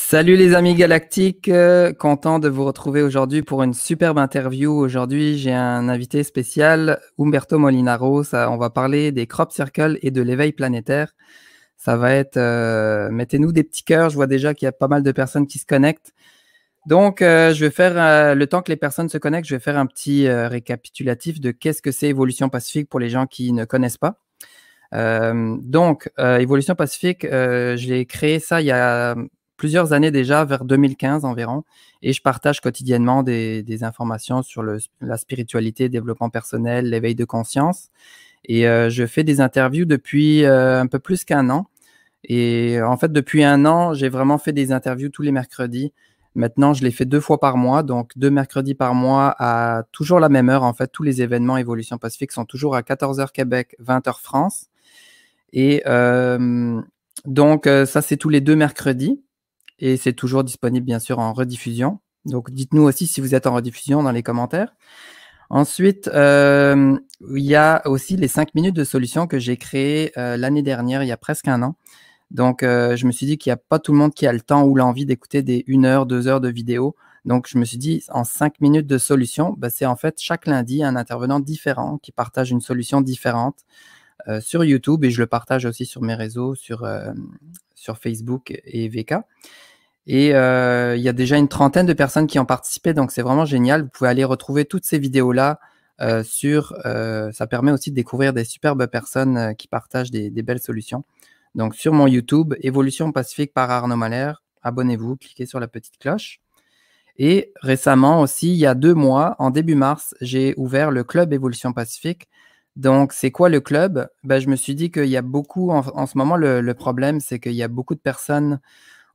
Salut les amis galactiques, content de vous retrouver aujourd'hui pour une superbe interview. Aujourd'hui, j'ai un invité spécial, Humberto Molinaro. On va parler des crop circles et de l'éveil planétaire. Ça va être, mettez-nous des petits cœurs. Je vois déjà qu'il y a pas mal de personnes qui se connectent. Donc, je vais faire, le temps que les personnes se connectent, je vais faire un petit récapitulatif de qu'est-ce que c'est Évolution Pacifique pour les gens qui ne connaissent pas. Évolution Pacifique, je l'ai créé ça il y a plusieurs années déjà, vers 2015 environ, et je partage quotidiennement des informations sur la spiritualité, développement personnel, l'éveil de conscience. Et je fais des interviews depuis un peu plus qu'un an. Et en fait, depuis un an, j'ai vraiment fait des interviews tous les mercredis. Maintenant, je les fais 2 fois par mois, donc 2 mercredis par mois à toujours la même heure. En fait, tous les événements Évolution Pacifique sont toujours à 14 h Québec, 20 h France. Et ça, c'est tous les 2 mercredis. Et c'est toujours disponible, bien sûr, en rediffusion. Donc, dites-nous aussi si vous êtes en rediffusion dans les commentaires. Ensuite, il y a aussi les 5 minutes de solution que j'ai créées l'année dernière, il y a presque un an. Donc, je me suis dit qu'il n'y a pas tout le monde qui a le temps ou l'envie d'écouter des 1 heure, 2 heures de vidéo. Donc, je me suis dit, en 5 minutes de solution, c'est en fait chaque lundi un intervenant différent qui partage une solution différente sur YouTube, et je le partage aussi sur mes réseaux, sur Facebook et VK. Et il y a déjà une trentaine de personnes qui ont participé, donc c'est vraiment génial. Vous pouvez aller retrouver toutes ces vidéos-là ça permet aussi de découvrir des superbes personnes qui partagent des belles solutions. Donc sur mon YouTube, Évolution Pacifique par Arnaud Mahler, abonnez-vous, cliquez sur la petite cloche. Et récemment aussi, il y a 2 mois, en début mars, j'ai ouvert le club Évolution Pacifique. Donc, c'est quoi le club? Je me suis dit qu'il y a beaucoup, en ce moment, le problème, c'est qu'il y a beaucoup de personnes,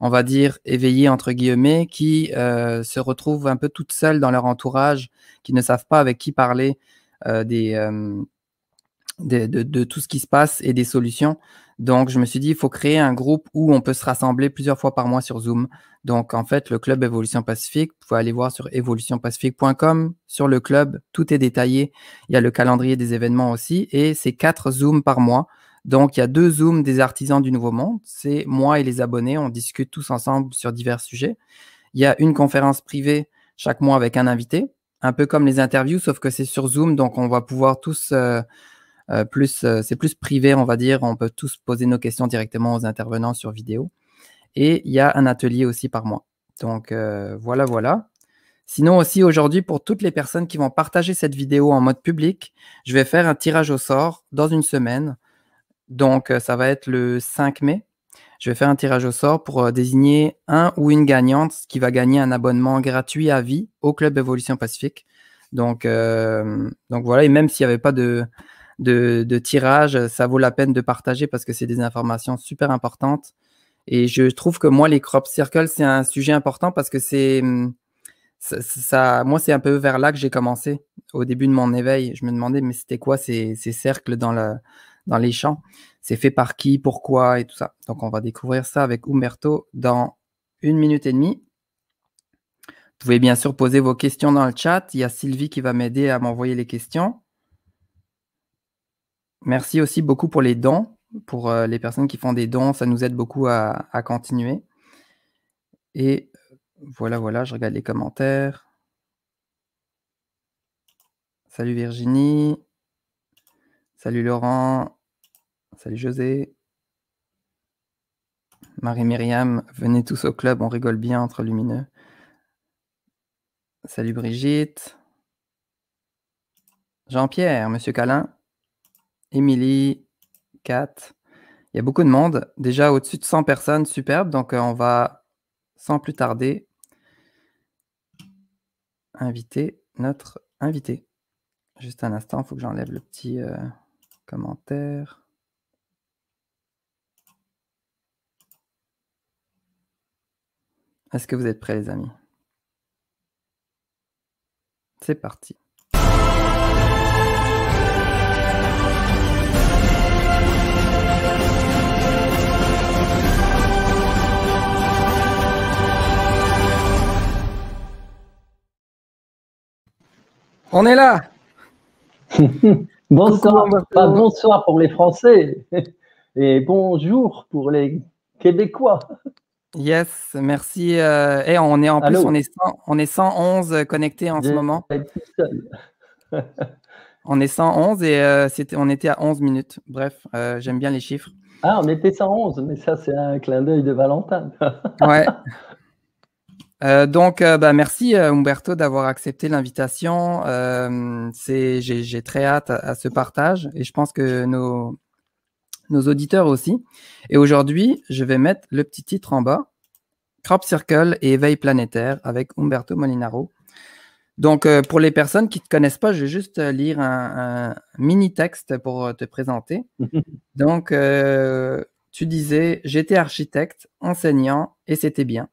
on va dire, éveillées, entre guillemets, qui se retrouvent un peu toutes seules dans leur entourage, qui ne savent pas avec qui parler de tout ce qui se passe et des solutions. Donc, je me suis dit, il faut créer un groupe où on peut se rassembler plusieurs fois par mois sur Zoom. Donc, en fait, le club Évolution Pacifique, vous pouvez aller voir sur evolutionpacifique.com. Sur le club, tout est détaillé. Il y a le calendrier des événements aussi, et c'est 4 Zooms par mois. Donc, il y a 2 Zooms des artisans du Nouveau Monde. C'est moi et les abonnés. On discute tous ensemble sur divers sujets. Il y a une conférence privée chaque mois avec un invité, un peu comme les interviews, sauf que c'est sur Zoom. Donc, on va pouvoir tous... c'est plus privé, on va dire. On peut tous poser nos questions directement aux intervenants sur vidéo. Et il y a un atelier aussi par mois. Donc, voilà. Sinon aussi, aujourd'hui, pour toutes les personnes qui vont partager cette vidéo en mode public, je vais faire un tirage au sort dans une semaine. Donc, ça va être le 5 mai. Je vais faire un tirage au sort pour désigner un ou une gagnante qui va gagner un abonnement gratuit à vie au Club Évolution Pacifique. Donc voilà, et même s'il n'y avait pas de tirage, ça vaut la peine de partager parce que c'est des informations super importantes. Et je trouve que moi, les crop circles, c'est un sujet important parce que moi, c'est un peu vers là que j'ai commencé au début de mon éveil. Je me demandais, mais c'était quoi ces cercles dans les champs? C'est fait par qui, pourquoi et tout ça. Donc, on va découvrir ça avec Humberto dans 1 minute et demie. Vous pouvez bien sûr poser vos questions dans le chat. Il y a Sylvie qui va m'aider à m'envoyer les questions. Merci aussi beaucoup pour les dons. Pour les personnes qui font des dons, ça nous aide beaucoup à continuer. Et voilà, je regarde les commentaires. Salut Virginie. Salut Laurent. Salut José. Marie-Myriam, venez tous au club, on rigole bien entre lumineux. Salut Brigitte. Jean-Pierre, Monsieur Calin. Émilie, Kat. Il y a beaucoup de monde, déjà au-dessus de 100 personnes, superbe. Donc, on va, sans plus tarder, inviter notre invité. Juste un instant, il faut que j'enlève le petit commentaire. Est-ce que vous êtes prêts, les amis? C'est parti. On est là. Bonsoir, bonsoir pour les Français et bonjour pour les Québécois. Yes, merci. Et on est en plus, Allô? on est 111 connectés en ce moment. J'ai été tout seul. On est 111 et on était à 11 minutes. Bref, j'aime bien les chiffres. Ah, on était 111, mais ça, c'est un clin d'œil de Valentin. Ouais. Donc, bah, merci Umberto d'avoir accepté l'invitation. J'ai très hâte à ce partage et je pense que nos auditeurs aussi. Et aujourd'hui, je vais mettre le petit titre en bas, Crop Circle et éveil planétaire avec Umberto Molinaro. Donc, pour les personnes qui ne te connaissent pas, je vais juste lire un mini texte pour te présenter. Donc, tu disais, j'étais architecte, enseignant et c'était bien.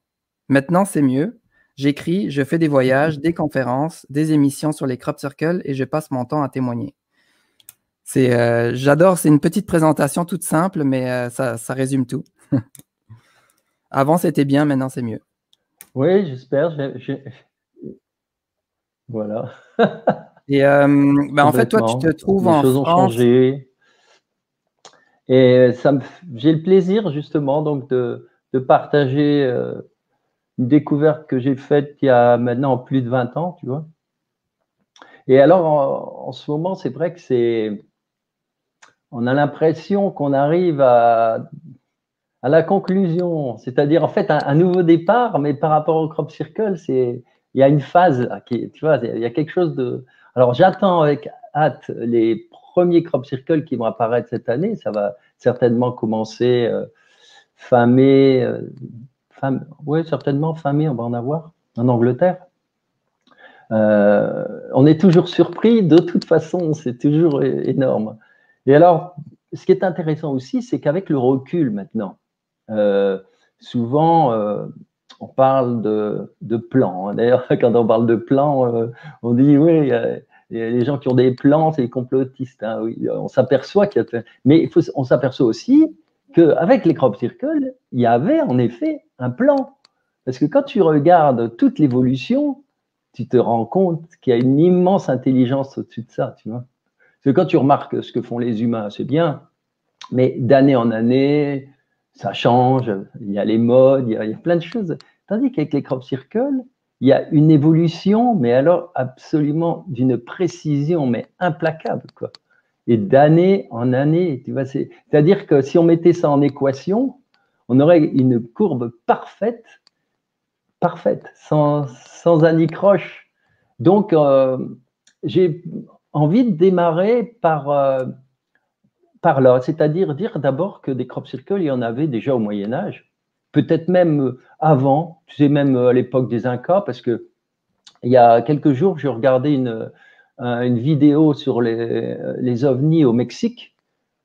Maintenant, c'est mieux. J'écris, je fais des voyages, des conférences, des émissions sur les crop circles et je passe mon temps à témoigner. J'adore, c'est une petite présentation toute simple, mais ça résume tout. Avant, c'était bien, maintenant, c'est mieux. Oui, j'espère. Voilà. Et bah, en fait, toi, tu te Complètement. trouves Les en choses ont France. changé. Et j'ai le plaisir justement donc de partager une découverte que j'ai faite il y a maintenant plus de 20 ans, tu vois. Et alors, en ce moment, c'est vrai que on a l'impression qu'on arrive à la conclusion, c'est-à-dire en fait un nouveau départ, mais par rapport au crop circle, il y a une phase là, tu vois, il y a quelque chose de. Alors j'attends avec hâte les premiers crop circles qui vont apparaître cette année. Ça va certainement commencer fin mai, ouais, certainement fin mai, on va en avoir en Angleterre. On est toujours surpris, de toute façon, c'est toujours énorme. Et alors, ce qui est intéressant aussi, c'est qu'avec le recul maintenant, souvent, on parle de plans. D'ailleurs, quand on parle de plans, on dit oui, il y a les gens qui ont des plans, c'est les complotistes. Hein, oui. On s'aperçoit qu'il y a. Mais on s'aperçoit aussi qu'avec les crop circles, il y avait en effet un plan. Parce que quand tu regardes toute l'évolution, tu te rends compte qu'il y a une immense intelligence au-dessus de ça, tu vois. Parce que quand tu remarques ce que font les humains, c'est bien, mais d'année en année, ça change, il y a les modes, il y a plein de choses. Tandis qu'avec les crop circles, il y a une évolution, mais alors absolument d'une précision, mais implacable, quoi. Et d'année en année, tu vois, c'est-à-dire que si on mettait ça en équation, on aurait une courbe parfaite, sans anicroche. Donc, j'ai envie de démarrer par là, c'est-à-dire dire d'abord que des crop circles, il y en avait déjà au Moyen Âge, peut-être même avant, tu sais, même à l'époque des Incas, parce que il y a quelques jours, je regardais une vidéo sur les ovnis au Mexique,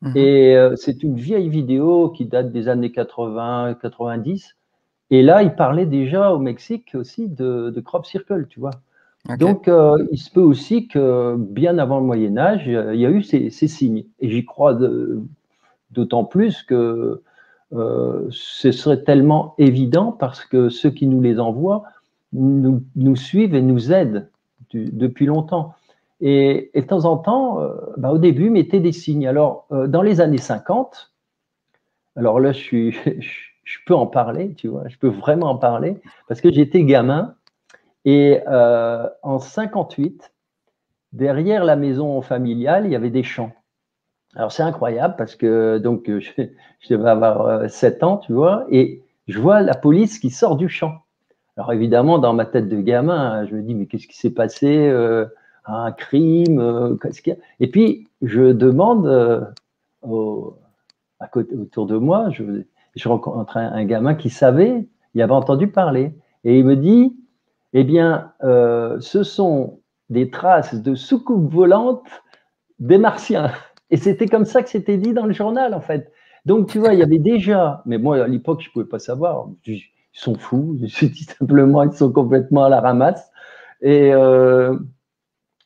Mhm. et c'est une vieille vidéo qui date des années 80, 90, et là, il parlait déjà au Mexique aussi de crop circle, tu vois. OK. Donc, il se peut aussi que bien avant le Moyen Âge, il y a eu ces signes. Et j'y crois d'autant plus que ce serait tellement évident parce que ceux qui nous les envoient nous suivent et nous aident depuis longtemps. Et de temps en temps, bah, au début, mettaient des signes. Alors, dans les années 50, alors là, je peux en parler, tu vois, je peux vraiment en parler parce que j'étais gamin et en 58, derrière la maison familiale, il y avait des champs. Alors c'est incroyable parce que donc je devais avoir 7 ans, tu vois, et je vois la police qui sort du champ. Alors évidemment, dans ma tête de gamin, je me dis mais qu'est-ce qui s'est passé, un crime, qu'est-ce qu'il y a. Et puis je demande à côté, autour de moi, je rencontre un gamin qui savait, il avait entendu parler, et il me dit, eh bien, ce sont des traces de soucoupes volantes des Martiens. Et c'était comme ça que c'était dit dans le journal, en fait. Donc, tu vois, il y avait déjà, mais moi, à l'époque, je ne pouvais pas savoir. Ils sont fous, je me suis dit simplement, ils sont complètement à la ramasse. Et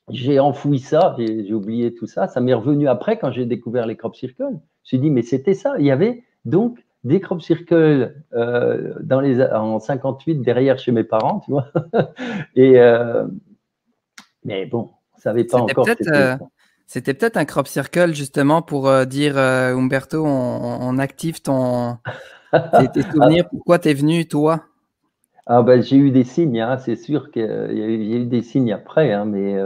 j'ai enfoui ça, j'ai oublié tout ça. Ça m'est revenu après quand j'ai découvert les crop circles. Je me suis dit, mais c'était ça. Il y avait donc des crop circles en 58 derrière chez mes parents, tu vois. Et, mais bon, on ne savait pas C'était encore que peut-être c'était. c'était peut-être un crop circle justement pour dire Umberto, on active C'est tes souvenirs, pourquoi tu es venu, toi? Ah ben, j'ai eu des signes, hein, c'est sûr qu'il y a eu des signes après, hein, mais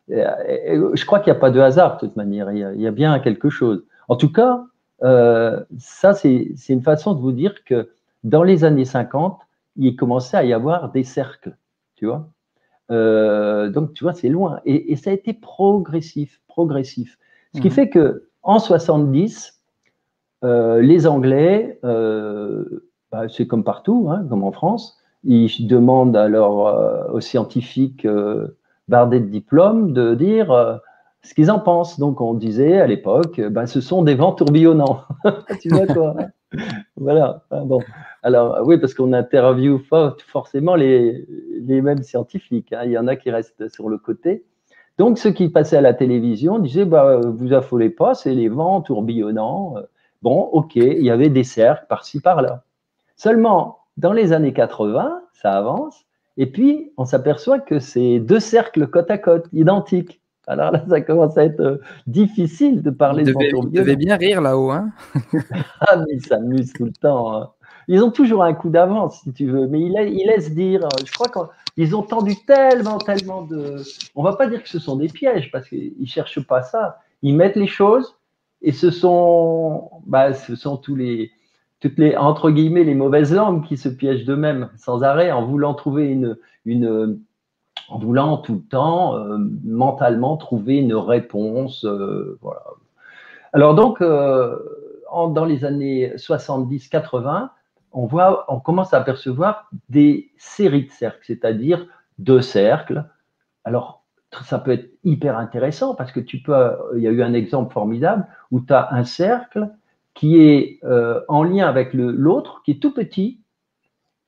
je crois qu'il n'y a pas de hasard de toute manière, il y a bien quelque chose. En tout cas, ça c'est une façon de vous dire que dans les années 50, il commençait à y avoir des cercles, tu vois. Donc tu vois, c'est loin. Et ça a été progressif, progressif. Ce qui fait que en 70, les Anglais, bah, c'est comme partout, hein, comme en France, ils demandent alors aux scientifiques bardés de diplômes de dire ce qu'ils en pensent. Donc on disait à l'époque, bah, ce sont des vents tourbillonnants. Tu vois quoi, hein. Voilà. Hein, bon. Alors oui, parce qu'on interviewe forcément les mêmes scientifiques, hein. Il y en a qui restent sur le côté. Donc, ceux qui passaient à la télévision disaient, bah, vous affolez pas, c'est les vents tourbillonnants. Bon, ok, il y avait des cercles par-ci, par-là. Seulement, dans les années 80, ça avance, et puis on s'aperçoit que c'est deux cercles côte à côte, identiques. Alors là, ça commence à être difficile de parler de vents Il devait tourbillonnants. bien rire là-haut, hein? Ah, mais ils s'amusent tout le temps, hein. Ils ont toujours un coup d'avance, si tu veux, mais ils laissent dire. Je crois qu'ils ont tendu tellement, tellement de. On va pas dire que ce sont des pièges, parce qu'ils cherchent pas ça. Ils mettent les choses, et ce sont toutes les, entre guillemets, les mauvaises langues qui se piègent d'eux-mêmes sans arrêt en voulant trouver en voulant tout le temps, mentalement, trouver une réponse. Voilà. Alors donc, dans les années 70-80, on commence à apercevoir des séries de cercles, c'est-à-dire deux cercles. Alors, ça peut être hyper intéressant parce que il y a eu un exemple formidable où tu as un cercle qui est en lien avec l'autre, qui est tout petit,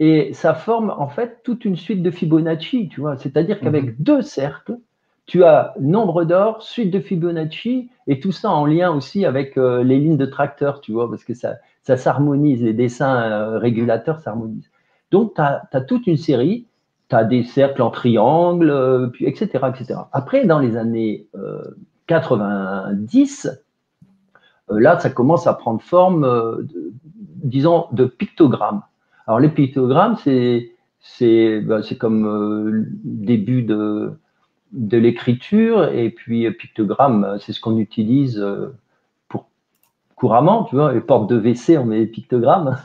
et ça forme en fait toute une suite de Fibonacci, tu vois. C'est-à-dire qu'avec deux cercles, tu as nombre d'or, suite de Fibonacci, et tout ça en lien aussi avec les lignes de tracteur, tu vois, parce que ça s'harmonise, les dessins régulateurs s'harmonisent. Donc, tu as toute une série, tu as des cercles en triangle, puis, etc., etc. Après, dans les années 90, là, ça commence à prendre forme, disons, de pictogrammes. Alors, les pictogrammes, c'est comme le début de l'écriture, et puis pictogramme, c'est ce qu'on utilise pour couramment, tu vois, les portes de WC, on met des pictogrammes.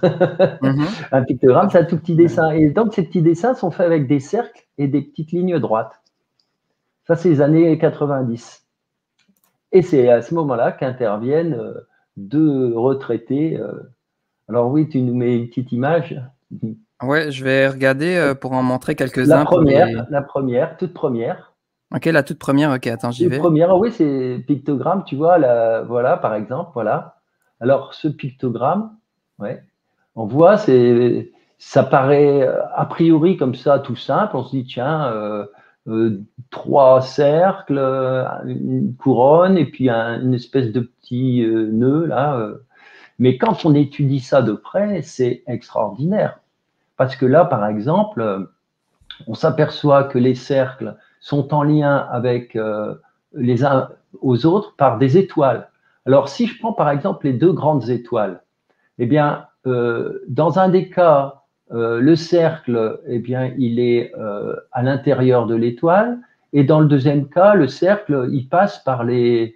Un pictogramme, c'est un tout petit dessin. Et donc, ces petits dessins sont faits avec des cercles et des petites lignes droites. Ça, c'est les années 90. Et c'est à ce moment-là qu'interviennent deux retraités. Alors oui, tu nous mets une petite image. Ouais, je vais regarder pour en montrer La quelques-uns pour première, les. la première, toute première. Ok, la toute première, ok, attends, j'y Toute vais. première, oui, c'est pictogramme, tu vois, voilà, par exemple, voilà. Alors, ce pictogramme, ouais, on voit, ça paraît a priori comme ça, tout simple. On se dit, tiens, trois cercles, une couronne, et puis une espèce de petit nœud, là. Mais quand on étudie ça de près, c'est extraordinaire. Parce que là, par exemple, on s'aperçoit que les cercles sont en lien avec les uns aux autres par des étoiles. Alors, si je prends par exemple les deux grandes étoiles, eh bien, dans un des cas, le cercle, eh bien, il est à l'intérieur de l'étoile, et dans le deuxième cas, le cercle, il passe par les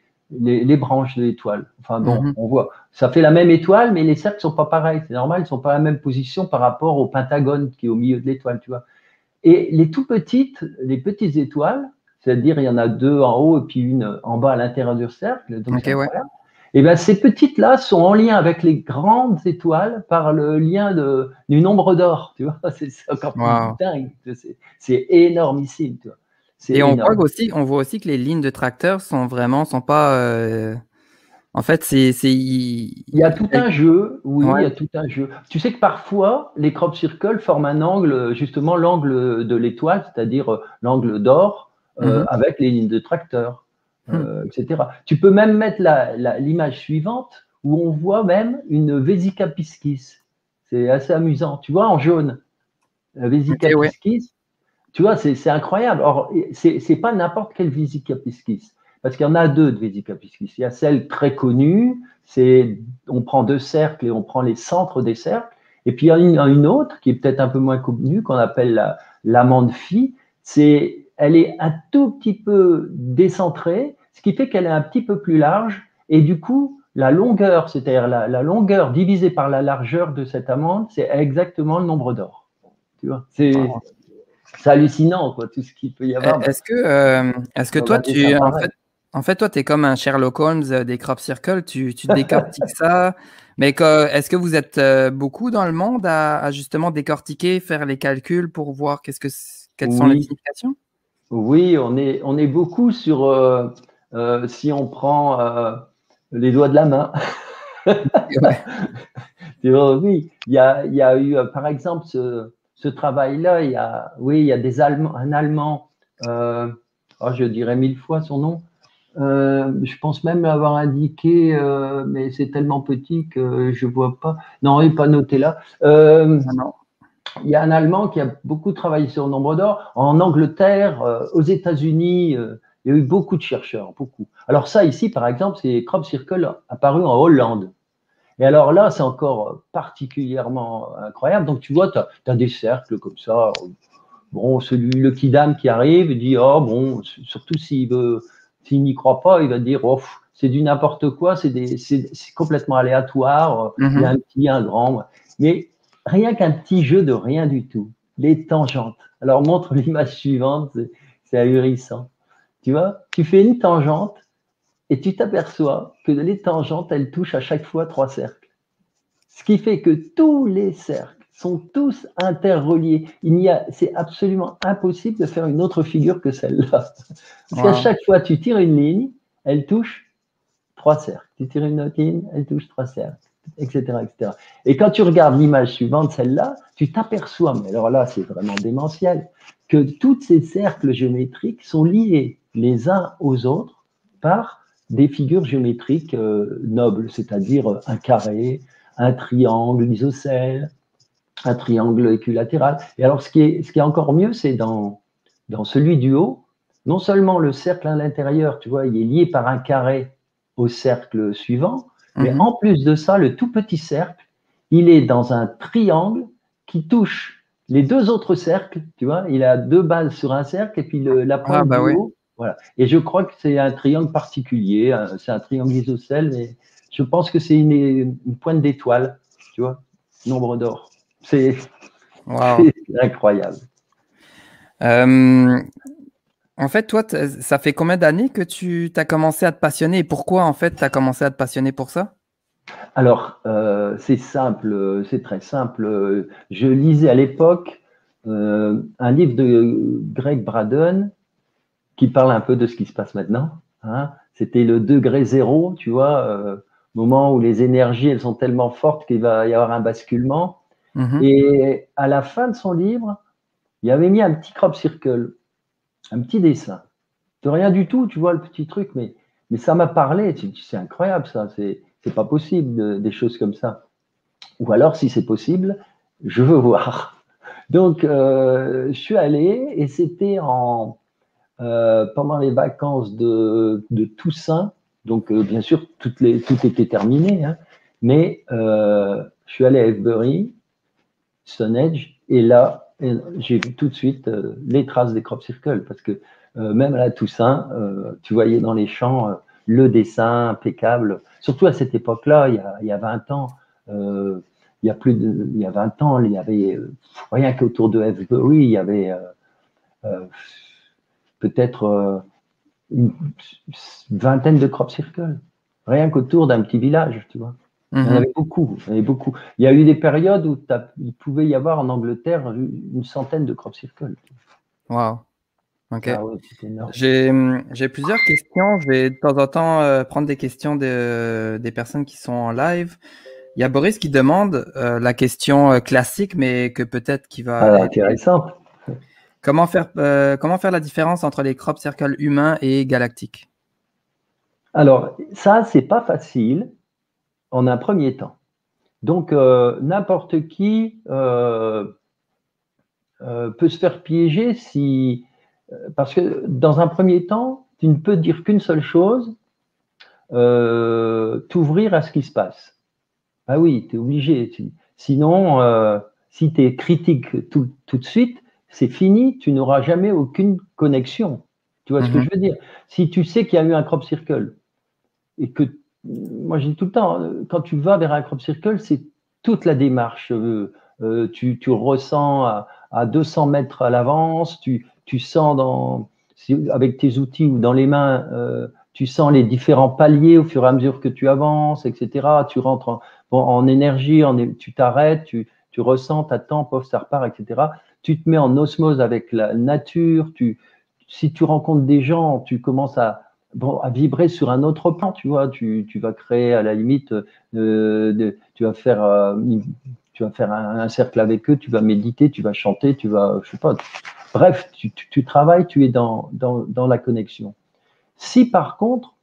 branches de l'étoile. Enfin bon, on voit, ça fait la même étoile, mais les cercles ne sont pas pareils. C'est normal, ils ne sont pas à la même position par rapport au pentagone qui est au milieu de l'étoile, tu vois. Et les petites étoiles, c'est-à-dire il y en a deux en haut et puis une en bas à l'intérieur du cercle, donc Ok, c'est ouais. incroyable. Et bien ces petites-là sont en lien avec les grandes étoiles par le lien du nombre d'or, tu vois, c'est encore plus Wow. dingue, c'est énormissime, tu vois. C'est Et énorme. on voit aussi que les lignes de tracteur sont pas. En fait, Il y a tout un jeu, oui, il Ouais. y a tout un jeu. Tu sais que parfois, les crop circles forment un angle, justement l'angle de l'étoile, c'est-à-dire l'angle d'or, avec les lignes de tracteur, etc. Tu peux même mettre l'image suivante où on voit même une Vesica piscis. C'est assez amusant. Tu vois, en jaune, la Ok, Vesica ouais. piscis, tu vois, c'est incroyable. Or, c'est pas n'importe quelle Vesica piscis. parce qu'il y en a deux de Vesica piscis. Il y a celle très connue, c'est on prend deux cercles et on prend les centres des cercles. Et puis il y en a une autre qui est peut-être un peu moins connue, qu'on appelle l'amande phi. Elle est un tout petit peu décentrée, ce qui fait qu'elle est un petit peu plus large. Et du coup, la longueur, c'est-à-dire la longueur divisée par la largeur de cette amande, c'est exactement le nombre d'or. Tu vois, c'est hallucinant, quoi, tout ce qu'il peut y avoir. Est-ce que toi, en fait, toi, tu es comme un Sherlock Holmes des crop circles, tu décortiques ça. Mais est-ce que vous êtes beaucoup dans le monde à justement décortiquer, faire les calculs pour voir quelles sont les significations? Oui, on est beaucoup sur, si on prend les doigts de la main. Ouais. Oui, il y a eu, par exemple, ce travail-là, il y a un Allemand, je dirais 1000 fois son nom. Je pense même l'avoir indiqué, mais c'est tellement petit que je ne vois pas. Non, il n'est pas noté là. Non. Il y a un Allemand qui a beaucoup travaillé sur le nombre d'or. En Angleterre, aux États-Unis, il y a eu beaucoup de chercheurs, beaucoup. Alors ça, ici, par exemple, c'est Crop Circle apparu en Hollande. Et alors là, c'est encore particulièrement incroyable. Donc, tu vois, tu as des cercles comme ça. Bon, le kidam qui arrive, il dit, oh bon, surtout s'il n'y croit pas, il va dire, oh, c'est du n'importe quoi, c'est complètement aléatoire. Il y a un petit, un grand. Mais rien qu'un petit jeu de rien du tout. Les tangentes. Alors, montre l'image suivante, c'est ahurissant. Tu vois, tu fais une tangente et tu t'aperçois que les tangentes, elles touchent à chaque fois 3 cercles. Ce qui fait que tous les cercles sont tous interreliés. C'est absolument impossible de faire une autre figure que celle-là. Parce qu'à chaque fois, tu tires une ligne, elle touche 3 cercles. Tu tires une autre ligne, elle touche 3 cercles, etc., etc. Et quand tu regardes l'image suivante, celle-là, tu t'aperçois, mais alors là, c'est vraiment démentiel, que tous ces cercles géométriques sont liés les uns aux autres par des figures géométriques nobles, c'est-à-dire un carré, un triangle isocèle, un triangle équilatéral. Et alors, ce qui est encore mieux, c'est dans celui du haut, non seulement le cercle à l'intérieur, tu vois, il est lié par un carré au cercle suivant, mais en plus de ça, le tout petit cercle, il est dans un triangle qui touche les deux autres cercles, tu vois, il a deux bases sur un cercle et puis la pointe du haut. Voilà. Et je crois que c'est un triangle particulier, c'est un triangle isocèle, mais je pense que c'est une pointe d'étoile, tu vois, nombre d'or. C'est incroyable. En fait, toi, ça fait combien d'années que tu as commencé à te passionner et pourquoi, en fait, tu as commencé à te passionner pour ça? Alors, c'est simple, c'est très simple. Je lisais à l'époque un livre de Greg Braden qui parle un peu de ce qui se passe maintenant. Hein. C'était le degré zéro, tu vois, moment où les énergies, elles sont tellement fortes qu'il va y avoir un basculement. Et à la fin de son livre, il avait mis un petit crop circle, un petit dessin. De rien du tout, tu vois, le petit truc, mais ça m'a parlé. C'est incroyable, ça. C'est pas possible, des choses comme ça. Ou alors, si c'est possible, je veux voir. Donc, je suis allé et c'était pendant les vacances de Toussaint. Donc, bien sûr, tout était terminé. Hein, mais je suis allé à Avebury, Stonehenge, et là, j'ai vu tout de suite les traces des crop circles, parce que même à la Toussaint, tu voyais dans les champs le dessin impeccable. Surtout à cette époque-là, il y a 20 ans, il y a 20 ans, il y avait, rien qu'autour de Avebury, il y avait peut-être une vingtaine de crop circles, rien qu'autour d'un petit village, tu vois. Il y en avait beaucoup, il y en avait beaucoup. Il y a eu des périodes où il pouvait y avoir en Angleterre une centaine de crop circles. Wow. Ok. Ah ouais, c'est énorme. J'ai plusieurs questions. Je vais de temps en temps prendre des questions des personnes qui sont en live. Il y a Boris qui demande la question classique, mais que peut-être qui va aider. Intéressant. Comment faire la différence entre les crop circles humains et galactiques? Alors, ça, c'est pas facile en un premier temps. Donc, n'importe qui peut se faire piéger parce que dans un premier temps, tu ne peux dire qu'une seule chose, t'ouvrir à ce qui se passe. Ah oui, tu es obligé. Sinon, si tu es critique tout de suite, c'est fini, tu n'auras jamais aucune connexion. Tu vois ce que je veux dire? Si tu sais qu'il y a eu un crop circle, et que, moi je dis tout le temps, quand tu vas vers un crop circle, c'est toute la démarche. Tu ressens à 200 mètres à l'avance, tu sens avec tes outils ou dans les mains, tu sens les différents paliers au fur et à mesure que tu avances, etc. Tu rentres en énergie, tu t'arrêtes, tu ressens, t'attends, pof, ça repart, etc. Tu te mets en osmose avec la nature. Si tu rencontres des gens, tu commences à vibrer sur un autre plan, tu vois. Tu vas créer à la limite, tu vas faire un cercle avec eux, tu vas méditer, tu vas chanter, tu vas, je sais pas. Bref, tu travailles, tu es dans la connexion. Si par contre,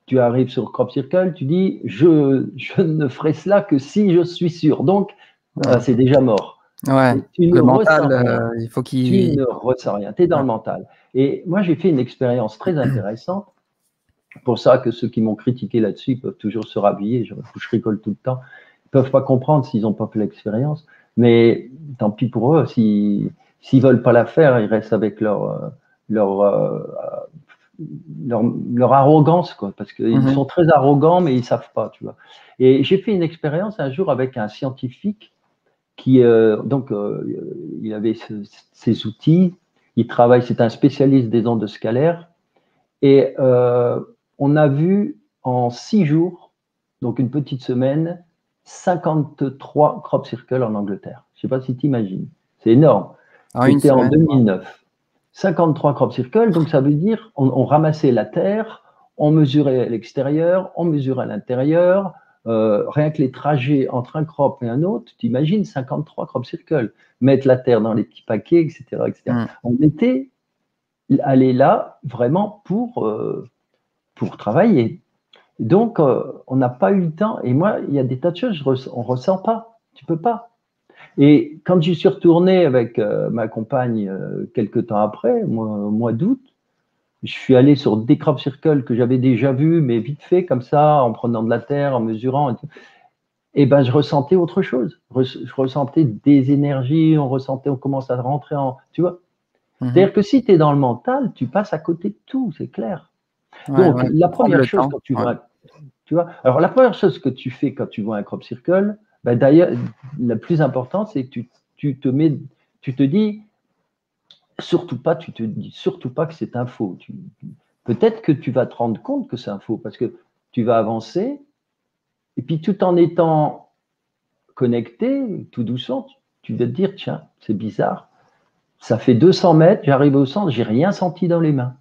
tu arrives sur Crop Circle, tu dis je ne ferai cela que si je suis sûr. Donc, c'est déjà mort. Ouais, tu ne le ressens mental, rien. il faut Tu qu'il. ne ressens rien. Tu es dans Ouais. le mental. Et moi, j'ai fait une expérience très intéressante. Pour ça que ceux qui m'ont critiqué là-dessus peuvent toujours se rhabiller. Je rigole tout le temps. Ils ne peuvent pas comprendre s'ils n'ont pas fait l'expérience. Mais tant pis pour eux. S'ils ne veulent pas la faire, ils restent avec leur arrogance, quoi, parce qu'ils sont très arrogants, mais ils ne savent pas, tu vois. Et j'ai fait une expérience un jour avec un scientifique qui, il avait ses outils, il travaille, c'est un spécialiste des ondes scalaires, et on a vu en 6 jours, donc une petite semaine, 53 crop circles en Angleterre. Je ne sais pas si tu imagines, c'est énorme. Une C'était en semaine. 2009. 53 crop circles, donc ça veut dire on ramassait la terre, on mesurait l'extérieur, on mesurait l'intérieur, rien que les trajets entre un crop et un autre, tu imagines 53 crop circles, mettre la terre dans les petits paquets, etc. etc. On était allé là vraiment pour travailler. Donc, on n'a pas eu le temps. Et moi, il y a des tas de choses, on ne ressent pas. Tu ne peux pas. Et quand j'y suis retourné avec ma compagne quelques temps après, au mois d'août, je suis allé sur des crop circles que j'avais déjà vus, mais vite fait, comme ça, en prenant de la terre, en mesurant. Et ben, je ressentais autre chose. Je ressentais des énergies, on commence à rentrer en. Tu vois? C'est-à-dire que si tu es dans le mental, tu passes à côté de tout, c'est clair. Donc, la Prendre première le chose temps. quand tu vois, tu vois, alors la première chose que tu fais quand tu vois un crop circle, ben d'ailleurs, la plus importante, c'est que tu te dis, tu te dis surtout pas que c'est un faux. Peut-être que tu vas te rendre compte que c'est un faux parce que tu vas avancer et puis tout en étant connecté, tout doucement, tu vas te dire, tiens, c'est bizarre. Ça fait 200 mètres, j'arrive au centre, j'ai rien senti dans les mains.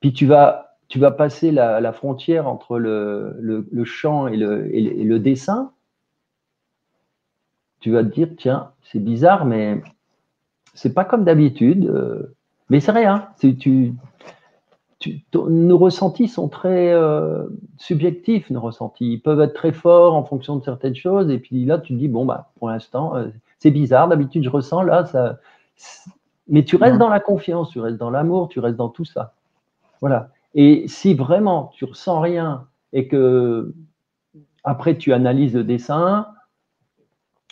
Puis tu vas passer la frontière entre le chant et le dessin. Tu vas te dire, tiens, c'est bizarre, mais c'est pas comme d'habitude. Mais c'est rien. Nos ressentis sont très subjectifs, nos ressentis. Ils peuvent être très forts en fonction de certaines choses. Et puis là, tu te dis, bon, bah, pour l'instant, c'est bizarre. D'habitude, je ressens là, ça. Mais tu restes dans la confiance, tu restes dans l'amour, tu restes dans tout ça. Voilà. Et si vraiment tu ressens rien et que après tu analyses le dessin,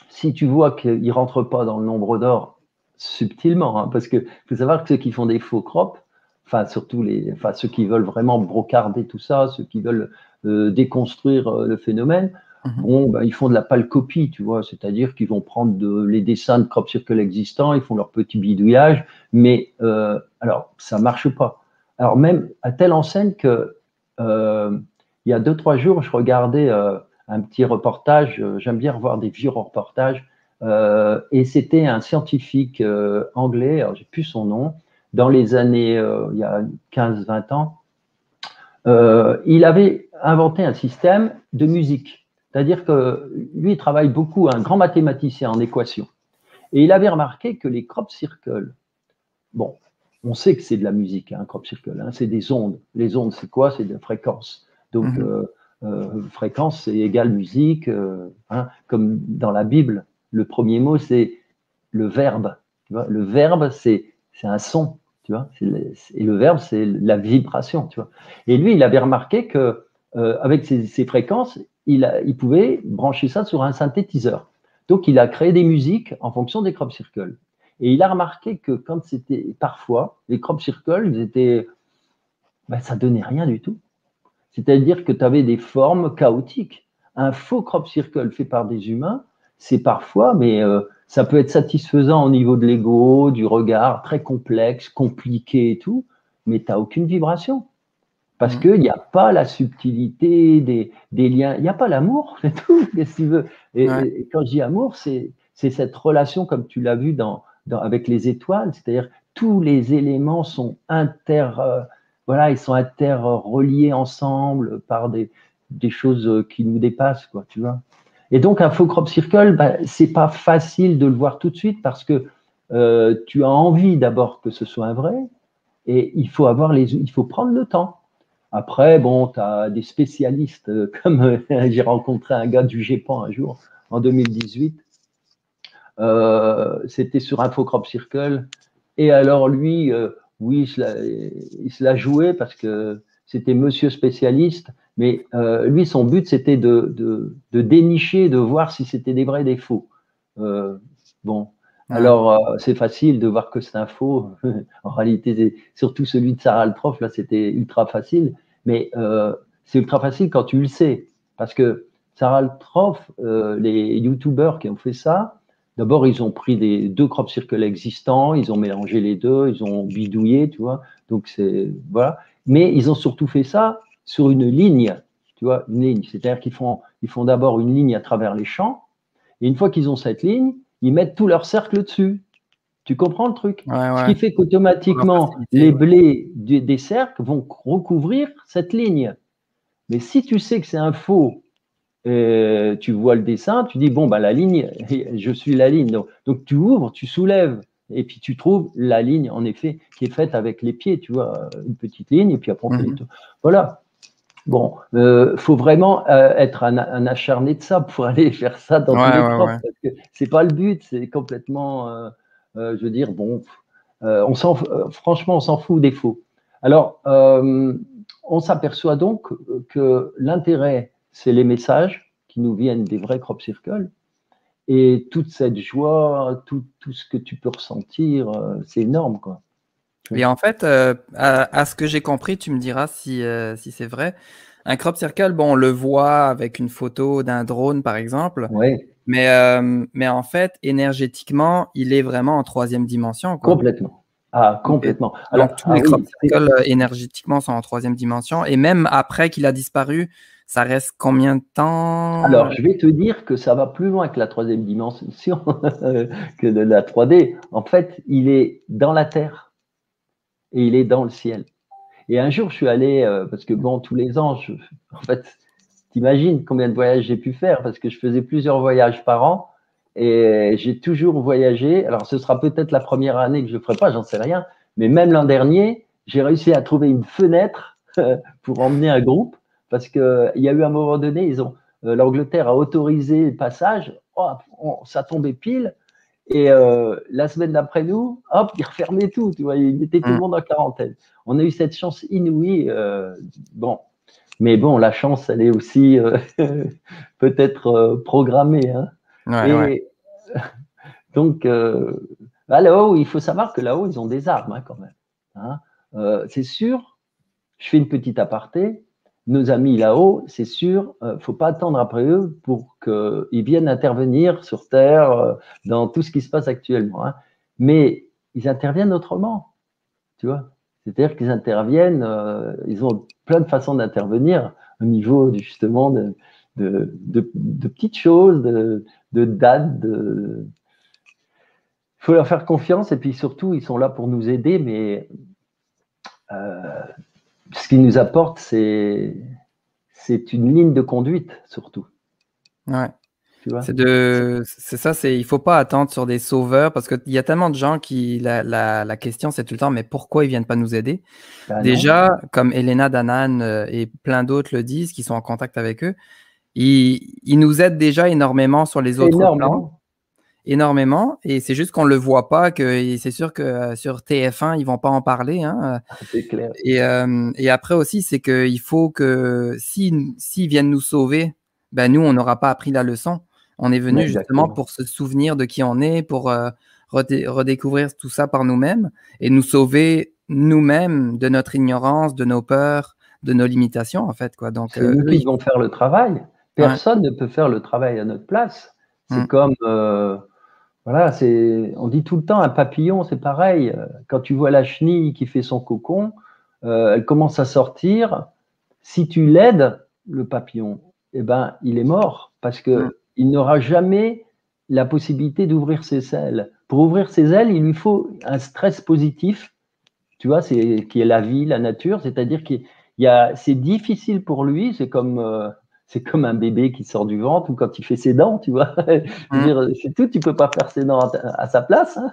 si tu vois qu'il ne rentre pas dans le nombre d'or subtilement, hein, parce qu'il faut savoir que ceux qui font des faux crops, surtout ceux qui veulent vraiment brocarder tout ça, ceux qui veulent déconstruire le phénomène, bon, ben, ils font de la pâle copie, tu vois, c'est-à-dire qu'ils vont prendre les dessins de crop circle existants, ils font leur petit bidouillage, mais alors ça marche pas. Alors même à telle enseigne que il y a 2-3 jours, je regardais un petit reportage, j'aime bien revoir des vieux reportages, et c'était un scientifique anglais, alors j'ai plus son nom, dans les années, il y a 15-20 ans, il avait inventé un système de musique. C'est-à-dire que lui, il travaille beaucoup, un grand mathématicien en équation. Et il avait remarqué que les crop circles, bon, on sait que c'est de la musique, un crop circle, hein, c'est des ondes. Les ondes, c'est quoi? C'est de la fréquence. Donc, fréquence, c'est égal musique. Hein, comme dans la Bible, le premier mot, c'est le verbe. Tu vois, le verbe, c'est un son. Tu vois, et le verbe, c'est la vibration, tu vois. Et lui, il avait remarqué que avec ces fréquences, il pouvait brancher ça sur un synthétiseur. Donc, il a créé des musiques en fonction des crop circles. Et il a remarqué que quand c'était parfois, les crop circles, ben, ça donnait rien du tout. C'est-à-dire que tu avais des formes chaotiques. Un faux crop circle fait par des humains, c'est parfois, mais ça peut être satisfaisant au niveau de l'ego, du regard, très complexe, compliqué et tout, mais tu n'as aucune vibration. Parce qu'il n'y a pas la subtilité des liens, il n'y a pas l'amour, c'est tout, qu'est-ce que tu veux. Et quand je dis amour, c'est cette relation, comme tu l'as vu avec les étoiles, c'est-à-dire tous les éléments sont voilà, ils sont interreliés ensemble par des choses qui nous dépassent, quoi, tu vois. Et donc, un faux crop circle, bah, c'est pas facile de le voir tout de suite parce que tu as envie d'abord que ce soit un vrai et il faut prendre le temps. Après, bon, tu as des spécialistes, comme j'ai rencontré un gars du GEPAN un jour, en 2018. C'était sur un faux crop circle. Et alors, lui, oui, il se l'a joué parce que c'était monsieur spécialiste. Mais lui, son but, c'était de dénicher, de voir si c'était des vrais, des faux. Bon, alors, c'est facile de voir que c'est un faux. En réalité, surtout celui de Sarah Altroff, là, c'était ultra facile. Mais c'est ultra facile quand tu le sais. Parce que Sarah Altroff, les youtubeurs qui ont fait ça, d'abord, ils ont pris deux crop circles existants, ils ont mélangé les deux, ils ont bidouillé, tu vois. Donc, voilà. Mais ils ont surtout fait ça sur une ligne, tu vois, une ligne. C'est-à-dire qu'ils font d'abord une ligne à travers les champs. Et une fois qu'ils ont cette ligne, ils mettent tout leur cercle dessus. Tu comprends le truc? Ce qui fait qu'automatiquement, les blés des cercles vont recouvrir cette ligne. Mais si tu sais que c'est un faux, tu vois le dessin, tu dis, bon, bah, la ligne, je suis la ligne. Donc, tu ouvres, tu soulèves, et puis tu trouves la ligne, en effet, qui est faite avec les pieds, tu vois, une petite ligne, et puis après, on fait tout. Voilà. Bon, faut vraiment être un acharné de ça pour aller faire ça dans tous les profs, parce que c'est pas le but, c'est complètement, je veux dire, bon, franchement, on s'en fout des faux. Alors, on s'aperçoit donc que l'intérêt, c'est les messages qui nous viennent des vrais crop circles, et toute cette joie, tout ce que tu peux ressentir, c'est énorme, quoi. Et en fait, à ce que j'ai compris, tu me diras si c'est vrai. Un crop circle, bon, on le voit avec une photo d'un drone, par exemple. Ouais. Mais en fait, énergétiquement, il est vraiment en 3e dimension, quoi. Complètement. Ah, complètement. Okay. Alors, tous les crop circles, énergétiquement, sont en 3e dimension. Et même après qu'il a disparu, ça reste combien de temps? Alors, je vais te dire que ça va plus loin que la 3e dimension, que de la 3D. En fait, il est dans la Terre et il est dans le ciel. Et un jour, je suis allé, parce que bon, tous les ans, en fait, t'imagines combien de voyages j'ai pu faire, parce que je faisais plusieurs voyages par an et j'ai toujours voyagé. Alors, ce sera peut-être la première année que je ne ferai pas, j'en sais rien, mais même l'an dernier, j'ai réussi à trouver une fenêtre pour emmener un groupe, parce qu'il y a eu un moment donné, l'Angleterre a autorisé le passage, ça tombait pile. Et la semaine d'après nous, hop, ils refermaient tout, tu vois, ils mettaient tout le monde en quarantaine. On a eu cette chance inouïe. Bon, mais bon, la chance, elle est aussi peut-être programmée. Hein. Donc, là-haut, il faut savoir que là-haut, ils ont des armes hein, quand même. Hein. C'est sûr, je fais une petite aparté. Nos amis là-haut, c'est sûr, faut pas attendre après eux pour qu'ils viennent intervenir sur Terre dans tout ce qui se passe actuellement. Hein. Mais ils interviennent autrement, tu vois. C'est-à-dire qu'ils interviennent, ils ont plein de façons d'intervenir au niveau justement de petites choses, de dates. Il faut leur faire confiance et puis surtout, ils sont là pour nous aider, mais ce qu'ils nous apportent, c'est une ligne de conduite, surtout. Ouais. C'est ça, il ne faut pas attendre sur des sauveurs parce qu'il y a tellement de gens qui, la question c'est tout le temps, mais pourquoi ils ne viennent pas nous aider? Déjà, comme Elena Danaan et plein d'autres le disent, qui sont en contact avec eux, ils nous aident déjà énormément sur les autres plans. énormément et c'est juste qu'on le voit pas, que c'est sûr que sur TF1 ils vont pas en parler, hein. C'est clair. Et après aussi, c'est qu'il faut que s'ils viennent nous sauver, ben nous, on n'aura pas appris la leçon. On est venu justement pour se souvenir de qui on est, pour redécouvrir tout ça par nous-mêmes et nous sauver nous-mêmes de notre ignorance, de nos peurs, de nos limitations, en fait, quoi. Donc, c'est nous qui vont faire le travail. Personne ne peut faire le travail à notre place. C'est comme, voilà, on dit tout le temps, un papillon, c'est pareil. Quand tu vois la chenille qui fait son cocon, elle commence à sortir. Si tu l'aides, le papillon, eh ben, il est mort parce que il n'aura jamais la possibilité d'ouvrir ses ailes. Pour ouvrir ses ailes, il lui faut un stress positif, tu vois, qui est la vie, la nature, c'est-à-dire c'est difficile pour lui, c'est comme un bébé qui sort du ventre ou quand il fait ses dents, tu vois. Je veux dire, c'est tout, tu peux pas faire ses dents à sa place. Hein.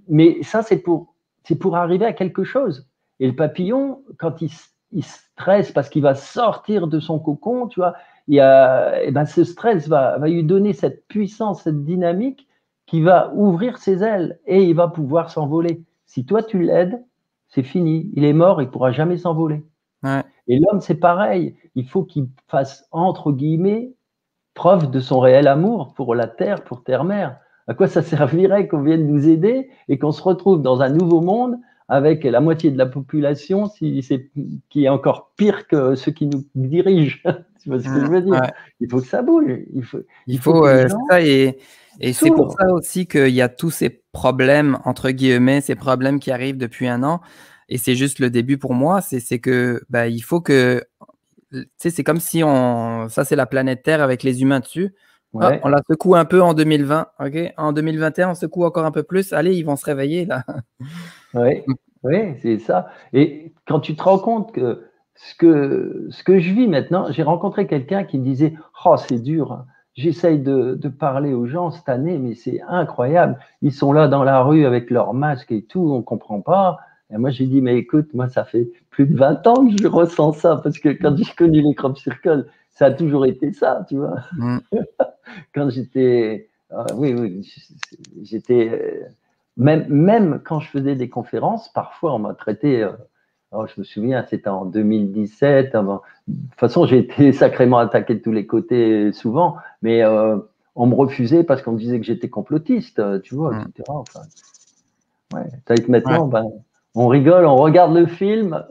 Mais ça, c'est pour arriver à quelque chose. Et le papillon, quand il stresse parce qu'il va sortir de son cocon, tu vois, et ben ce stress va lui donner cette puissance, cette dynamique qui va ouvrir ses ailes et il va pouvoir s'envoler. Si toi, tu l'aides, c'est fini. Il est mort, il ne pourra jamais s'envoler. Ouais. Et l'homme, c'est pareil. Il faut qu'il fasse, entre guillemets, preuve de son réel amour pour la terre, pour terre-mère. À quoi ça servirait qu'on vienne nous aider et qu'on se retrouve dans un nouveau monde avec la moitié de la population qui est encore pire que ceux qui nous dirigent. Tu vois ce que je veux dire? Il faut que ça bouge. Il faut ça et c'est pour ça aussi qu'il y a tous ces problèmes, entre guillemets, ces problèmes qui arrivent depuis 1 an. Et c'est juste le début pour moi. C'est que il faut que, tu sais, c'est comme si ça c'est la planète Terre avec les humains dessus. Ouais. Hop, on la secoue un peu en 2020, ok. En 2021, on secoue encore un peu plus. Allez, ils vont se réveiller là. Oui, c'est ça. Et quand tu te rends compte que ce que je vis maintenant, j'ai rencontré quelqu'un qui me disait « Oh, c'est dur, hein. J'essaye de parler aux gens cette année, mais c'est incroyable. Ils sont là dans la rue avec leurs masques et tout, on ne comprend pas. » Et moi, j'ai dit « Mais écoute, moi, ça fait plus de 20 ans que je ressens ça, parce que quand j'ai connu les crop circles, ça a toujours été ça, tu vois. Quand j'étais… oui, j'étais… Même quand je faisais des conférences, parfois on m'a traité… je me souviens, c'était en 2017. De toute façon, j'ai été sacrément attaqué de tous les côtés souvent, mais on me refusait parce qu'on me disait que j'étais complotiste, tu vois, etc. Enfin, ouais. Maintenant, on rigole, on regarde le film.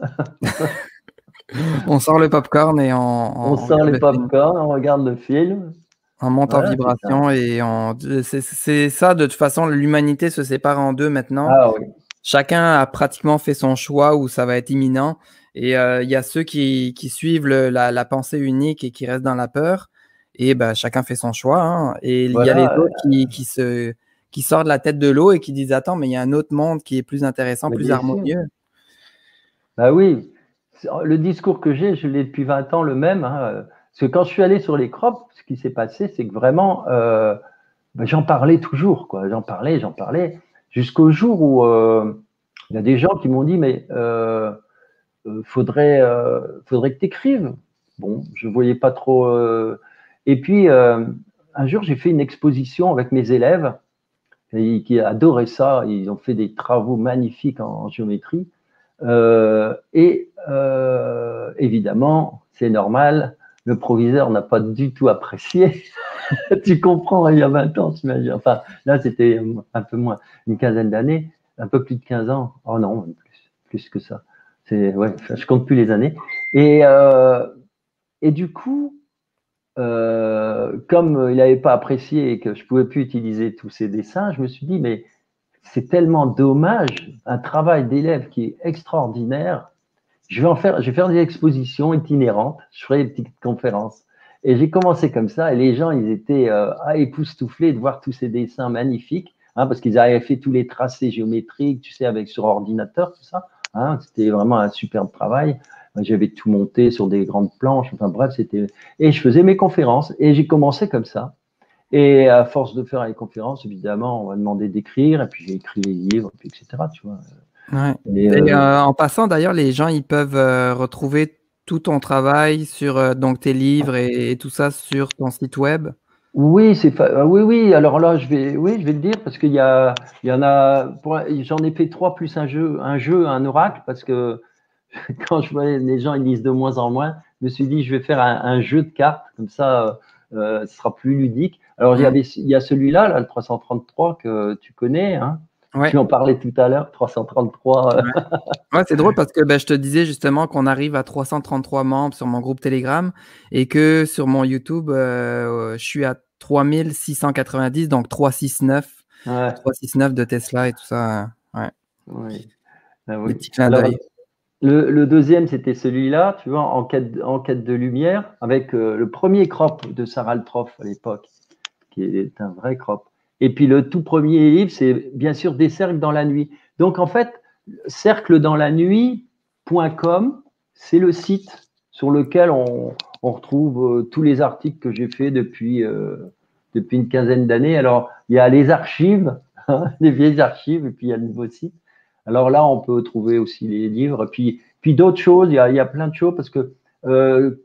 On sort le popcorn et on sort les popcorn, on regarde le film. On monte en vibration et c'est ça, de toute façon, l'humanité se sépare en deux maintenant. Ah, oui. Chacun a pratiquement fait son choix où ça va être imminent. Et il y a ceux qui suivent la pensée unique et qui restent dans la peur. Et chacun fait son choix. Hein. Et il y a les autres qui sortent la tête de l'eau et qui disent « Attends, mais il y a un autre monde qui est plus intéressant, plus harmonieux. » Bah oui. Le discours que j'ai, je l'ai depuis 20 ans le même. Hein. Parce que quand je suis allé sur les crops, ce qui s'est passé, c'est que vraiment, j'en parlais toujours, quoi. J'en parlais, jusqu'au jour où il y a des gens qui m'ont dit, mais faudrait que tu écrives. Bon, je ne voyais pas trop. Et puis, un jour, j'ai fait une exposition avec mes élèves qui adoraient ça. Ils ont fait des travaux magnifiques en géométrie. Évidemment, c'est normal, le proviseur n'a pas du tout apprécié. Tu comprends, il y a 20 ans, t'imagines. Enfin, là, c'était un peu moins, une quinzaine d'années, un peu plus de 15 ans. Oh non, plus que ça. Ouais, je compte plus les années. Et du coup, comme il n'avait pas apprécié et que je pouvais plus utiliser tous ces dessins, je me suis dit, mais c'est tellement dommage, un travail d'élève qui est extraordinaire. Je vais faire des expositions itinérantes, je ferai des petites conférences. Et j'ai commencé comme ça, et les gens, ils étaient époustouflés de voir tous ces dessins magnifiques, hein, parce qu'ils avaient fait tous les tracés géométriques, tu sais, sur ordinateur, tout ça. Hein, c'était vraiment un superbe travail. J'avais tout monté sur des grandes planches, enfin bref, et je faisais mes conférences, et j'ai commencé comme ça. Et à force de faire les conférences, évidemment, on m'a demandé d'écrire, et puis j'ai écrit les livres, puis etc. Tu vois. Ouais. Et en passant, d'ailleurs, les gens, ils peuvent retrouver tout ton travail sur donc tes livres et tout ça sur ton site web. Oui, oui, oui. Alors là, oui, je vais le dire parce il y en a. J'en ai fait trois plus un oracle parce que quand je voyais les gens ils lisent de moins en moins, je me suis dit je vais faire un jeu de cartes comme ça, ce sera plus ludique. Alors Mm. il y a celui-là, là, le 333 que tu connais, hein. Ouais. Tu en parlais tout à l'heure, 333. Ouais. Ouais, c'est drôle parce que ben, je te disais justement qu'on arrive à 333 membres sur mon groupe Telegram et que sur mon YouTube, je suis à 3690, donc Ouais, 369 de Tesla et tout ça. Ouais, ouais. Ah des oui. petits clins Alors d'œil. le deuxième, c'était celui-là, tu vois, en quête de lumière, avec le premier crop de Sarah Altroff à l'époque, qui est un vrai crop. Et puis le tout premier livre, c'est bien sûr Des cercles dans la nuit. Donc en fait, cercledans-la-nuit.com, c'est le site sur lequel on retrouve tous les articles que j'ai faits depuis une quinzaine d'années. Alors, il y a les archives, hein, les vieilles archives, et puis il y a le nouveau site. Alors là, on peut trouver aussi les livres, puis d'autres choses, il y a plein de choses, parce que euh,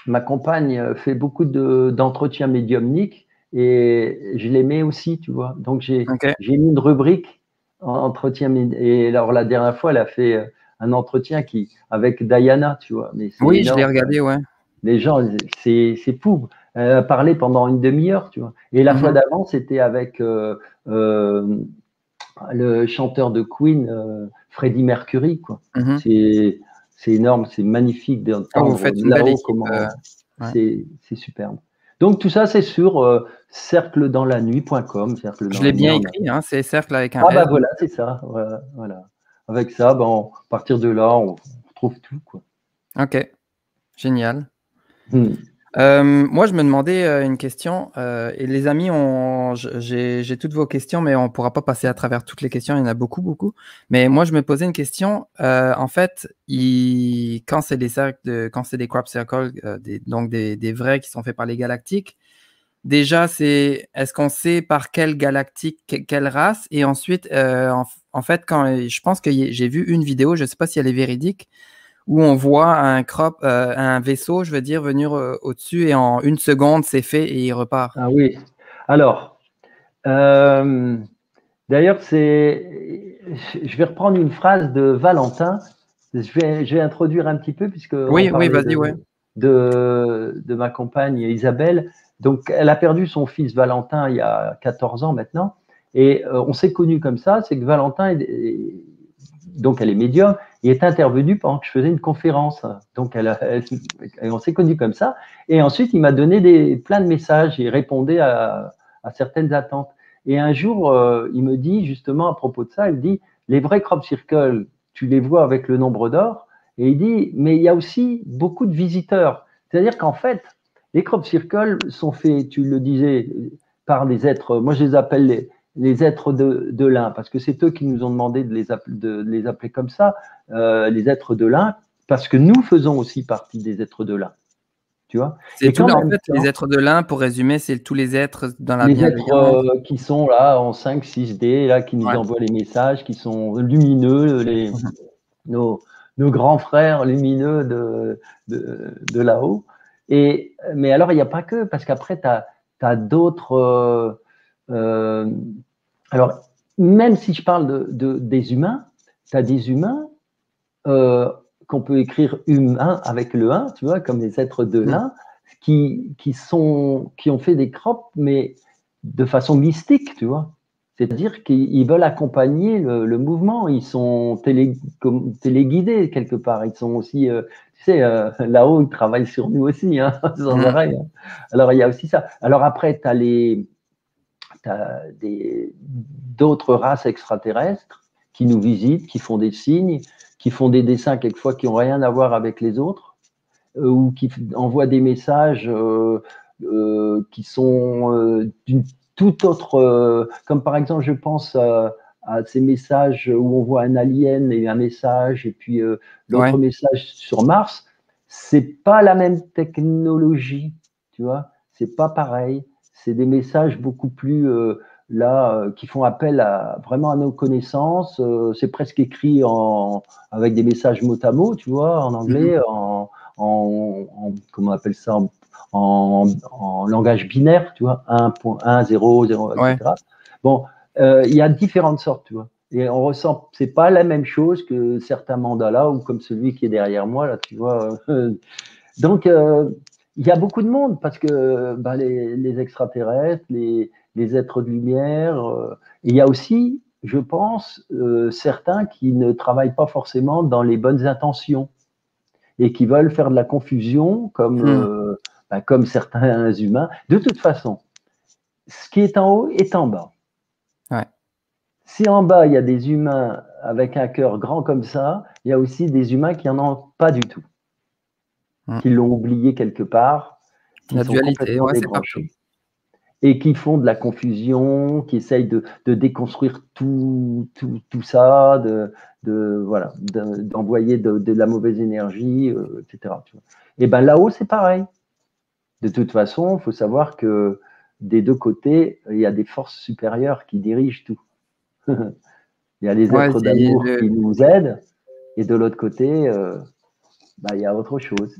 ma compagne fait beaucoup d'entretiens médiumniques et je les mets aussi, tu vois. Donc Ok. j'ai mis une rubrique entretien et alors la dernière fois elle a fait un entretien avec Diana, tu vois. Mais c'est Oui, je l'ai énorme. regardé, ouais. Les gens, c'est fou. Elle a parlé pendant une demi-heure, tu vois. Et la fois Mhm. d'avant c'était avec euh, le chanteur de Queen, Freddie Mercury, quoi. Mhm. C'est c'est énorme, c'est magnifique Oh, vous d'entendre faites une belle là-haut équipe. comment Ouais. c'est superbe. Donc tout ça, c'est sur cercledanslannuit.com, cercle Je dans l'ai la nuit bien en un. écrit, hein, c'est cercle avec un Ah bah S. voilà, c'est ça. Voilà, voilà. Avec ça, ben, à partir de là, on retrouve tout, quoi. Ok, génial. Hmm. Moi, je me demandais une question, et les amis, j'ai toutes vos questions, mais on ne pourra pas passer à travers toutes les questions, il y en a beaucoup, beaucoup. Mais moi, je me posais une question. En fait, quand c'est des cercles quand c'est des crop circles, donc des vrais qui sont faits par les galactiques, déjà, est-ce qu'on sait par quelle galactique, quelle race? Et ensuite, en fait, je pense que j'ai vu une vidéo, je ne sais pas si elle est véridique, où on voit un vaisseau, je veux dire, venir au-dessus et en une seconde, c'est fait et il repart. Ah oui. Alors, euh, d'ailleurs, je vais reprendre une phrase de Valentin. Je vais introduire un petit peu, puisqu'on Oui, oui, parlait vas-y, ouais. de ma compagne Isabelle. Donc, elle a perdu son fils Valentin il y a 14 ans maintenant. Et on s'est connus comme ça, c'est que Valentin, donc elle est médium, il est intervenu pendant que je faisais une conférence. Donc, on s'est connus comme ça. Et ensuite, il m'a donné plein de messages, il répondait à certaines attentes. Et un jour, il me dit justement à propos de ça, il dit, les vrais crop circles, tu les vois avec le nombre d'or. Et il dit, mais il y a aussi beaucoup de visiteurs. C'est-à-dire qu'en fait, les crop circles sont faits, tu le disais, par des êtres, moi je les appelle les êtres de l'un, parce que c'est eux qui nous ont demandé de les appeler comme ça, les êtres de l'un, parce que nous faisons aussi partie des êtres de l'un, tu vois. C'est Et qu'en en même fait, les temps, êtres de l'un, pour résumer, c'est tous les êtres dans la les êtres bienveillance. qui sont là en 5, 6D, là, qui nous Ouais. envoient les messages, qui sont lumineux, Mhm. nos, nos grands frères lumineux de là-haut. Mais alors, il n'y a pas que, parce qu'après, tu as d'autres. Euh, alors, même si je parle des humains, tu as des humains euh, qu'on peut écrire humain avec le 1, tu vois, comme les êtres de Mhm. l'un, qui ont fait des crops, mais de façon mystique, tu vois. C'est-à-dire qu'ils veulent accompagner le mouvement, ils sont téléguidés quelque part, ils sont aussi, tu sais, là-haut, ils travaillent sur nous aussi, hein, sans Mhm. arrêt. Hein. Alors, il y a aussi ça. Alors après, tu as d'autres races extraterrestres qui nous visitent, qui font des signes, qui font des dessins quelquefois qui n'ont rien à voir avec les autres, ou qui envoient des messages qui sont d'une toute autre, comme par exemple, je pense à ces messages où on voit un alien et un message, et puis l'autre Ouais. message sur Mars, c'est pas la même technologie, tu vois, c'est pas pareil, c'est des messages beaucoup plus qui font appel vraiment à nos connaissances, c'est presque écrit avec des messages mot à mot, tu vois, en Mhm. anglais, comment on appelle ça, en langage binaire, tu vois, 1.1, 0, 0, Ouais. etc. Bon, il y a différentes sortes, tu vois. Et on ressent, c'est pas la même chose que certains mandalas ou comme celui qui est derrière moi, là, tu vois. Donc, il y a beaucoup de monde parce que bah, les extraterrestres, les êtres de lumière, il y a aussi, je pense, certains qui ne travaillent pas forcément dans les bonnes intentions et qui veulent faire de la confusion comme certains humains. De toute façon, ce qui est en haut est en bas. Ouais. Si en bas, il y a des humains avec un cœur grand comme ça, il y a aussi des humains qui n'en ont pas du tout, qui l'ont oublié quelque part, qui La sont dualité, complètement ouais, c'est partout. débranchés et qui font de la confusion, qui essayent de déconstruire tout ça, voilà, d'envoyer de la mauvaise énergie, etc. Et bien là-haut, c'est pareil. De toute façon, il faut savoir que des deux côtés, il y a des forces supérieures qui dirigent tout. Il y a les Ouais, êtres d'amour qui nous aident, et de l'autre côté, il y a autre chose.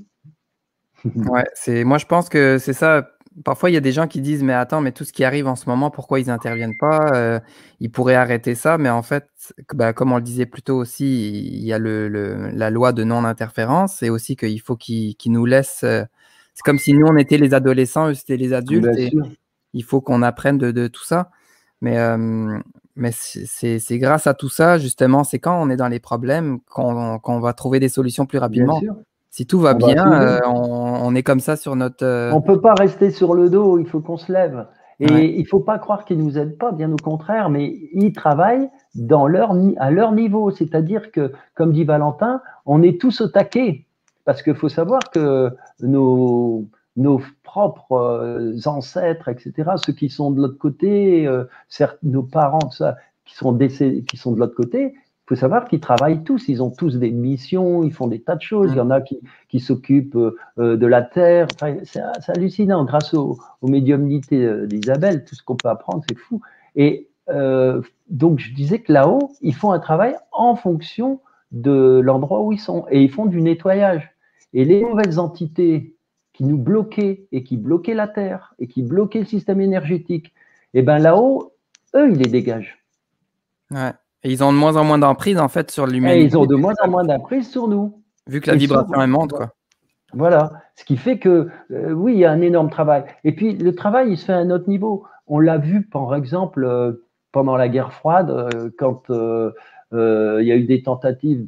ouais, moi je pense que c'est ça. Parfois, il y a des gens qui disent, mais attends, mais tout ce qui arrive en ce moment, pourquoi ils interviennent pas? Ils pourraient arrêter ça, mais en fait, bah, comme on le disait plus tôt aussi, il y a la loi de non-interférence, et aussi qu'il faut qu'ils nous laissent. C'est comme si nous, on était les adolescents, eux, c'était les adultes, Bien et sûr. il faut qu'on apprenne de tout ça. Mais c'est grâce à tout ça, justement, c'est quand on est dans les problèmes qu'on va trouver des solutions plus Bien rapidement. sûr. Si tout va On va bien, soulever. on est comme ça sur notre. On ne peut pas rester sur le dos, il faut qu'on se lève. Ouais, Et il ne faut pas croire qu'ils ne nous aident pas, bien au contraire, mais ils travaillent à leur niveau. C'est-à-dire que, comme dit Valentin, on est tous au taquet. Parce qu'il faut savoir que nos propres ancêtres, etc., ceux qui sont de l'autre côté, certes, nos parents, tout ça, qui sont décédés, qui sont de l'autre côté, il faut savoir qu'ils travaillent tous, ils ont tous des missions, ils font des tas de choses. Il y en a qui s'occupent de la terre. Enfin, c'est hallucinant. Grâce aux médiumnités d'Isabelle, tout ce qu'on peut apprendre, c'est fou. Et donc, je disais que là-haut, ils font un travail en fonction de l'endroit où ils sont. Et ils font du nettoyage. Et les mauvaises entités qui nous bloquaient et qui bloquaient la terre et qui bloquaient le système énergétique, et bien là-haut, eux, ils les dégagent. ouais. Et ils ont de moins en moins d'emprise, en fait, sur Et ils l'humanité, ont de moins en moins d'emprise sur nous. vu que la Et sur, vibration, elle monte, quoi. voilà, ce qui fait que, oui, il y a un énorme travail. Et puis, le travail, il se fait à un autre niveau. On l'a vu, par exemple, pendant la guerre froide, quand il y a eu des tentatives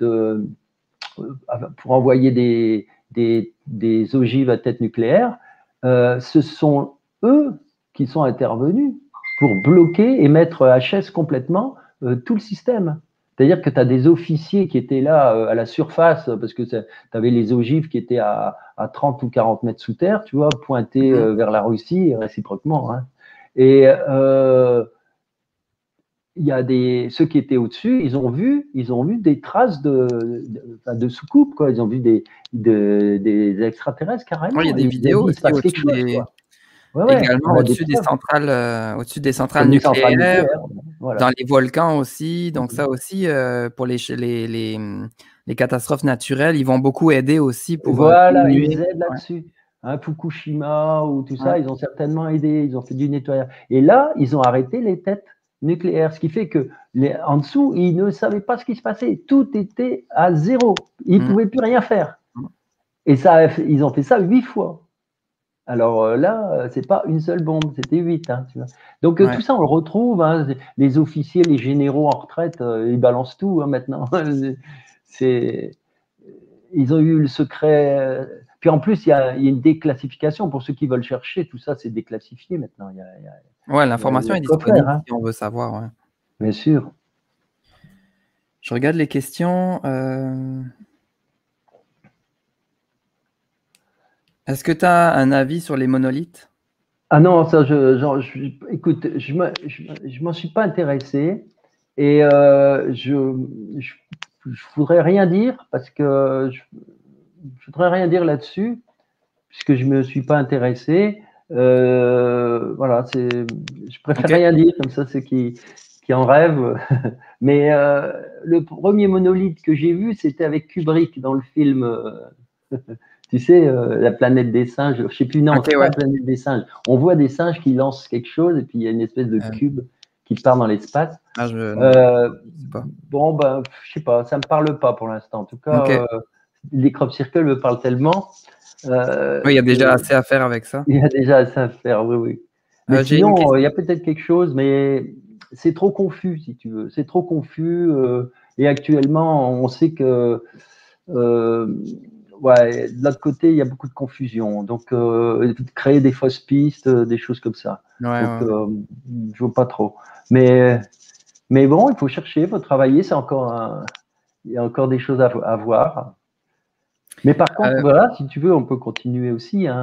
pour envoyer des ogives à tête nucléaire, ce sont eux qui sont intervenus pour bloquer et mettre HS complètement tout le système. C'est-à-dire que tu as des officiers qui étaient là à la surface, parce que tu avais les ogives qui étaient à 30 ou 40 mètres sous terre, tu vois, pointés vers la Russie, réciproquement. Hein. Et il y a ceux qui étaient au-dessus, ils ont vu des traces de soucoupe, quoi. Ils ont vu des extraterrestres Ouais, il y a carrément. des Et ils ont vidéos dit, il se aussi passe quelque chose, quoi. Ouais, ouais, également on a des preuves. au-dessus des centrales Comme les centrales nucléaires, nucléaires. Voilà. dans les volcans aussi. Donc ça aussi, pour les catastrophes naturelles, ils vont beaucoup aider aussi Et pour voilà, ils diminuer. aident Ouais, là-dessus. Hein, Fukushima ou tout ouais. ça, ils ont certainement aidé, ils ont fait du nettoyage. Et là, ils ont arrêté les têtes nucléaires, ce qui fait que en dessous, ils ne savaient pas ce qui se passait. Tout était à zéro. Ils ne Mm. pouvaient plus rien faire. Mm. Et ça, ils ont fait ça 8 fois. Alors là, c'est pas une seule bombe, c'était 8. Hein, tu vois. Donc Ouais. tout ça, on le retrouve. Hein, les officiers, les généraux en retraite, ils balancent tout hein, maintenant. C'est, ils ont eu le secret. Puis en plus, il y a une déclassification pour ceux qui veulent chercher. Tout ça, c'est déclassifié maintenant. Ouais, Il y l'information a est de quoi faire. disponible Hein, si on veut savoir. Ouais. bien sûr. Je regarde les questions. Est-ce que tu as un avis sur les monolithes? Ah non, ça, écoute, je m'en suis pas intéressé et je voudrais rien dire parce que je voudrais rien dire là-dessus puisque je me suis pas intéressé. Voilà, je préfère Ok. rien dire comme ça, ceux qui en rêvent. Mais le premier monolithe que j'ai vu, c'était avec Kubrick dans le film Tu sais, la planète des singes, je ne sais plus, non, Ok, c'est pas ouais. la planète des singes. On voit des singes qui lancent quelque chose et puis il y a une espèce de Euh, cube qui part dans l'espace. non, Euh, je sais pas. bon, ben, je sais pas, ça me parle pas pour l'instant. En tout cas, Ok. les crop circles me parlent tellement Oui, il y a déjà que assez à faire avec ça. il y a déjà ça à faire, oui, oui. Mais J'ai une sinon, il y a question. peut-être quelque chose, mais c'est trop confus, si tu veux. C'est trop confus. Et actuellement, on sait que, ouais, de l'autre côté, il y a beaucoup de confusion. Donc, créer des fausses pistes, des choses comme ça. Ouais, Donc, ouais, ouais. je veux pas trop. Mais, mais bon, il faut chercher, il faut travailler. C'est encore il y a encore des choses à voir. Mais par contre, Euh, voilà, si tu veux, on peut continuer aussi hein,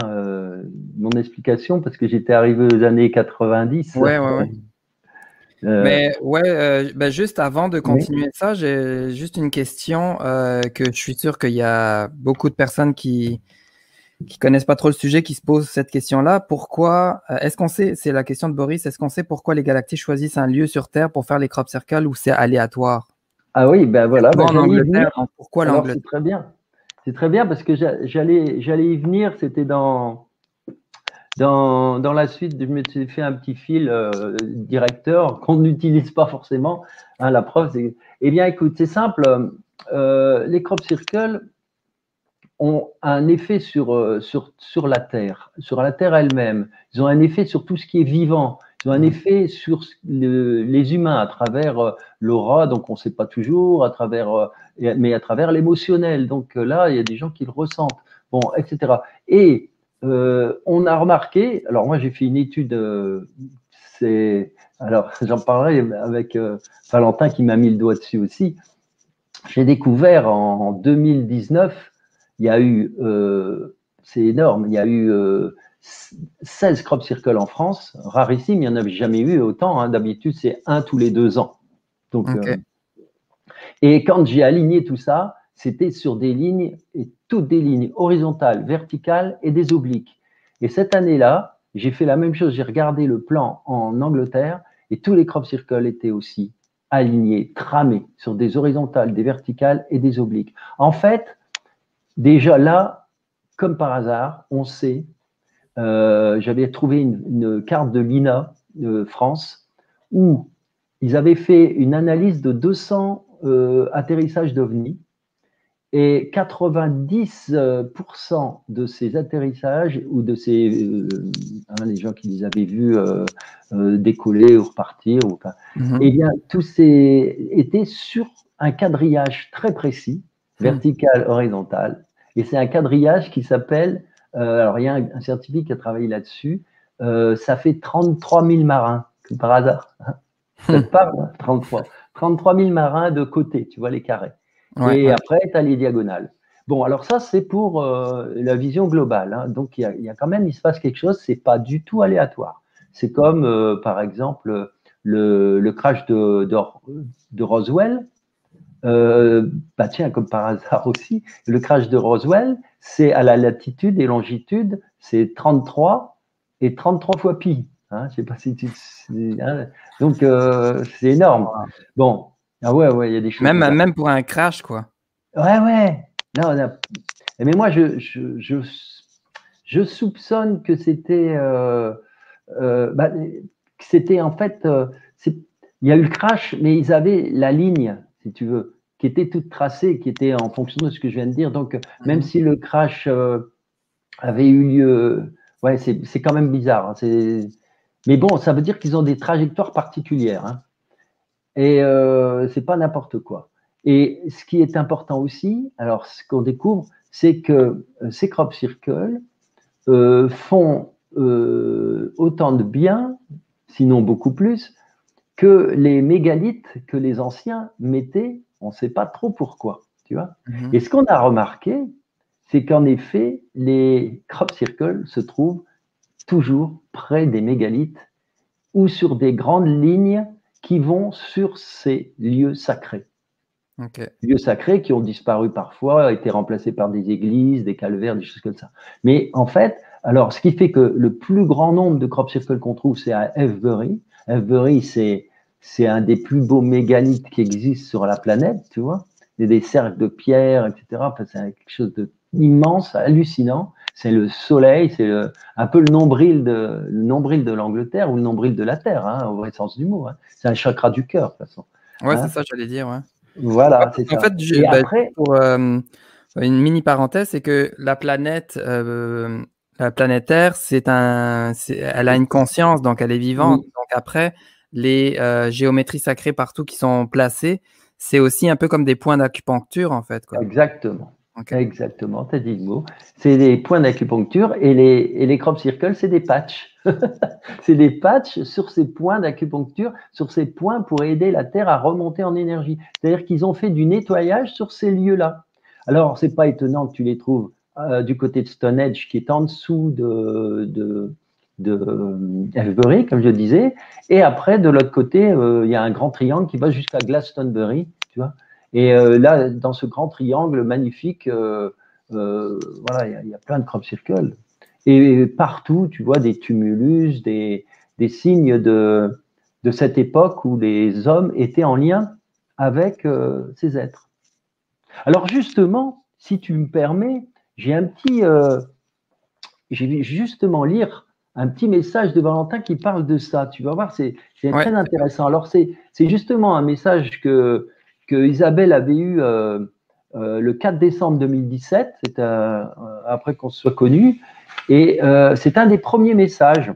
mon explication parce que j'étais arrivé aux années 90. ouais, ouais, ouais. Euh, Mais ouais, ben, juste avant de oui. continuer ça, j'ai juste une question que je suis sûr qu'il y a beaucoup de personnes qui connaissent pas trop le sujet qui se posent cette question-là. Pourquoi, est-ce qu'on sait, c'est la question de Boris, est-ce qu'on sait pourquoi les galactiques choisissent un lieu sur Terre pour faire les crop circles ou c'est aléatoire? Ah oui, ben voilà, ben Souvent en j'allais y Angleterre, venir. donc pourquoi Alors l'Angleterre? c'est très bien. C'est très bien parce que j'allais y venir. C'était dans la suite, je me suis fait un petit fil directeur qu'on n'utilise pas forcément. Hein, la preuve, c'est. Eh bien, écoute, c'est simple. Les crop circles ont un effet sur la Terre elle-même. Ils ont un effet sur tout ce qui est vivant. Ils ont un effet sur les humains à travers l'aura, donc on ne sait pas toujours, mais à travers l'émotionnel. Donc là, il y a des gens qui le ressentent, bon, etc. Et on a remarqué, alors moi j'ai fait une étude, alors j'en parlerai avec Valentin qui m'a mis le doigt dessus aussi. J'ai découvert en 2019, il y a eu, c'est énorme, il y a eu 16 crop circles en France, rarissime, il n'y en avait jamais eu autant. Hein. D'habitude, c'est un tous les 2 ans. Donc, Ok, et quand j'ai aligné tout ça, c'était sur des lignes, et toutes des lignes horizontales, verticales et des obliques. Et cette année-là, j'ai fait la même chose, j'ai regardé le plan en Angleterre et tous les crop circles étaient aussi alignés, tramés sur des horizontales, des verticales et des obliques. En fait, déjà là, comme par hasard, on sait, j'avais trouvé une carte de l'INA France où ils avaient fait une analyse de 200 atterrissages d'OVNI et 90% de ces atterrissages ou de ces les gens qui les avaient vus décoller ou repartir, mhm. eh bien, tous ces étaient sur un quadrillage très précis, Hmm. vertical, horizontal. Et c'est un quadrillage qui s'appelle, alors il y a un scientifique qui a travaillé là-dessus, ça fait 33 000 marins, par hasard. Ça te Hmm. parle, hein, 33 000 marins de côté, tu vois les carrés. Ouais, Et ouais. après, tu as les diagonales. Bon, alors ça, c'est pour la vision globale. Hein. Donc, il y a quand même, il se passe quelque chose, c'est pas du tout aléatoire. C'est comme, par exemple, le crash de Roswell. Bah tiens, comme par hasard aussi, le crash de Roswell, c'est à la latitude et longitude, c'est 33 et 33 fois pi. Hein, je sais pas si tu. Hein, donc, c'est énorme. Wow. Bon, ah ouais, ouais, il y a des choses Même, bizarres. même pour un crash, quoi. Ouais, ouais. Là, mais moi, je soupçonne que c'était. Bah, que c'était en fait. Il y a eu le crash, mais ils avaient la ligne, si tu veux, qui était toute tracée, qui était en fonction de ce que je viens de dire. Donc, même Mhm. si le crash avait eu lieu. Ouais, c'est quand même bizarre. Hein, mais bon, ça veut dire qu'ils ont des trajectoires particulières. Hein. Et c'est pas n'importe quoi. Et ce qui est important aussi, alors ce qu'on découvre, c'est que ces crop circles font autant de bien, sinon beaucoup plus, que les mégalithes que les anciens mettaient, on ne sait pas trop pourquoi, tu vois. Mhm. Et ce qu'on a remarqué, c'est qu'en effet, les crop circles se trouvent toujours près des mégalithes ou sur des grandes lignes qui vont sur ces lieux sacrés. Ok. Lieux sacrés qui ont disparu parfois, été remplacés par des églises, des calvaires, des choses comme ça. Mais en fait, alors ce qui fait que le plus grand nombre de crop circles qu'on trouve, c'est à Avebury. Avebury, c'est un des plus beaux mégalithes qui existent sur la planète, tu vois. Il y a des cercles de pierre, etc. Enfin, c'est quelque chose immense, hallucinant. C'est le soleil, c'est un peu le nombril de l'Angleterre ou le nombril de la Terre, hein, au vrai sens du mot. Hein. C'est un chakra du cœur, de toute façon. Ouais, Hein. c'est ça, j'allais dire. Ouais. Voilà, c'est En ça. fait, Et bah, après, pour une mini parenthèse, c'est que la planète Terre, elle a une conscience, donc elle est vivante. oui, Donc après, les géométries sacrées partout qui sont placées, c'est aussi un peu comme des points d'acupuncture, en fait, quoi. exactement. Ok. Exactement, tu as dit le mot. C'est des points d'acupuncture et les crop circles, c'est des patchs. C'est des patchs sur ces points d'acupuncture, sur ces points pour aider la Terre à remonter en énergie. C'est-à-dire qu'ils ont fait du nettoyage sur ces lieux-là. Alors, c'est pas étonnant que tu les trouves du côté de Stonehenge, qui est en dessous de Avebury, comme je disais. Et après, de l'autre côté, il y a un grand triangle qui va jusqu'à Glastonbury, tu vois. Et là, dans ce grand triangle magnifique, voilà, il y a plein de crop circles. Et partout, tu vois des tumulus, des signes de cette époque où les hommes étaient en lien avec ces êtres. Alors justement, si tu me permets, j'ai vu justement lire un petit message de Valentin qui parle de ça. Tu vas voir, c'est Ouais. très intéressant. Alors c'est justement un message que Isabelle avait eu le 4 décembre 2017, c'est après qu'on se soit connus, et c'est un des premiers messages.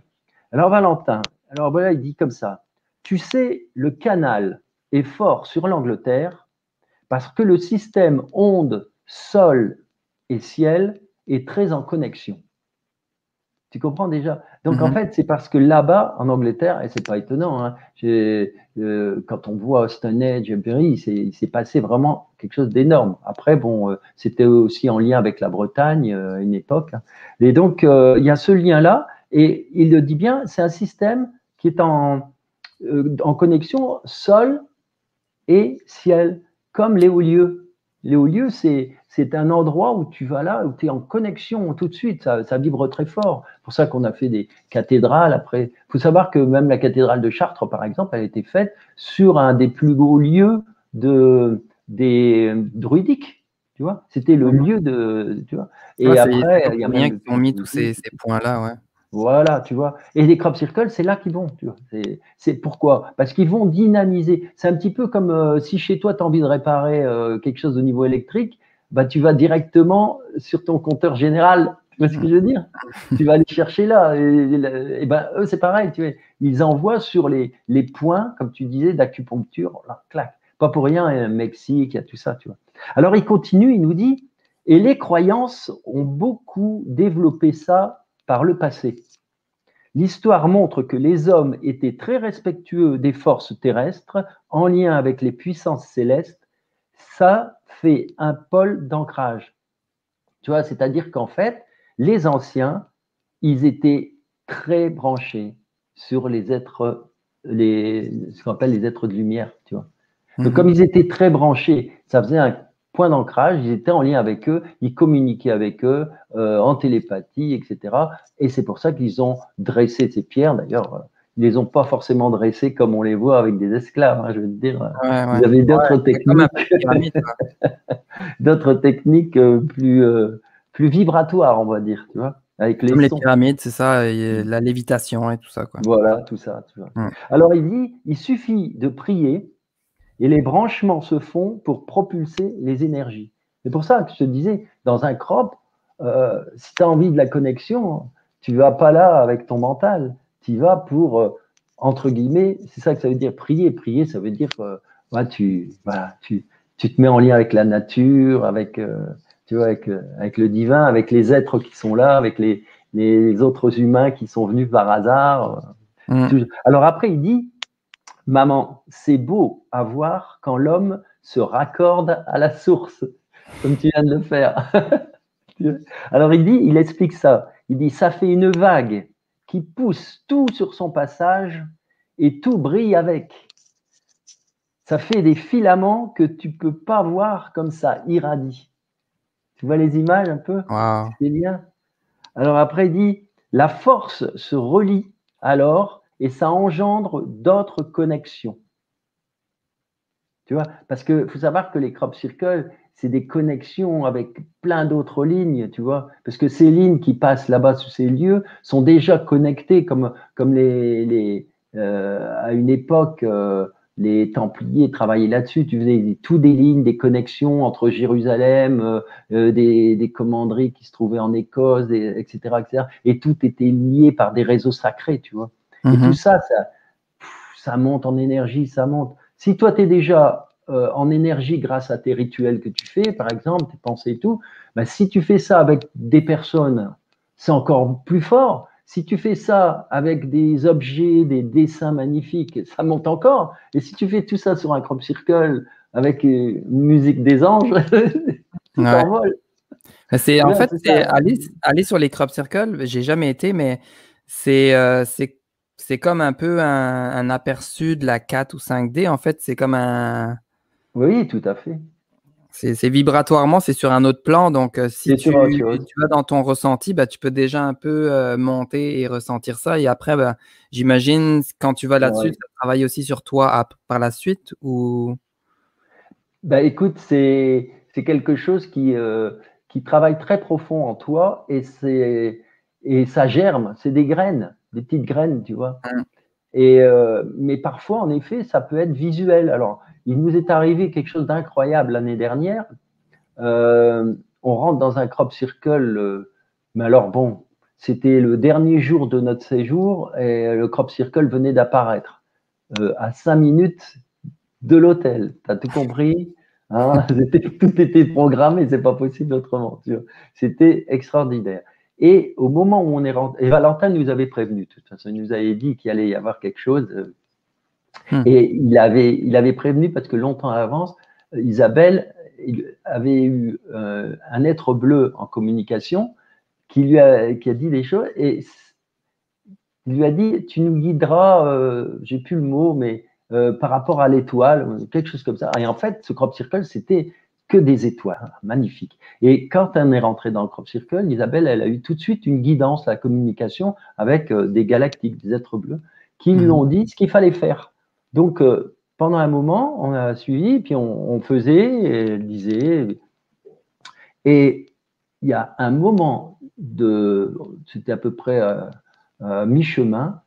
Alors Valentin, alors voilà, il dit comme ça. Tu sais, le canal est fort sur l'Angleterre parce que le système onde, sol et ciel est très en connexion. Tu comprends déjà? Donc en Mhm. fait, c'est parce que là-bas, en Angleterre, et c'est pas étonnant, hein, quand on voit Stonehenge, Bury, il s'est passé vraiment quelque chose d'énorme. Après, bon, c'était aussi en lien avec la Bretagne à une époque. Hein. Et donc, il y a ce lien-là, et il le dit bien, c'est un système qui est en connexion sol et ciel, comme les hauts lieux. Les hauts lieux, c'est un endroit où tu vas là, où tu es en connexion tout de suite, ça vibre très fort. C'est pour ça qu'on a fait des cathédrales après. Il faut savoir que même la cathédrale de Chartres, par exemple, elle a été faite sur un des plus beaux lieux des druidiques. Tu vois, c'était le Mhm. lieu de. Tu vois. Ouais, Et c'est pas après, il y a pour rien même. qu'ils ont mis tous ces points-là, ouais. Voilà, tu vois. Et les crop circles, c'est là qu'ils vont. Tu vois. C'est pourquoi? Parce qu'ils vont dynamiser. C'est un petit peu comme si chez toi, tu as envie de réparer quelque chose au niveau électrique, bah, tu vas directement sur ton compteur général. Tu vois ce que je veux dire? Tu vas aller chercher là. Et ben, eux, c'est pareil. Tu vois. Ils envoient sur les points, comme tu disais, d'acupuncture. Là, clac. Pas pour rien, Mexique, il y a tout ça. Tu vois. Alors, il continue, il nous dit, et les croyances ont beaucoup développé ça par le passé. L'histoire montre que les hommes étaient très respectueux des forces terrestres en lien avec les puissances célestes. Ça fait un pôle d'ancrage. Tu vois, c'est-à-dire qu'en fait, les anciens, ils étaient très branchés sur les êtres, ce qu'on appelle les êtres de lumière, tu vois. Donc, Mhm. comme ils étaient très branchés, ça faisait un point d'ancrage, ils étaient en lien avec eux, ils communiquaient avec eux en télépathie, etc. Et c'est pour ça qu'ils ont dressé ces pierres. D'ailleurs, ils les ont pas forcément dressées comme on les voit avec des esclaves. Hein, je veux te dire, Ouais, ouais. ils avaient Ouais, d'autres c'est comme un peu techniques, une pyramide, quoi. d'autres techniques plus vibratoires, on va dire, tu vois, avec les Comme les sons. pyramides, c'est ça, et la lévitation et tout ça, quoi. Voilà, tout ça. Tu vois. Mm. Alors, il dit, il suffit de prier et les branchements se font pour propulser les énergies. C'est pour ça que je te disais, dans un crop, si tu as envie de la connexion, tu ne vas pas là avec ton mental. Tu y vas pour, entre guillemets, c'est ça que ça veut dire prier. Prier, ça veut dire que voilà, tu te mets en lien avec la nature, tu vois, avec le divin, avec les êtres qui sont là, avec les autres humains qui sont venus par hasard. Mm. Alors après, il dit, maman, c'est beau à voir quand l'homme se raccorde à la source, comme tu viens de le faire. Alors il explique ça. Il dit, ça fait une vague qui pousse tout sur son passage et tout brille avec. Ça fait des filaments que tu peux pas voir comme ça irradie. Tu vois les images un peu? Waouh. C'est bien. Alors après, il dit, la force se relie alors et ça engendre d'autres connexions. Tu vois, parce qu'il faut savoir que les crop circles, c'est des connexions avec plein d'autres lignes, tu vois, parce que ces lignes qui passent là-bas sous ces lieux sont déjà connectées comme à une époque, les Templiers travaillaient là-dessus. Tu faisais tout des lignes, des connexions entre Jérusalem, des commanderies qui se trouvaient en Écosse, etc., etc. Et tout était lié par des réseaux sacrés, tu vois. Et tout ça monte en énergie, ça monte. Si toi, tu es déjà en énergie grâce à tes rituels que tu fais, par exemple, tes pensées et tout, ben, si tu fais ça avec des personnes, c'est encore plus fort. Si tu fais ça avec des objets, des dessins magnifiques, ça monte encore. Et si tu fais tout ça sur un crop circle avec une musique des anges, tu Ouais. t'envoles. En fait, C'est c'est ça. aller sur les crop circles. J'ai jamais été, mais c'est comme un peu un aperçu de la 4 ou 5D. En fait, c'est comme Oui, tout à fait. c'est vibratoirement, c'est sur un autre plan. Donc, si C'est sur autre chose. tu vas dans ton ressenti, bah, tu peux déjà un peu monter et ressentir ça. Et après, bah, j'imagine, quand tu vas là-dessus, Ouais. ça travaille aussi sur toi par la suite ou... Bah, écoute, c'est quelque chose qui travaille très profond en toi et ça germe, c'est des graines, des petites graines, tu vois. Hum, Mais parfois, en effet, ça peut être visuel. Alors, il nous est arrivé quelque chose d'incroyable l'année dernière. On rentre dans un crop circle, mais alors bon, c'était le dernier jour de notre séjour et le crop circle venait d'apparaître à 5 minutes de l'hôtel. Tu as tout compris, hein. Tout était programmé, c'est pas possible autrement. C'était extraordinaire. Et au moment où on est rentré, et Valentin nous avait prévenu, de toute façon, il nous avait dit qu'il allait y avoir quelque chose. hum. Et il avait prévenu parce que longtemps à l'avance, Isabelle avait eu un être bleu en communication qui a dit des choses et il lui a dit, tu nous guideras, j'ai plus le mot, mais par rapport à l'étoile, quelque chose comme ça. Et en fait, ce crop circle, c'était que des étoiles, magnifique. Et quand on est rentré dans le crop circle, Isabelle, elle a eu tout de suite une guidance, la communication avec des galactiques, des êtres bleus, qui lui ont dit ce qu'il fallait faire. Donc, pendant un moment, on a suivi, puis on faisait, et elle disait, et il y a un moment c'était à peu près mi-chemin,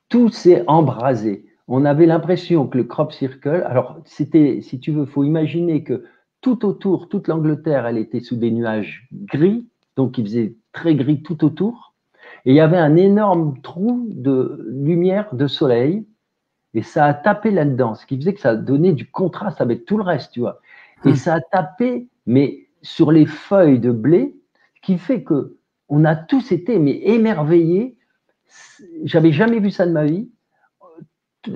tout s'est embrasé. On avait l'impression que le crop circle, alors c'était, si tu veux, faut imaginer que tout autour, toute l'Angleterre, elle était sous des nuages gris, donc il faisait très gris tout autour, et il y avait un énorme trou de lumière de soleil, et ça a tapé là-dedans, ce qui faisait que ça donnait du contraste avec tout le reste, tu vois. Et ça a tapé, mais sur les feuilles de blé, ce qui fait que on a tous été mais émerveillés. J'avais jamais vu ça de ma vie.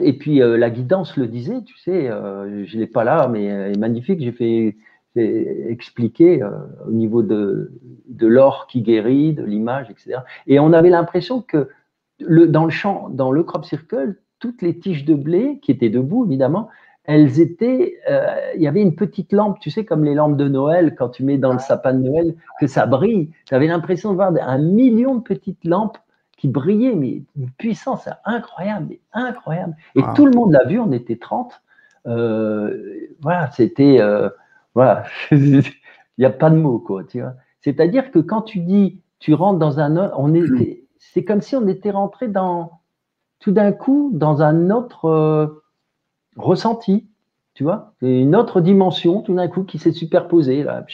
Et puis la guidance le disait, tu sais, je l'ai pas là, mais elle est magnifique. J'ai fait expliquer au niveau de l'or qui guérit, de l'image, etc. Et on avait l'impression que dans le champ, dans le crop circle, toutes les tiges de blé qui étaient debout, évidemment, elles étaient. Il y avait une petite lampe, tu sais, comme les lampes de Noël, quand tu mets dans le sapin de Noël, que ça brille. Tu avais l'impression de voir 1 million de petites lampes qui brillaient, mais une puissance incroyable, incroyable. Et tout Wow. le monde l'a vu, on était 30. Voilà, c'était. Voilà, il n'y a pas de mots, quoi, tu vois. C'est-à-dire que quand tu dis, tu rentres dans c'est comme si on était rentré tout d'un coup, dans un autre ressenti, tu vois. C'est une autre dimension, tout d'un coup, qui s'est superposée, là.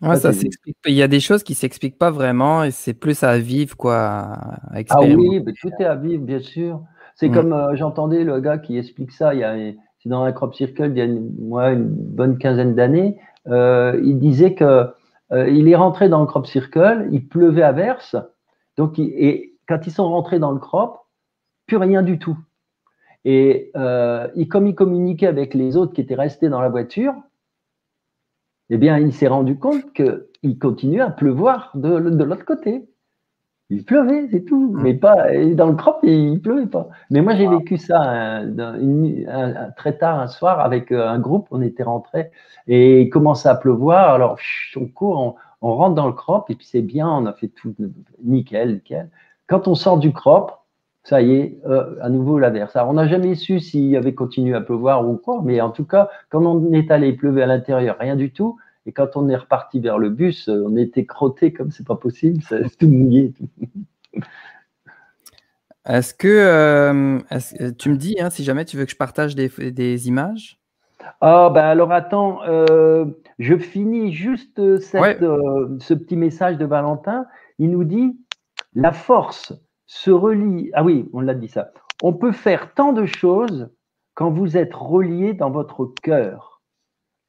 Ouais, Ça, ça c'est... s'explique. Il y a des choses qui s'expliquent pas vraiment et c'est plus à vivre, quoi, à Ah expérimenter. oui, mais tout est à vivre, bien sûr. C'est Mm. comme j'entendais le gars qui explique ça, c'est dans un crop circle il y a une bonne quinzaine d'années. Il disait que il est rentré dans le crop circle, il pleuvait à verse, donc et quand ils sont rentrés dans le crop, plus rien du tout. Et comme il communiquait avec les autres qui étaient restés dans la voiture, eh bien, il s'est rendu compte qu'il continuait à pleuvoir de l'autre côté. Il pleuvait, c'est tout. Mm. Mais pas dans le crop, il pleuvait pas. Mais moi, j'ai Wow. vécu ça très tard un soir avec un groupe. On était rentrés et il commençait à pleuvoir. Alors, on court, on rentre dans le crop et puis c'est bien. On a fait tout nickel, nickel. Quand on sort du crop, Ça y est, à nouveau l'averse. Alors, on n'a jamais su s'il y avait continué à pleuvoir ou quoi, mais en tout cas, quand on est allé, il pleuvait à l'intérieur, rien du tout. Et quand on est reparti vers le bus, on était crotté comme c'est pas possible, c'est tout mouillé. Est-ce que tu me dis, hein, si jamais tu veux que je partage des images? Ah, ben alors attends, je finis juste Ouais, ce petit message de Valentin. Il nous dit, la force se relie. Ah oui, on l'a dit ça. On peut faire tant de choses quand vous êtes relié dans votre cœur.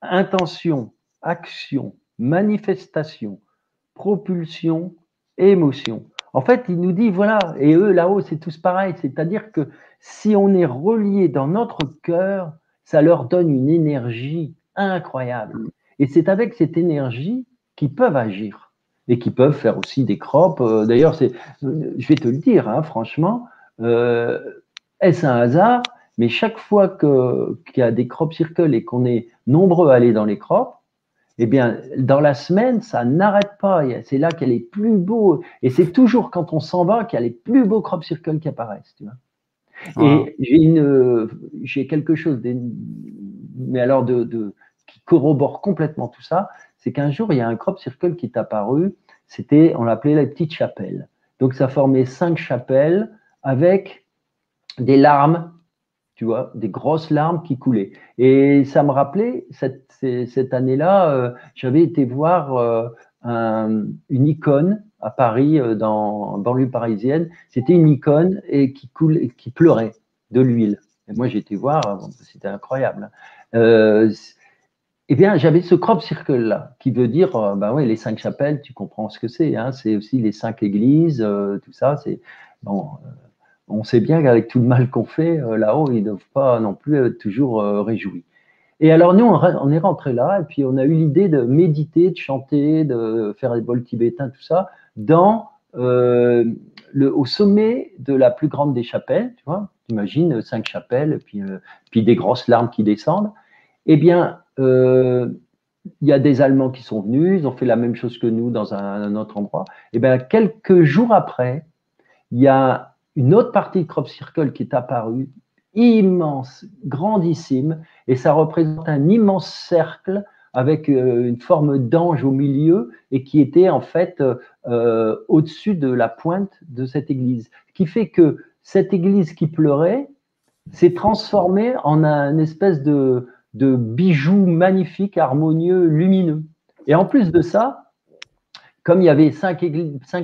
Intention, action, manifestation, propulsion, émotion. En fait, il nous dit, voilà, et eux là-haut, c'est tous pareil, c'est-à-dire que si on est relié dans notre cœur, ça leur donne une énergie incroyable. Et c'est avec cette énergie qu'ils peuvent agir et qu'ils peuvent faire aussi des crops. D'ailleurs, je vais te le dire, hein, franchement, euh, est-ce un hasard? Mais chaque fois qu'il y a des crop circles et qu'on est nombreux à aller dans les crops, eh bien, dans la semaine, ça n'arrête pas. C'est là qu'il y a les plus beaux. Et c'est toujours quand on s'en va qu'il y a les plus beaux crop circles qui apparaissent. Tu vois. wow. Et j'ai quelque chose, mais alors qui corrobore complètement tout ça. C'est qu'un jour, il y a un crop circle qui est apparu. On l'appelait la petite chapelle. Donc, ça formait 5 chapelles avec des larmes, tu vois, des grosses larmes qui coulaient. Et ça me rappelait, cette année-là, j'avais été voir une icône à Paris, dans banlieue parisienne. C'était une icône et qui pleurait de l'huile. Et moi, j'ai été voir, c'était incroyable. Eh bien, j'avais ce crop circle-là, qui veut dire, ben oui, les 5 chapelles, tu comprends ce que c'est. Hein, c'est aussi les 5 églises, tout ça. C'est bon. On sait bien qu'avec tout le mal qu'on fait là-haut, ils ne doivent pas non plus être toujours réjouis. Et alors nous, on est rentré là et puis on a eu l'idée de méditer, de chanter, de faire des bols tibétains, tout ça, au sommet de la plus grande des chapelles. Tu vois, imagine 5 chapelles, puis des grosses larmes qui descendent. Eh bien, il y a des Allemands qui sont venus, ils ont fait la même chose que nous dans un autre endroit. Et bien, quelques jours après, il y a une autre partie de crop circle qui est apparue, immense, grandissime, et ça représente un immense cercle avec une forme d'ange au milieu et qui était en fait au-dessus de la pointe de cette église. Ce qui fait que cette église qui pleurait s'est transformée en un espèce de bijou magnifique, harmonieux, lumineux. Et en plus de ça, comme il y avait 5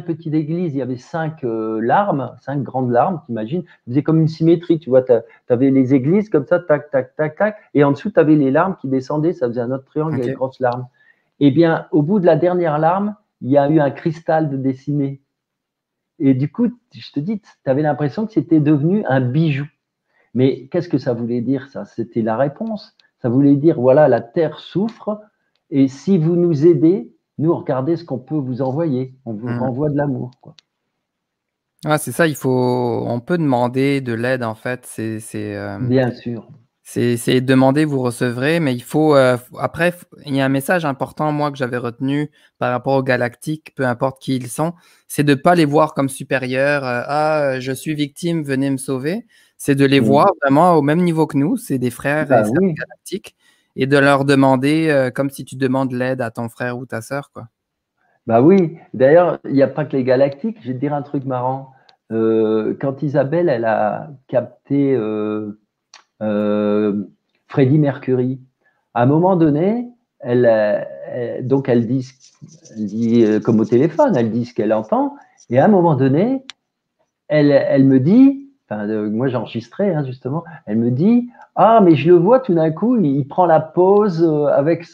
petites églises, il y avait 5 larmes, 5 grandes larmes, t'imagines, faisait comme une symétrie, tu vois, tu avais les églises comme ça, tac, tac, tac, tac, et en dessous, tu avais les larmes qui descendaient, ça faisait un autre triangle, il y avait Ok. de grosses larmes. Eh bien, au bout de la dernière larme, il y a eu un cristal de dessiné. Et du coup, je te dis, tu avais l'impression que c'était devenu un bijou. Mais qu'est-ce que ça voulait dire, ça? C'était la réponse. Ça voulait dire, voilà, la terre souffre, et si vous nous aidez, nous, regardez ce qu'on peut vous envoyer. On vous Hmm. renvoie de l'amour, quoi. Ouais, c'est ça, on peut demander de l'aide en fait. Bien sûr. C'est demander, vous recevrez, mais après, il y a un message important, moi, que j'avais retenu par rapport aux galactiques, peu importe qui ils sont, c'est de ne pas les voir comme supérieurs. Je suis victime, venez me sauver. C'est de les Mm. voir vraiment au même niveau que nous, c'est des frères et Ben sœurs oui, galactiques, et de leur demander, comme si tu demandes l'aide à ton frère ou ta sœur, quoi. bah oui. D'ailleurs, il n'y a pas que les galactiques. Je vais te dire un truc marrant. Quand Isabelle, elle a capté euh, Freddie Mercury, à un moment donné, donc elle dit comme au téléphone, elle dit ce qu'elle entend, et à un moment donné, elle me dit, enfin, moi j'ai enregistré hein, justement, elle me dit, ah mais je le vois tout d'un coup, il prend la pause avec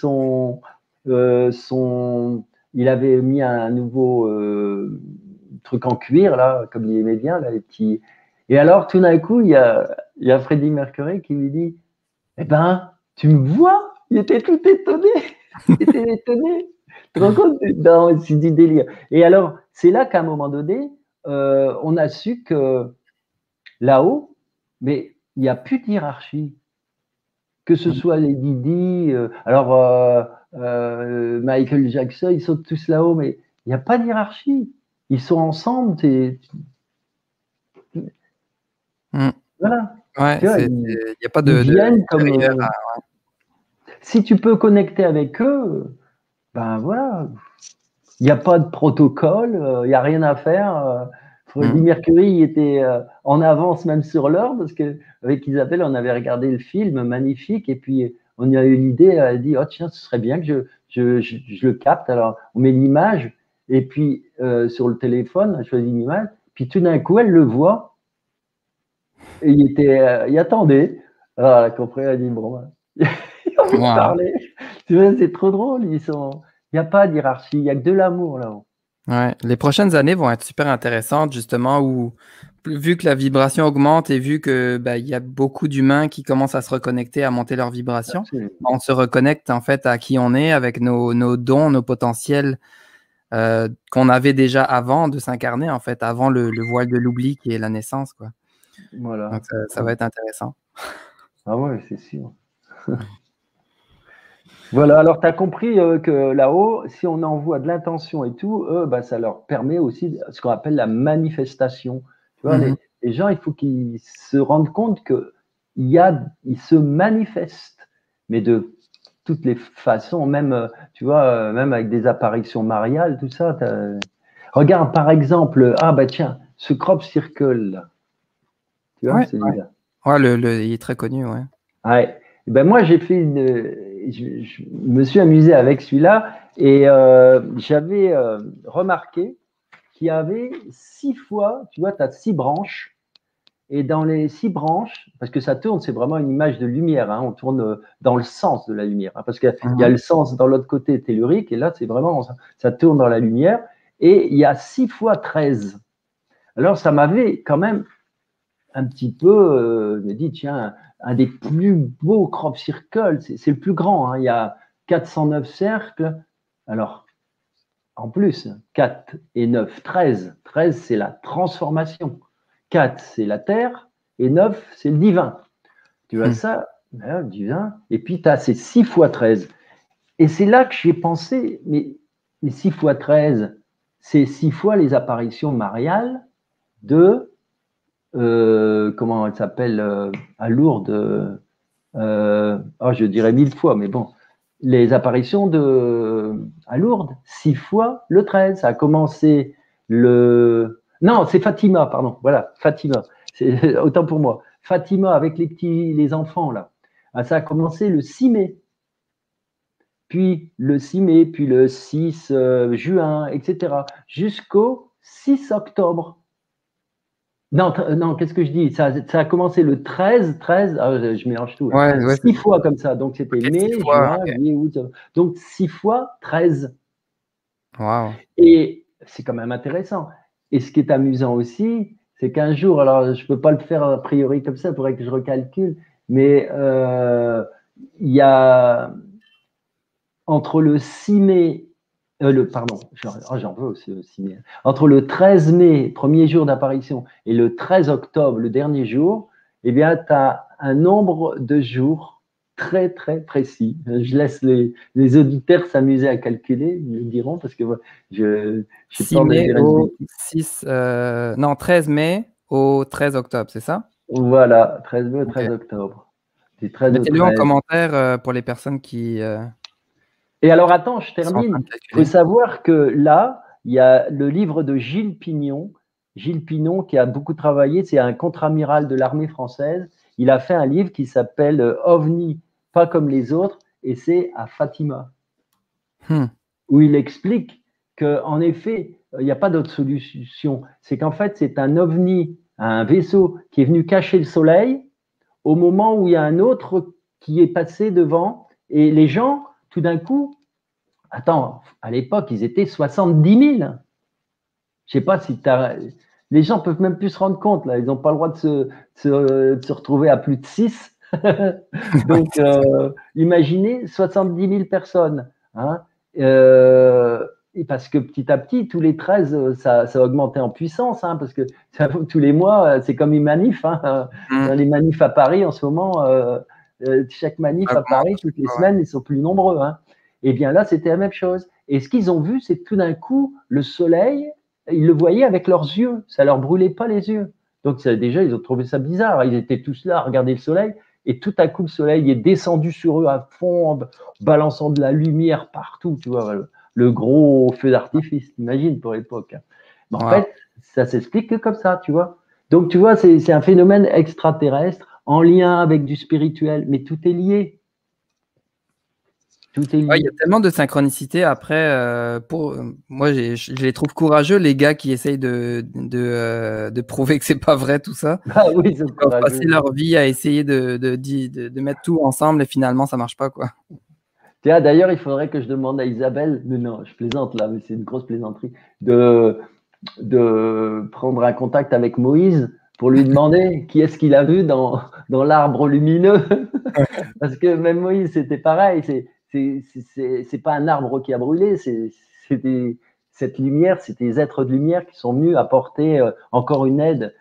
il avait mis un nouveau truc en cuir là, comme il aimait bien là, les petits. Et alors tout d'un coup, il y a Freddie Mercury qui lui dit, eh ben, tu me vois? Il était tout étonné. Il était étonné. Tu te rends compte? Non, c'est du délire. Et alors, c'est là qu'à un moment donné, on a su que là-haut, mais il n'y a plus de hiérarchie. Que ce Mm. soit les Didi, Michael Jackson, ils sont tous là-haut, mais il n'y a pas de hiérarchie. Ils sont ensemble. Voilà. Ouais, Tu vois, il n'y a pas ils de viennent comme. barrière Si tu peux connecter avec eux, ben voilà. Il n'y a pas de protocole, il n'y a rien à faire. Freddie Mercury il était en avance même sur l'heure parce qu'avec Isabelle, on avait regardé le film magnifique et puis on a eu l'idée, elle a dit, oh tiens, ce serait bien que je le capte. Alors, on met l'image et puis sur le téléphone, on choisit une image, puis tout d'un coup, elle le voit et il attendait. Alors, elle a compris, elle a dit, bon, ben, il a envie de Wow. parler. Tu vois, c'est trop drôle. Il n'y a pas de hiérarchie, il n'y a que de l'amour là-haut. Ouais. Les prochaines années vont être super intéressantes, justement, où vu que la vibration augmente et vu que il y a beaucoup d'humains qui commencent à se reconnecter, à monter leur vibration, Absolument. on se reconnecte en fait à qui on est avec nos dons, nos potentiels qu'on avait déjà avant de s'incarner, en fait, avant le voile de l'oubli qui est la naissance, quoi. Donc Voilà. ça va être intéressant. Ah ouais, c'est sûr. Voilà, alors tu as compris que là-haut, si on envoie de l'intention et tout, eux, bah, ça leur permet aussi ce qu'on appelle la manifestation. Tu vois, Mhm. les gens, il faut qu'ils se rendent compte qu'ils se manifestent, mais de toutes les façons, même, tu vois, même avec des apparitions mariales, tout ça. Regarde, par exemple, ah bah tiens, ce crop circle, là, tu vois, Ouais, ouais. celui-là. Ouais, il est très connu, ouais. Ouais. Eh ben moi, j'ai fait je me suis amusé avec celui-là et j'avais remarqué qu'il y avait 6 fois, tu vois, tu as 6 branches et dans les 6 branches, parce que ça tourne, c'est vraiment une image de lumière, hein, on tourne dans le sens de la lumière, hein, parce qu'il y a Mhm. le sens dans l'autre côté tellurique et là, c'est vraiment, ça tourne dans la lumière et il y a 6 fois 13. Alors, ça m'avait quand même un petit peu, me dit, tiens, un des plus beaux crop circles, c'est le plus grand, hein, il y a 409 cercles. Alors, en plus, 4 et 9, 13. 13, c'est la transformation. 4, c'est la terre, et 9, c'est le divin. Tu vois Mhm. ça, le divin, et puis tu as ces 6 fois 13. Et c'est là que j'ai pensé, mais les 6 fois 13, c'est 6 fois les apparitions mariales de comment elle s'appelle à Lourdes, oh, je dirais 1000 fois, mais bon, les apparitions à Lourdes, 6 fois le 13. Ça a commencé le. Non, c'est Fatima, pardon, voilà, Fatima. Autant pour moi. Fatima avec les enfants, là. Ah, ça a commencé le 6 mai, puis le 6 mai, puis le 6 juin, etc., jusqu'au 6 octobre. Non, non, qu'est-ce que je dis? Ça a commencé le 13, je mélange tout. Ouais, ouais, 6 fois comme ça. Donc, c'était ok, mai, 6 fois, juin, ok. juillet, août. Donc, 6 fois 13. Wow. Et c'est quand même intéressant. Et ce qui est amusant aussi, c'est qu'un jour, alors je ne peux pas le faire a priori comme ça, il faudrait que je recalcule, mais il y a entre le 6 mai, pardon, j'en veux aussi le 6 mai, entre le 13 mai, premier jour d'apparition, et le 13 octobre, le dernier jour, eh bien, tu as un nombre de jours très, très précis. Je laisse les auditeurs s'amuser à calculer, ils me diront, parce que moi, j'ai 6 peur de mai dire une au bêtise. 6, non, 13 mai au 13 octobre, c'est ça? Voilà, 13 mai au Ok. 13 octobre. Du 13 au Mettez-le en 13. commentaire pour les personnes Et alors, attends, je qui sont en train termine. de Il faut calculer. savoir que là, il y a le livre de Gilles Pignon. Gilles Pignon, qui a beaucoup travaillé, c'est un contre-amiral de l'armée française. Il a fait un livre qui s'appelle OVNI, pas comme les autres, et c'est à Fatima, Hmm. où il explique qu'en effet, il n'y a pas d'autre solution. C'est qu'en fait, c'est un OVNI, un vaisseau qui est venu cacher le soleil au moment où il y a un autre qui est passé devant, et les gens, tout d'un coup, attends, à l'époque, ils étaient 70 000. Je sais pas si tu as. Les gens peuvent même plus se rendre compte, là. Ils n'ont pas le droit de se retrouver à plus de 6. Ouais, Donc, c'est ça. imaginez 70 000 personnes. Hein. Et parce que petit à petit, tous les 13, ça a augmenté en puissance, hein, parce que tous les mois, c'est comme une manif. Hein. Hmm. Dans les manifs à Paris, en ce moment, chaque manif Ça à augmente à Paris, toutes chaque les fois, ouais. semaines, ils sont plus nombreux. Hein. Et bien là, c'était la même chose. Et ce qu'ils ont vu, c'est que tout d'un coup, le soleil, ils le voyaient avec leurs yeux. Ça leur brûlait pas les yeux. Donc déjà, ils ont trouvé ça bizarre. Ils étaient tous là à regarder le soleil. Et tout à coup, le soleil est descendu sur eux à fond, en balançant de la lumière partout. Tu vois, le gros feu d'artifice, t'imagines, pour l'époque. Mais en fait, ça s'explique que comme ça, tu vois. Donc, tu vois, c'est un phénomène extraterrestre en lien avec du spirituel. Mais tout est lié. Tout est lié. Il y a tellement de synchronicité. Après, moi, je les trouve courageux, les gars qui essayent de prouver que c'est pas vrai tout ça. Ah oui, Ils peuvent passer leur vie à essayer de mettre tout ensemble et finalement, ça marche pas, quoi. Tiens, d'ailleurs, il faudrait que je demande à Isabelle, mais non, je plaisante là, mais c'est une grosse plaisanterie, de prendre un contact avec Moïse pour lui demander qui est-ce qu'il a vu dans l'arbre lumineux. Parce que même Moïse, c'était pareil. C'est pas un arbre qui a brûlé, cette lumière, c'est des êtres de lumière qui sont venus apporter encore une aide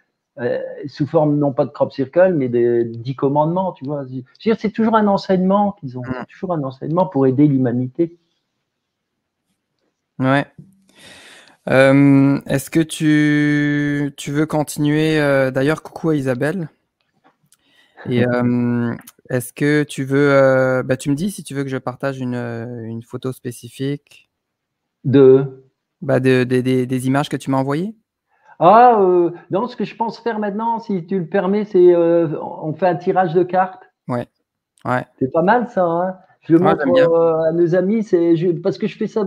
sous forme non pas de crop circle, mais de 10 commandements, tu vois. C'est toujours un enseignement qu'ils ont, toujours un enseignement pour aider l'humanité. Ouais. Est-ce que tu veux continuer d'ailleurs, coucou à Isabelle. Et est-ce que tu veux tu me dis si tu veux que je partage une photo spécifique des images que tu m'as envoyées? Ah, non, ce que je pense faire maintenant, si tu le permets, c'est on fait un tirage de cartes. Ouais. C'est pas mal ça, hein. Je le montre à nos amis, parce que je fais ça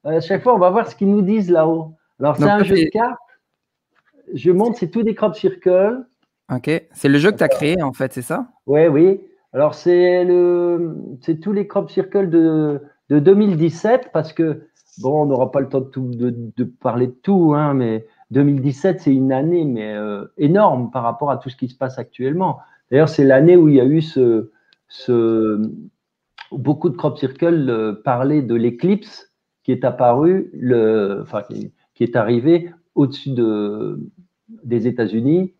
à chaque fois, on va voir ce qu'ils nous disent là-haut. Alors, c'est un jeu de cartes. Je montre, c'est tout des crop circles. Ok. C'est le jeu que tu as créé, en fait, c'est ça? Oui. Alors, c'est tous les crop circles de 2017, parce que, bon, on n'aura pas le temps de parler de tout, hein, mais 2017, c'est une année mais énorme par rapport à tout ce qui se passe actuellement. D'ailleurs, c'est l'année où il y a eu beaucoup de crop circles parlaient de l'éclipse qui est apparu, qui est arrivé au-dessus des États-Unis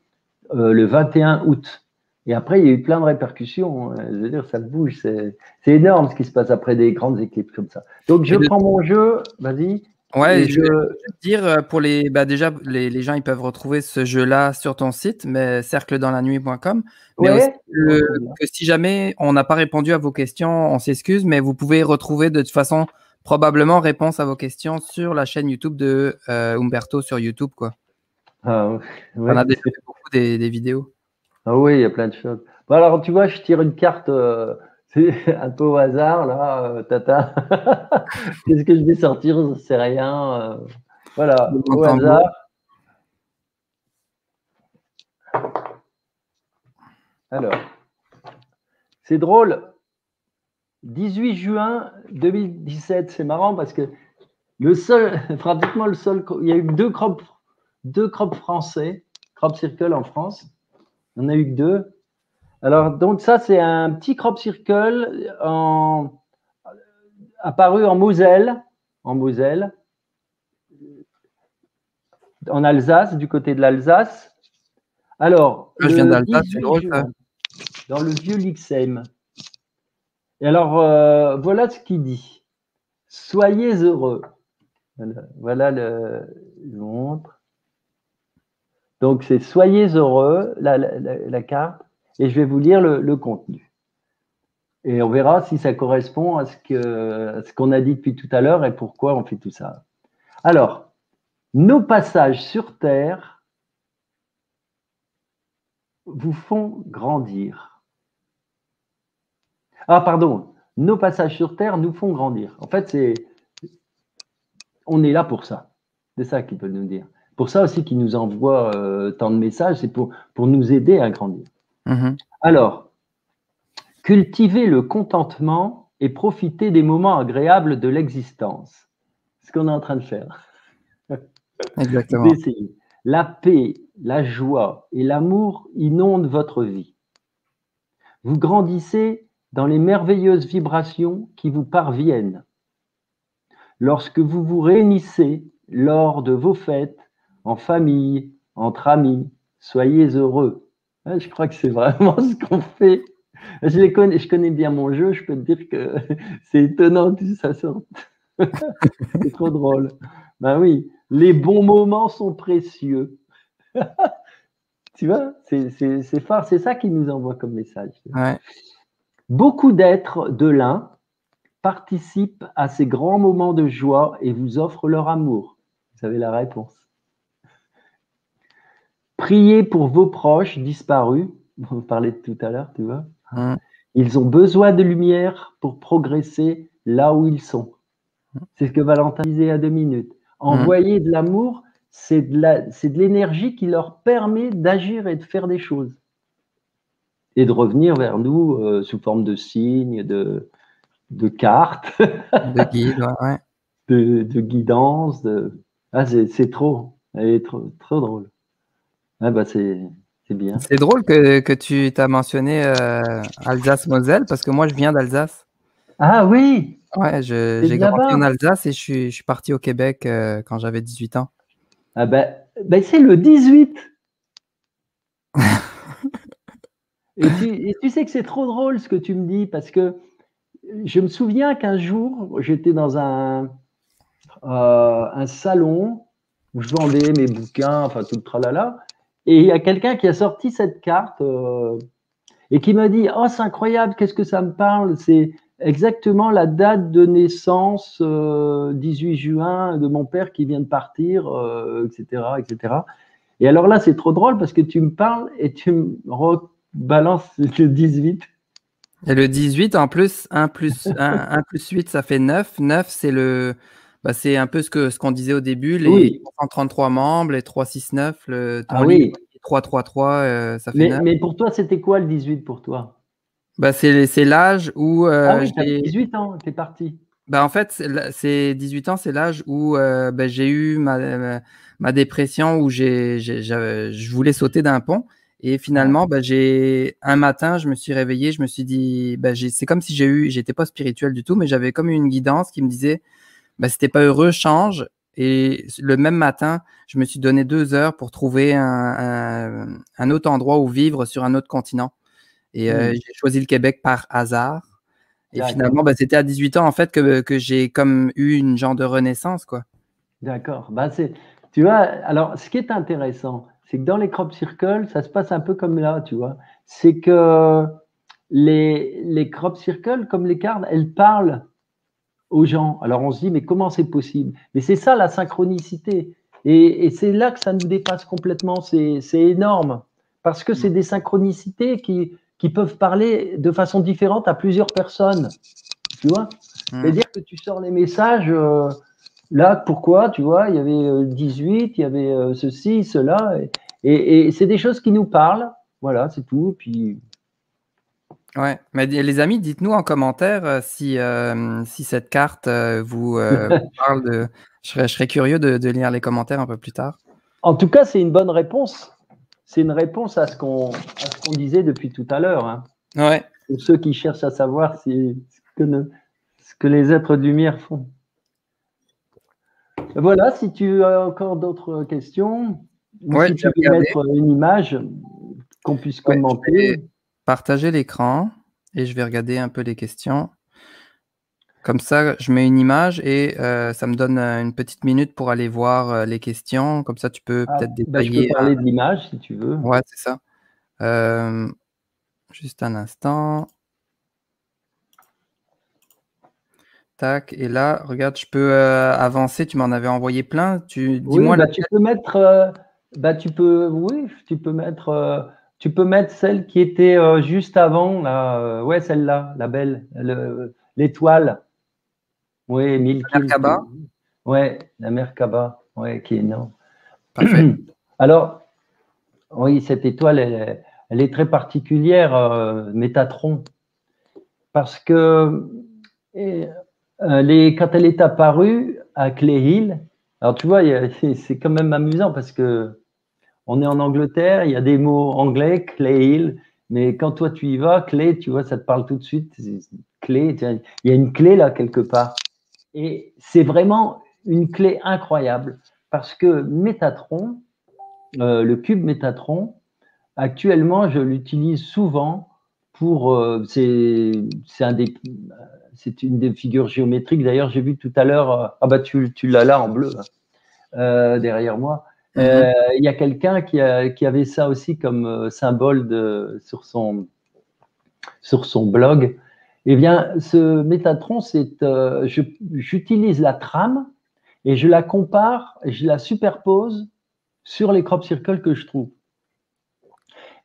le 21 août. Et après, il y a eu plein de répercussions. Je veux dire, ça bouge. C'est énorme ce qui se passe après des grandes éclipses comme ça. Donc, je prends mon jeu. Vas-y. Ouais, je veux dire pour déjà les gens ils peuvent retrouver ce jeu-là sur ton site, mais cercledans-la-nuit.com. Mais aussi que si jamais on n'a pas répondu à vos questions, on s'excuse, mais vous pouvez retrouver de toute façon probablement réponse à vos questions sur la chaîne YouTube de Umberto sur YouTube, quoi. Ah, On a déjà fait beaucoup des vidéos. Ah oui, il y a plein de choses. Bon, alors, tu vois, je tire une carte c'est un peu au hasard, là, Tata. Qu'est-ce que je vais sortir? Je ne sais rien. Voilà, au hasard. Alors, c'est drôle. 18 juin 2017, c'est marrant parce que pratiquement le seul, il y a eu deux crop français, crop circle en France. Il n'y en a eu que deux. Alors, donc ça, c'est un petit crop circle apparu en Moselle, en Alsace, du côté de l'Alsace. Alors, je viens d'Alsace, c'est drôle, dans le vieux Lixheim. Et alors, voilà ce qu'il dit. Soyez heureux. Voilà le montre. Donc, c'est soyez heureux, la carte, et je vais vous lire le contenu. Et on verra si ça correspond à ce qu'on a dit depuis tout à l'heure et pourquoi on fait tout ça. Alors, nos passages sur Terre vous font grandir. Ah, pardon, nos passages sur Terre nous font grandir. En fait, on est là pour ça. C'est ça qu'il peut nous dire. Pour ça aussi qu'il nous envoie tant de messages, c'est pour nous aider à grandir. Alors, cultivez le contentement et profitez des moments agréables de l'existence. Ce qu'on est en train de faire. Exactement. La paix, la joie et l'amour inondent votre vie. Vous grandissez dans les merveilleuses vibrations qui vous parviennent. Lorsque vous vous réunissez lors de vos fêtes, en famille, entre amis, soyez heureux. Je crois que c'est vraiment ce qu'on fait. Je connais bien mon jeu, je peux te dire que c'est étonnant que ça sorte. C'est trop drôle. Ben oui, les bons moments sont précieux. Tu vois, c'est fort, c'est ça qui nous envoie comme message. Ouais. Beaucoup d'êtres de l'un participent à ces grands moments de joie et vous offrent leur amour. Vous avez la réponse. Priez pour vos proches disparus. On parlait de tout à l'heure, tu vois. Mm. Ils ont besoin de lumière pour progresser là où ils sont. C'est ce que Valentin disait à 2 minutes. Envoyer de l'amour, c'est de l'énergie qui leur permet d'agir et de faire des choses. Et de revenir vers nous sous forme de signes, de cartes, De guide, ouais. de guidance. Ah, c'est trop. Elle est trop, trop drôle. Ah bah c'est bien. C'est drôle que tu t'as mentionné Alsace-Moselle parce que moi je viens d'Alsace. Ah oui, Ouais, c'est j'ai de grandi en là-bas. Alsace et je suis parti au Québec quand j'avais 18 ans. Ah ben c'est le 18. Et tu sais que c'est trop drôle ce que tu me dis parce que je me souviens qu'un jour, j'étais dans un salon où je vendais mes bouquins, enfin tout le tralala, et il y a quelqu'un qui a sorti cette carte et qui m'a dit: «Oh, c'est incroyable, qu'est-ce que ça me parle? C'est exactement la date de naissance, 18 juin de mon père qui vient de partir, etc., etc.» Et alors là, c'est trop drôle parce que tu me parles et tu me rebalances le 18. Et le 18, en plus, 1 plus 8, ça fait 9. 9, c'est c'est un peu ce qu'on disait au début, les Oui, 133 membres, les 3, 6, 9, ton ah livre, oui. 3, 3, 3, ça fait 9. Mais pour toi, c'était quoi le 18 pour toi? C'est l'âge où Ah oui, tu avais 18 ans, tu es parti. en fait, c'est 18 ans, c'est l'âge où j'ai eu ma dépression, où je voulais sauter d'un pont. Et Ouais. finalement, un matin, je me suis réveillé, je me suis dit, c'est comme si j'étais pas spirituel du tout, mais j'avais comme une guidance qui me disait, si t'es pas heureux, change. Et le même matin, je me suis donné 2 heures pour trouver un autre endroit où vivre sur un autre continent. Et j'ai choisi le Québec par hasard. Et D'accord, finalement, c'était à 18 ans en fait que j'ai comme eu une genre de renaissance, quoi. d'accord. Tu vois, alors ce qui est intéressant, c'est que dans les crop circles, ça se passe un peu comme là, tu vois. C'est que les crop circles, comme les cartes, elles parlent aux gens. Alors on se dit, mais comment c'est possible? Mais c'est ça la synchronicité. Et c'est là que ça nous dépasse complètement. C'est énorme. Parce que c'est des synchronicités qui peuvent parler de façon différente à plusieurs personnes. Tu vois? Mm. C'est-à-dire que tu sors les messages, là, pourquoi? Tu vois, il y avait 18, il y avait ceci, cela. Et c'est des choses qui nous parlent. Voilà, c'est tout. Puis, Ouais, mais les amis, dites-nous en commentaire si cette carte vous parle de. Je serais curieux de lire les commentaires un peu plus tard. en tout cas, c'est une bonne réponse. C'est une réponse à ce qu'on disait depuis tout à l'heure. Hein. Ouais. Pour ceux qui cherchent à savoir ce que les êtres de lumière font. Voilà, si tu as encore d'autres questions, ou Ouais, si je vais tu veux regarder. mettre une image qu'on puisse Ouais, je vais commenter. partager l'écran et je vais regarder un peu les questions. Comme ça, je mets une image et ça me donne une petite minute pour aller voir les questions. Comme ça, tu peux Ah, peut-être ben, je peux détailler. parler de l'image si tu veux. Ouais, c'est ça. Euh, Juste un instant. Tac. Et là, regarde, je peux avancer. Tu m'en avais envoyé plein. Oui, Dis-moi bah, tu laquelle. peux mettre, oui, tu peux mettre celle qui était juste avant, là, ouais, celle-là, la belle, l'étoile, oui, 1000 kills, Merkaba. ouais, la Merkaba, ouais, qui est énorme. Parfait. Alors, oui, cette étoile, elle est très particulière, Métatron, parce que quand elle est apparue à Clay Hill, alors tu vois, c'est quand même amusant parce que on est en Angleterre, il y a des mots anglais, Clay Hill, mais quand toi tu y vas, Clay, tu vois, ça te parle tout de suite. Clay, il y a une clé là quelque part. Et c'est vraiment une clé incroyable parce que Métatron, le cube Métatron, actuellement, je l'utilise souvent pour. C'est une des figures géométriques. D'ailleurs, j'ai vu tout à l'heure. Ah bah tu l'as là en bleu derrière moi. Il y a quelqu'un qui avait ça aussi comme symbole sur son blog. Eh bien, ce Métatron, j'utilise la trame et je la compare, et je la superpose sur les crop circles que je trouve.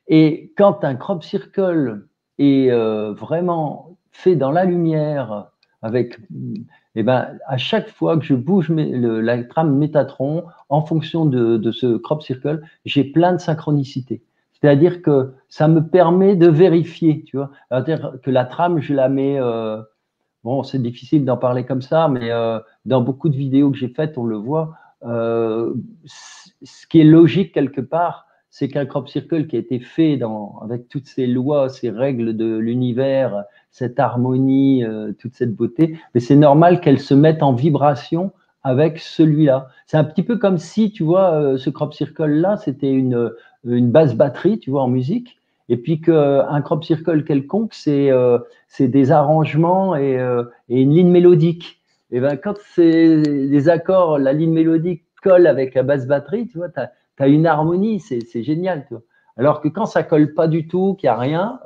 Et quand un crop circle est vraiment fait dans la lumière, avec, eh ben, à chaque fois que je bouge la trame Métatron, en fonction de ce crop circle, j'ai plein de synchronicité. C'est-à-dire que ça me permet de vérifier, tu vois. C'est-à-dire que la trame, je la mets, bon, c'est difficile d'en parler comme ça, mais dans beaucoup de vidéos que j'ai faites, on le voit. Ce qui est logique quelque part, c'est qu'un crop circle qui a été fait avec toutes ces lois, ces règles de l'univers, cette harmonie, toute cette beauté, mais c'est normal qu'elle se mette en vibration avec celui-là. C'est un petit peu comme si, tu vois, ce crop circle-là, c'était une basse batterie, tu vois, en musique, et puis qu'un crop circle quelconque, c'est des arrangements et une ligne mélodique. Et ben, quand c'est les accords, la ligne mélodique colle avec la basse batterie, tu vois, tu as une harmonie, c'est génial. Tu vois. Alors que quand ça colle pas du tout, qu'il n'y a rien,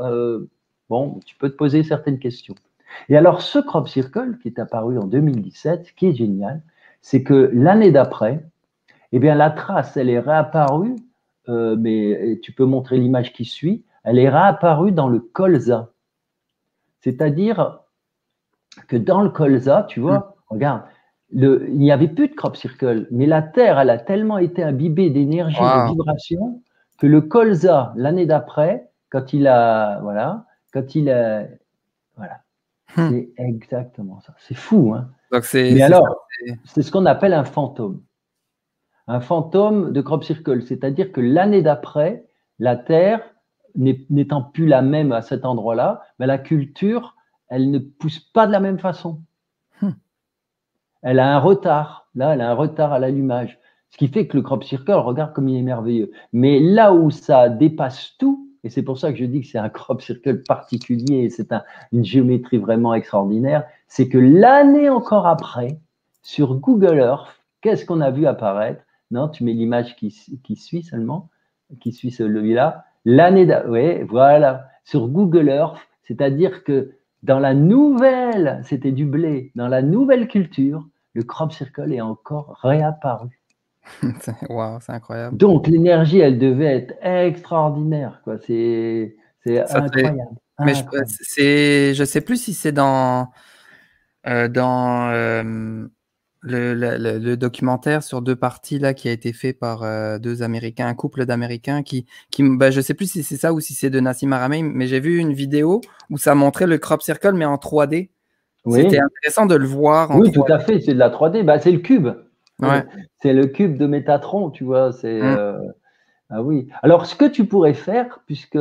bon, tu peux te poser certaines questions. Et alors, ce crop circle qui est apparu en 2017, ce qui est génial, c'est que l'année d'après, eh bien, la trace, elle est réapparue, mais tu peux montrer l'image qui suit, elle est réapparue dans le colza. C'est-à-dire que dans le colza, tu vois, regarde, il n'y avait plus de crop circle, mais la Terre, elle a tellement été imbibée d'énergie, de vibration, que le colza, l'année d'après, quand il a, voilà, c'est exactement ça. C'est fou, hein. Donc mais alors, c'est ce qu'on appelle un fantôme. Un fantôme de crop circle, c'est-à-dire que l'année d'après, la Terre, n'étant plus la même à cet endroit-là, mais la culture, elle ne pousse pas de la même façon. Elle a un retard. Là, elle a un retard à l'allumage. Ce qui fait que le crop circle, regarde comme il est merveilleux. Mais là où ça dépasse tout, et c'est pour ça que je dis que c'est un crop circle particulier, et c'est une géométrie vraiment extraordinaire, c'est que l'année encore après, sur Google Earth, qu'est-ce qu'on a vu apparaître? Non, tu mets l'image qui suit seulement, qui suit celui-là. Oui, voilà, sur Google Earth, c'est-à-dire que dans la nouvelle, c'était du blé, dans la nouvelle culture, le crop circle est encore réapparu. Waouh, c'est incroyable. Donc l'énergie, elle devait être extraordinaire, quoi. C'est incroyable. Mais je sais plus si c'est dans le documentaire sur 2 parties là qui a été fait par 2 Américains, un couple d'Américains bah, je sais plus si c'est ça ou si c'est de Nassim Haramein, mais j'ai vu une vidéo où ça montrait le crop circle mais en 3D. Oui. C'était intéressant de le voir en 3D. Oui, tout à fait, c'est de la 3D. Bah, c'est le cube. Ouais. C'est le cube de Métatron, tu vois. Ah oui. Alors, ce que tu pourrais faire, puisque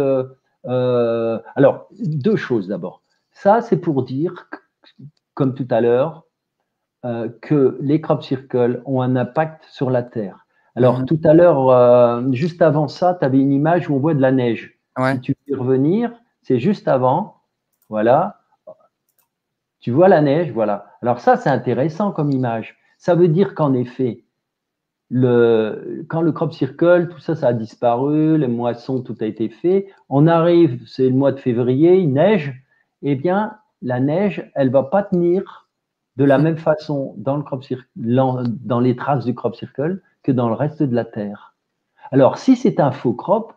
alors 2 choses d'abord. Ça, c'est pour dire, comme tout à l'heure, que les crop circles ont un impact sur la Terre. Alors, tout à l'heure, juste avant ça, tu avais une image où on voit de la neige. Ouais. Si tu veux revenir, c'est juste avant. Voilà. Tu vois la neige, voilà. Alors ça, c'est intéressant comme image. Ça veut dire qu'en effet, quand le crop circle, tout ça, ça a disparu, les moissons, tout a été fait. On arrive, c'est le mois de février, il neige. Eh bien, la neige, elle va pas tenir de la même façon dans le crop circle, dans les traces du crop circle que dans le reste de la Terre. Alors, si c'est un faux crop,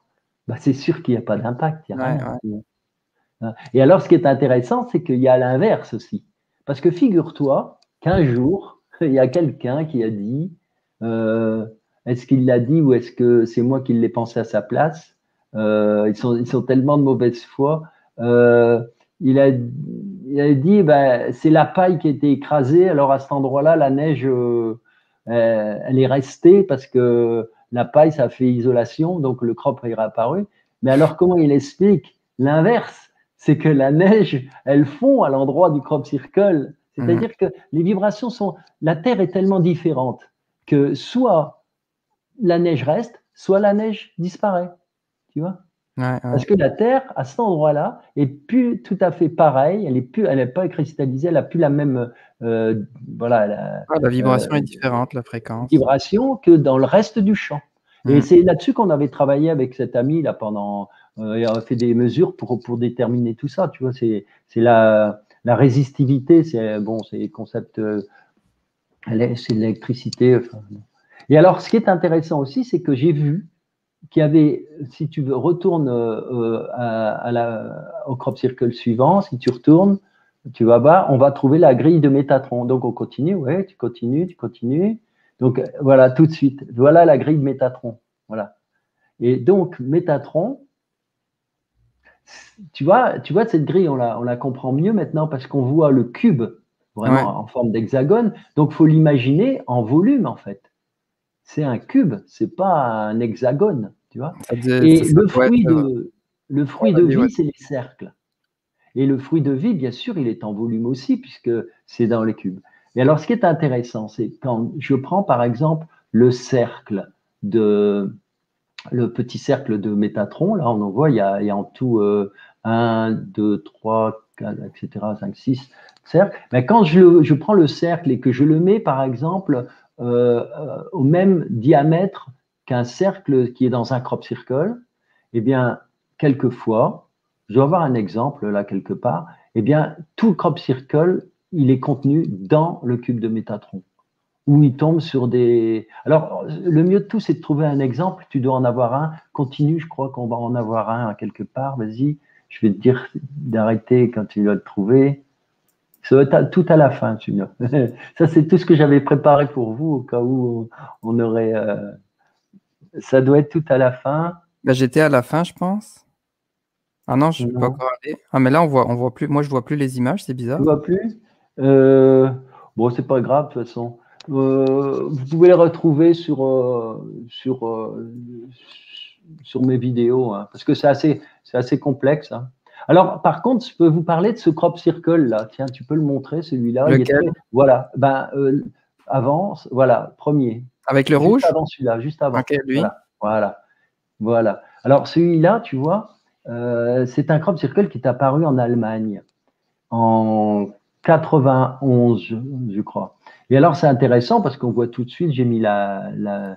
bah, c'est sûr qu'il n'y a pas d'impact, il n'y a rien. Ouais. Et alors, ce qui est intéressant, c'est qu'il y a l'inverse aussi. Parce que figure-toi qu'un jour, il y a quelqu'un qui a dit, est-ce qu'il l'a dit ou est-ce que c'est moi qui l'ai pensé à sa place? Ils sont tellement de mauvaise foi. Il a dit, ben, c'est la paille qui a été écrasée. Alors à cet endroit-là, la neige, elle est restée parce que la paille, ça fait isolation, donc le crop est réapparu. Mais alors, comment il explique l'inverse? C'est que la neige, elle fond à l'endroit du crop circle. C'est-à-dire que les vibrations sont… La Terre est tellement différente que soit la neige reste, soit la neige disparaît. Tu vois? Parce que la Terre, à cet endroit-là, est plus tout à fait pareille. Elle n'est pas cristallisée, elle n'a plus la même… voilà, la vibration est différente, la fréquence. Vibration que dans le reste du champ. Et c'est là-dessus qu'on avait travaillé avec cet ami là pendant, et on a fait des mesures pour déterminer tout ça. Tu vois, c'est la résistivité, c'est bon, c'est les concepts, c'est l'électricité. Enfin, bon. Et alors, ce qui est intéressant aussi, c'est que j'ai vu qu'il y avait, si tu veux, retourne au crop circle suivant, si tu retournes, tu vas voir, on va trouver la grille de Métatron. Donc on continue, ouais, tu continues, tu continues. Donc voilà, tout de suite, voilà la grille de Métatron. Voilà. Et donc Métatron, tu vois, cette grille, on la comprend mieux maintenant parce qu'on voit le cube vraiment Ouais. en forme d'hexagone. Donc faut l'imaginer en volume en fait. C'est un cube, c'est pas un hexagone, tu vois. Et Ça doit être. le Ouais, fruit de vas-y, ouais. vie, c'est les cercles. Et le fruit de vie, bien sûr, il est en volume aussi, puisque c'est dans les cubes. Et alors, ce qui est intéressant, c'est quand je prends, par exemple, le petit cercle de Métatron, là, on en voit, il y a en tout 1, 2, 3, 4, etc., 5, 6 cercles. Mais quand je prends le cercle et que je le mets, par exemple, au même diamètre qu'un cercle qui est dans un crop circle, eh bien, quelquefois, je dois avoir un exemple là quelque part, eh bien, tout le crop circle, il est contenu dans le cube de Métatron où il tombe sur des… Alors, le mieux de tout, c'est de trouver un exemple. Tu dois en avoir un. Continue, je crois qu'on va en avoir un quelque part. Vas-y, je vais te dire d'arrêter quand tu vas le trouver. Ça va être tout à la fin, tu vois. Ça, c'est tout ce que j'avais préparé pour vous, au cas où on aurait… ça doit être tout à la fin. Bah, j'étais à la fin, je pense. Ah non, je ne peux pas Non, encore aller. Ah, mais là, on voit plus. Moi, je vois plus les images, c'est tu bizarre. vois plus bon, c'est pas grave, de toute façon. Vous pouvez les retrouver sur mes vidéos, hein, parce que c'est assez complexe. Hein. Alors, par contre, je peux vous parler de ce crop circle là. Tiens, tu peux le montrer, celui-là. Il est Lequel? très, voilà. Ben, avant, voilà, premier. Avec le Juste rouge? avant celui-là, juste avant. Ok, lui. Voilà, voilà, voilà. Alors, celui-là, tu vois, c'est un crop circle qui est apparu en Allemagne en 91, je crois. Et alors, c'est intéressant parce qu'on voit tout de suite, j'ai mis le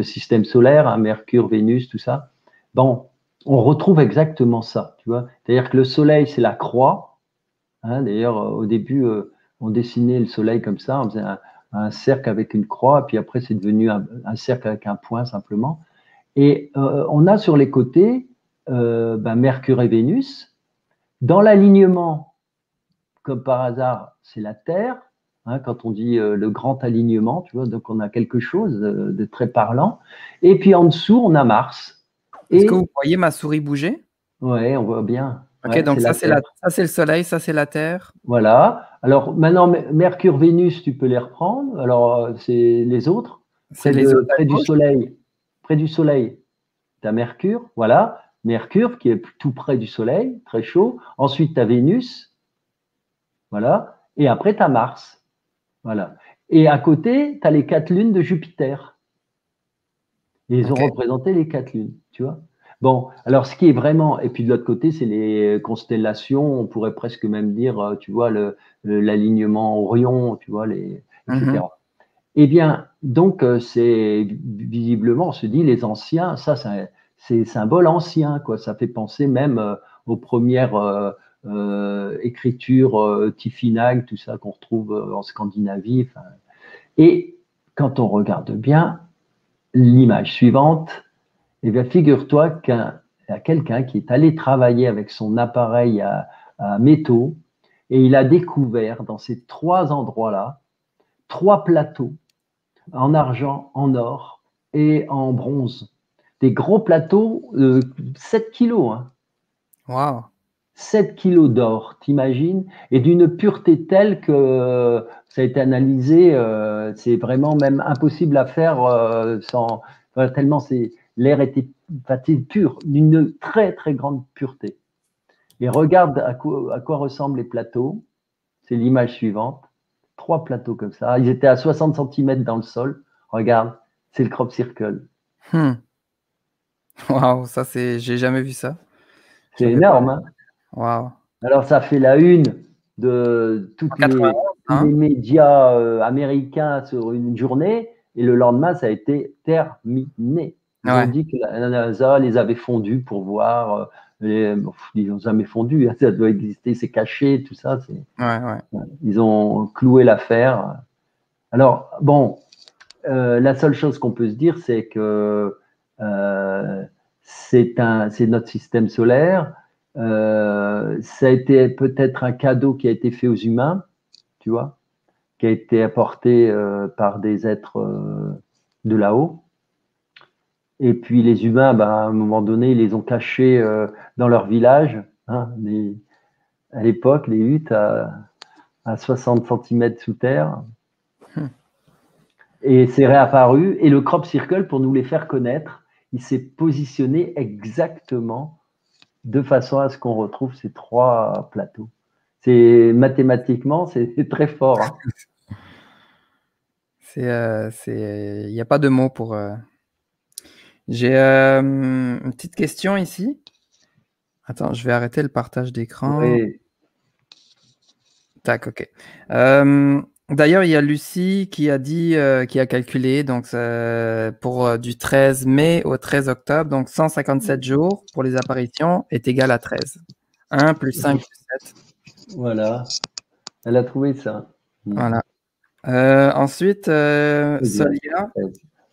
système solaire, hein, Mercure, Vénus, tout ça. Bon, on retrouve exactement ça, tu vois. C'est-à-dire que le Soleil, c'est la croix. Hein, d'ailleurs, au début, on dessinait le Soleil comme ça, on faisait un cercle avec une croix, puis après, c'est devenu un cercle avec un point simplement. Et on a sur les côtés Mercure et Vénus. Dans l'alignement, comme par hasard, c'est la Terre. Hein, quand on dit le grand alignement, tu vois, donc on a quelque chose de très parlant. Et puis en dessous, on a Mars. Est-ce que Et vous voyez ma souris bouger? ouais, on voit bien. Ok, Ouais, c'est donc la Terre. ça c'est le Soleil, ça c'est la Terre. Voilà. Alors maintenant, Mercure, Vénus, tu peux les reprendre. Alors c'est les autres C'est les autres à près du gauche. Soleil. Près du Soleil, tu as Mercure. Voilà. Mercure qui est tout près du Soleil, très chaud. Ensuite, tu as Vénus. Voilà. Et après, tu as Mars. Voilà. Et à côté, tu as les 4 lunes de Jupiter. Et ils ont Ok. représenté les 4 lunes, tu vois. Bon, alors ce qui est vraiment, et puis de l'autre côté, c'est les constellations, on pourrait presque même dire, tu vois, l'alignement Orion, tu vois, Mhm. etc. Eh bien, donc, c'est visiblement, on se dit, les anciens, ça, c'est symbole ancien, quoi. Ça fait penser même aux premières écritures Tifinagh, tout ça qu'on retrouve en Scandinavie. Enfin. Et quand on regarde bien l'image suivante, eh bien, figure-toi qu'il y a quelqu'un qui est allé travailler avec son appareil à métaux et il a découvert dans ces 3 endroits-là 3 plateaux en argent, en or et en bronze. Des gros plateaux, 7 kilos, hein. Waouh. 7 kilos d'or, t'imagines? Et d'une pureté telle que ça a été analysé, c'est vraiment même impossible à faire sans, enfin, tellement l'air était pur, d'une très très grande pureté. Et regarde à quoi ressemblent les plateaux. C'est l'image suivante. 3 plateaux comme ça. Ils étaient à 60 cm dans le sol. Regarde, c'est le crop circle. Hmm. Waouh, ça c'est, j'ai jamais vu ça. Je C'est savais pas. énorme, hein? Waouh. Alors, ça fait la une de En 91, tous les hein? médias américains sur une journée. et le lendemain, ça a été terminé. Ils ont dit que la NASA les avait fondus pour voir. Ils n'ont jamais fondu, hein, ça doit exister, c'est caché, tout ça. Ils ont cloué l'affaire. Alors, bon, la seule chose qu'on peut se dire, c'est que c'est notre système solaire. Ça a été peut-être un cadeau qui a été fait aux humains, tu vois, qui a été apporté par des êtres de là-haut. Et puis les humains, ben, à un moment donné, ils les ont cachés dans leur village. Hein, à l'époque, les huttes à 60 cm sous terre. Et c'est réapparu. Et le crop circle, pour nous les faire connaître, il s'est positionné exactement de façon à ce qu'on retrouve ces 3 plateaux. Mathématiquement, c'est très fort. Hein. Il n'y a pas de mots pour. J'ai une petite question ici. Attends, je vais arrêter le partage d'écran. Oui. Tac, ok. D'ailleurs, il y a Lucie qui a dit, qui a calculé, donc pour du 13 mai au 13 octobre, donc 157 jours pour les apparitions est égal à 13. 1 plus 5 plus 7. Voilà. Elle a trouvé ça. Voilà. Ensuite, Solia,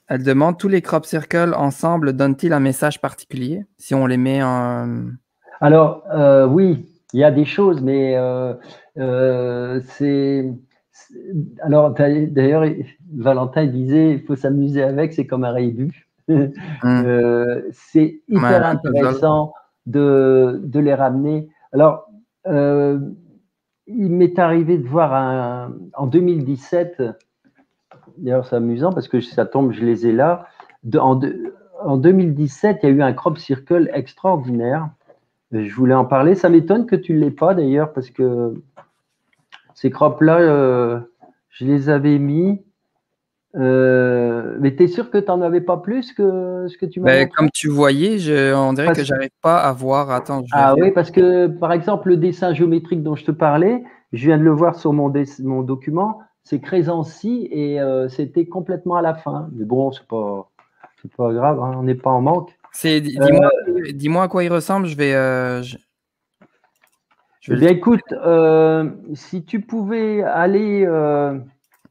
elle demande, tous les crop circles ensemble donnent-ils un message particulier si on les met en… Alors, oui, il y a des choses, mais alors, d'ailleurs, Valentin disait, il faut s'amuser avec, c'est comme un rébut. C'est hyper intéressant de les ramener. Alors, il m'est arrivé de voir en 2017, d'ailleurs c'est amusant parce que ça tombe, je les ai là. En 2017, il y a eu un crop circle extraordinaire. Je voulais en parler. Ça m'étonne que tu ne l'aies pas d'ailleurs parce que ces crops-là, je les avais mis. Mais tu es sûr que tu n'en avais pas plus que ce que tu m'as montré? Comme tu voyais, on dirait que je n'arrive pas à voir. Attends, oui, parce que par exemple, le dessin géométrique dont je te parlais, je viens de le voir sur mon document, c'est Crésancy et c'était complètement à la fin. Mais bon, c'est pas grave, hein, on n'est pas en manque. Dis-moi à quoi il ressemble, je vais… Eh bien, écoute, si tu pouvais aller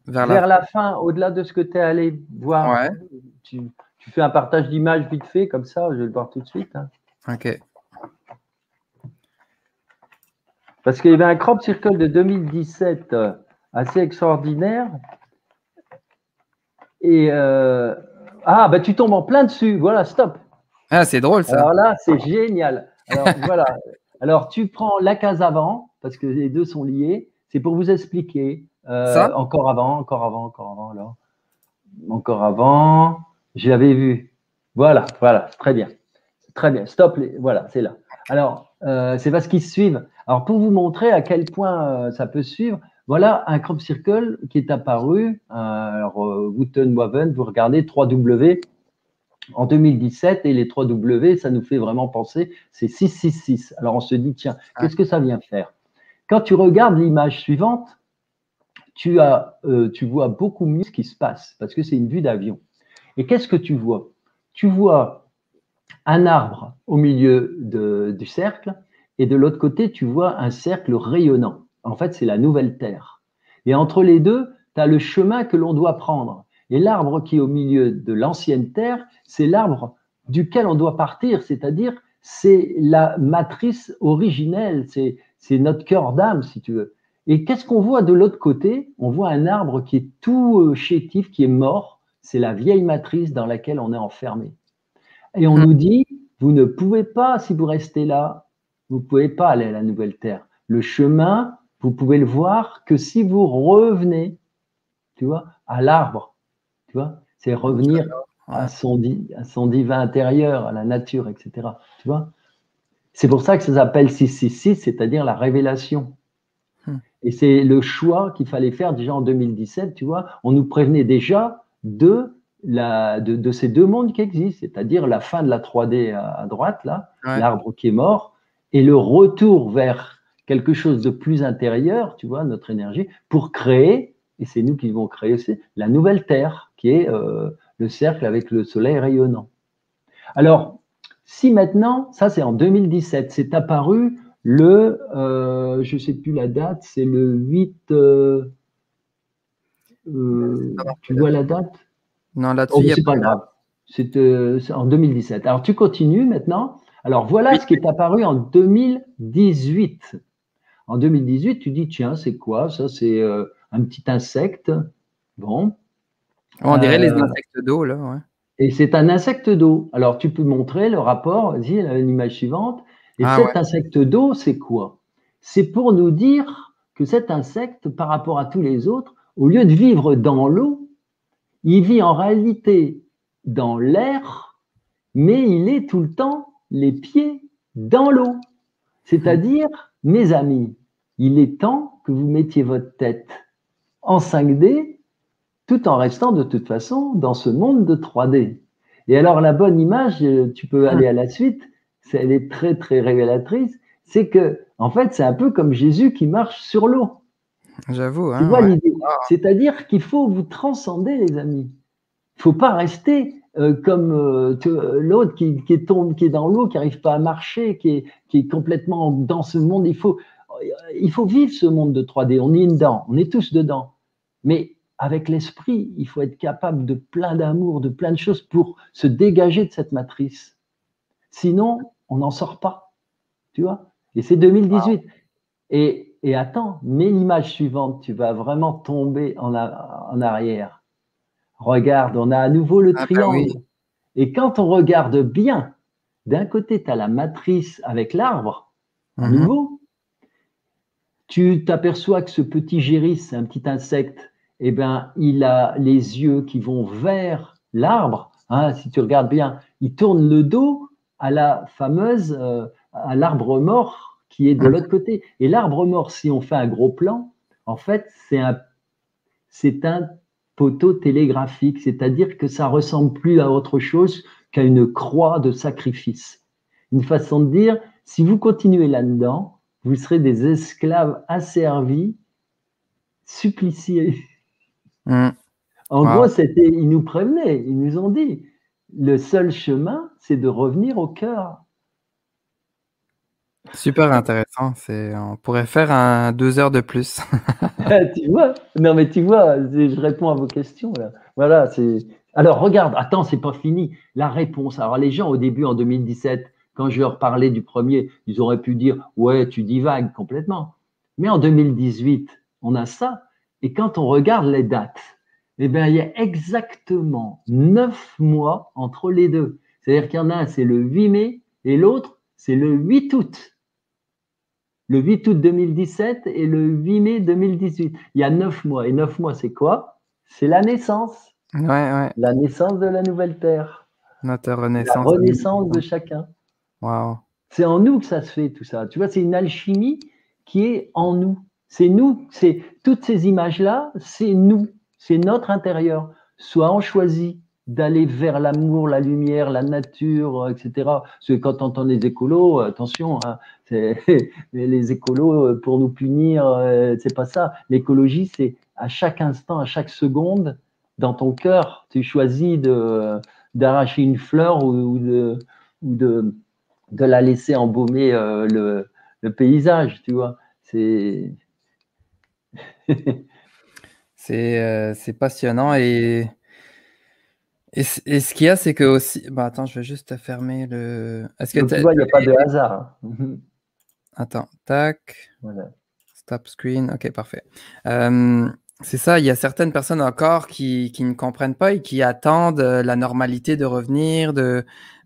vers la fin, au-delà de ce que tu es allé voir, tu fais un partage d'image vite fait, comme ça, je vais le voir tout de suite. Hein. Ok. Parce qu'il y avait un crop circle de 2017 assez extraordinaire. Et bah tu tombes en plein dessus. Voilà, stop. Ah, c'est drôle ça. Alors là, c'est génial. Alors voilà. Alors tu prends la case avant, parce que les deux sont liés. C'est pour vous expliquer. Encore avant, alors. Encore avant. Je l'avais vu. Voilà, très bien. Très bien. Stop. Voilà, c'est là. Alors, c'est parce qu'ils se suivent. Alors, pour vous montrer à quel point ça peut suivre, voilà un crop circle qui est apparu. Alors, Wooten Waven, vous regardez 3W en 2017 et les 3W, ça nous fait vraiment penser, c'est 666. Alors, on se dit, tiens, qu'est-ce que ça vient faire? Quand tu regardes l'image suivante, tu vois beaucoup mieux ce qui se passe parce que c'est une vue d'avion. Et qu'est-ce que tu vois? Tu vois un arbre au milieu du cercle et de l'autre côté, tu vois un cercle rayonnant. En fait, c'est la nouvelle Terre. Et entre les deux, tu as le chemin que l'on doit prendre. Et l'arbre qui est au milieu de l'ancienne Terre, c'est l'arbre duquel on doit partir, c'est-à-dire c'est la matrice originelle, c'est notre cœur d'âme, si tu veux. Et qu'est-ce qu'on voit de l'autre côté? On voit un arbre qui est tout chétif, qui est mort. C'est la vieille matrice dans laquelle on est enfermé. Et on nous dit, vous ne pouvez pas, si vous restez là, vous ne pouvez pas aller à la nouvelle Terre. Le chemin, vous pouvez le voir que si vous revenez, tu vois, à l'arbre, tu vois, c'est revenir à son divin intérieur, à la nature, etc. Tu vois, c'est pour ça que ça s'appelle 666, c'est-à-dire la révélation. Et c'est le choix qu'il fallait faire déjà en 2017, tu vois. On nous prévenait déjà de ces deux mondes qui existent, c'est-à-dire la fin de la 3D à droite, là, l'arbre qui est mort, et le retour vers quelque chose de plus intérieur, tu vois, notre énergie, pour créer, et c'est nous qui devons créer aussi, la nouvelle Terre, qui est le cercle avec le soleil rayonnant. Alors, si maintenant, ça c'est en 2017, c'est apparu le, je ne sais plus la date, c'est le 8, tu vois la date? Non, là-dessus, Oh, il n'y a c'est pas pas de date. grave, c'est en 2017. Alors, tu continues maintenant. Alors, voilà Oui. ce qui est apparu en 2018. En 2018, tu dis, tiens, c'est quoi? Ça, c'est un petit insecte. Bon. On dirait les insectes d'eau, là, ouais. Et c'est un insecte d'eau. Alors, tu peux montrer le rapport, vas-y, l'image suivante. Et Ah ouais. cet insecte d'eau, c'est quoi? C'est pour nous dire que cet insecte, par rapport à tous les autres, au lieu de vivre dans l'eau, il vit en réalité dans l'air, mais il est tout le temps les pieds dans l'eau. C'est-à-dire, mes amis, il est temps que vous mettiez votre tête en 5D tout en restant de toute façon dans ce monde de 3D. Et alors la bonne image, tu peux aller à la suite, elle est très très révélatrice, c'est que en fait c'est un peu comme Jésus qui marche sur l'eau. J'avoue, Tu hein, vois ouais. l'idée? C'est-à-dire qu'il faut vous transcender les amis. Il ne faut pas rester comme l'autre qui est dans l'eau, qui n'arrive pas à marcher, qui est complètement dans ce monde. Il faut vivre ce monde de 3D. On est dedans, on est tous dedans. Mais avec l'esprit, il faut être capable de plein d'amour, de plein de choses pour se dégager de cette matrice. Sinon, on n'en sort pas. Tu vois? Et c'est 2018. Et attends, mets l'image suivante, tu vas vraiment tomber en arrière. Regarde, on a à nouveau le Ah bah oui. triangle. Et quand on regarde bien, d'un côté, tu as la matrice avec l'arbre, à Mhm. nouveau. Tu t'aperçois que ce petit géris, un petit insecte, eh ben, il a les yeux qui vont vers l'arbre. Hein, si tu regardes bien, il tourne le dos à la fameuse, à l'arbre mort qui est de l'autre côté. Et l'arbre mort, si on fait un gros plan, en fait, c'est un poteau télégraphique, c'est-à-dire que ça ressemble plus à autre chose qu'à une croix de sacrifice. Une façon de dire, si vous continuez là-dedans, vous serez des esclaves asservis, suppliciés. Mm. En Wow. gros, ils nous prévenaient, ils nous ont dit, le seul chemin, c'est de revenir au cœur. Super intéressant. On pourrait faire 2 heures de plus. Tu vois? Non, mais tu vois, je réponds à vos questions là. Voilà, c'est. Alors regarde, attends, c'est pas fini. La réponse. Alors les gens au début en 2017, quand je leur parlais du premier, ils auraient pu dire ouais, tu divagues complètement. Mais en 2018, on a ça. Et quand on regarde les dates, eh bien, il y a exactement 9 mois entre les deux. C'est-à-dire qu'il y en a un, c'est le 8 mai et l'autre, c'est le 8 août. Le 8 août 2017 et le 8 mai 2018. Il y a 9 mois. Et 9 mois, c'est quoi? C'est la naissance. Ouais, ouais. La naissance de la nouvelle Terre. Notre La renaissance. renaissance de chacun. Wow. C'est en nous que ça se fait, tout ça. Tu vois, c'est une alchimie qui est en nous. C'est nous. C'est toutes ces images-là, c'est nous. C'est notre intérieur. Soit on choisit d'aller vers l'amour, la lumière, la nature, etc. Parce que quand on entend les écolos, attention, hein, les écolos pour nous punir, c'est pas ça. L'écologie, c'est à chaque instant, à chaque seconde, dans ton cœur, tu choisis d'arracher une fleur ou de la laisser embaumer le paysage, tu vois. C'est passionnant et ce qu'il y a, c'est que aussi. Bah attends, je vais juste fermer le. Est-ce que Donc, tu vois, il n'y a pas de hasard. Hein. Attends, tac. Voilà. Stop screen. Ok, parfait. C'est ça, il y a certaines personnes encore qui ne comprennent pas et qui attendent la normalité de revenir.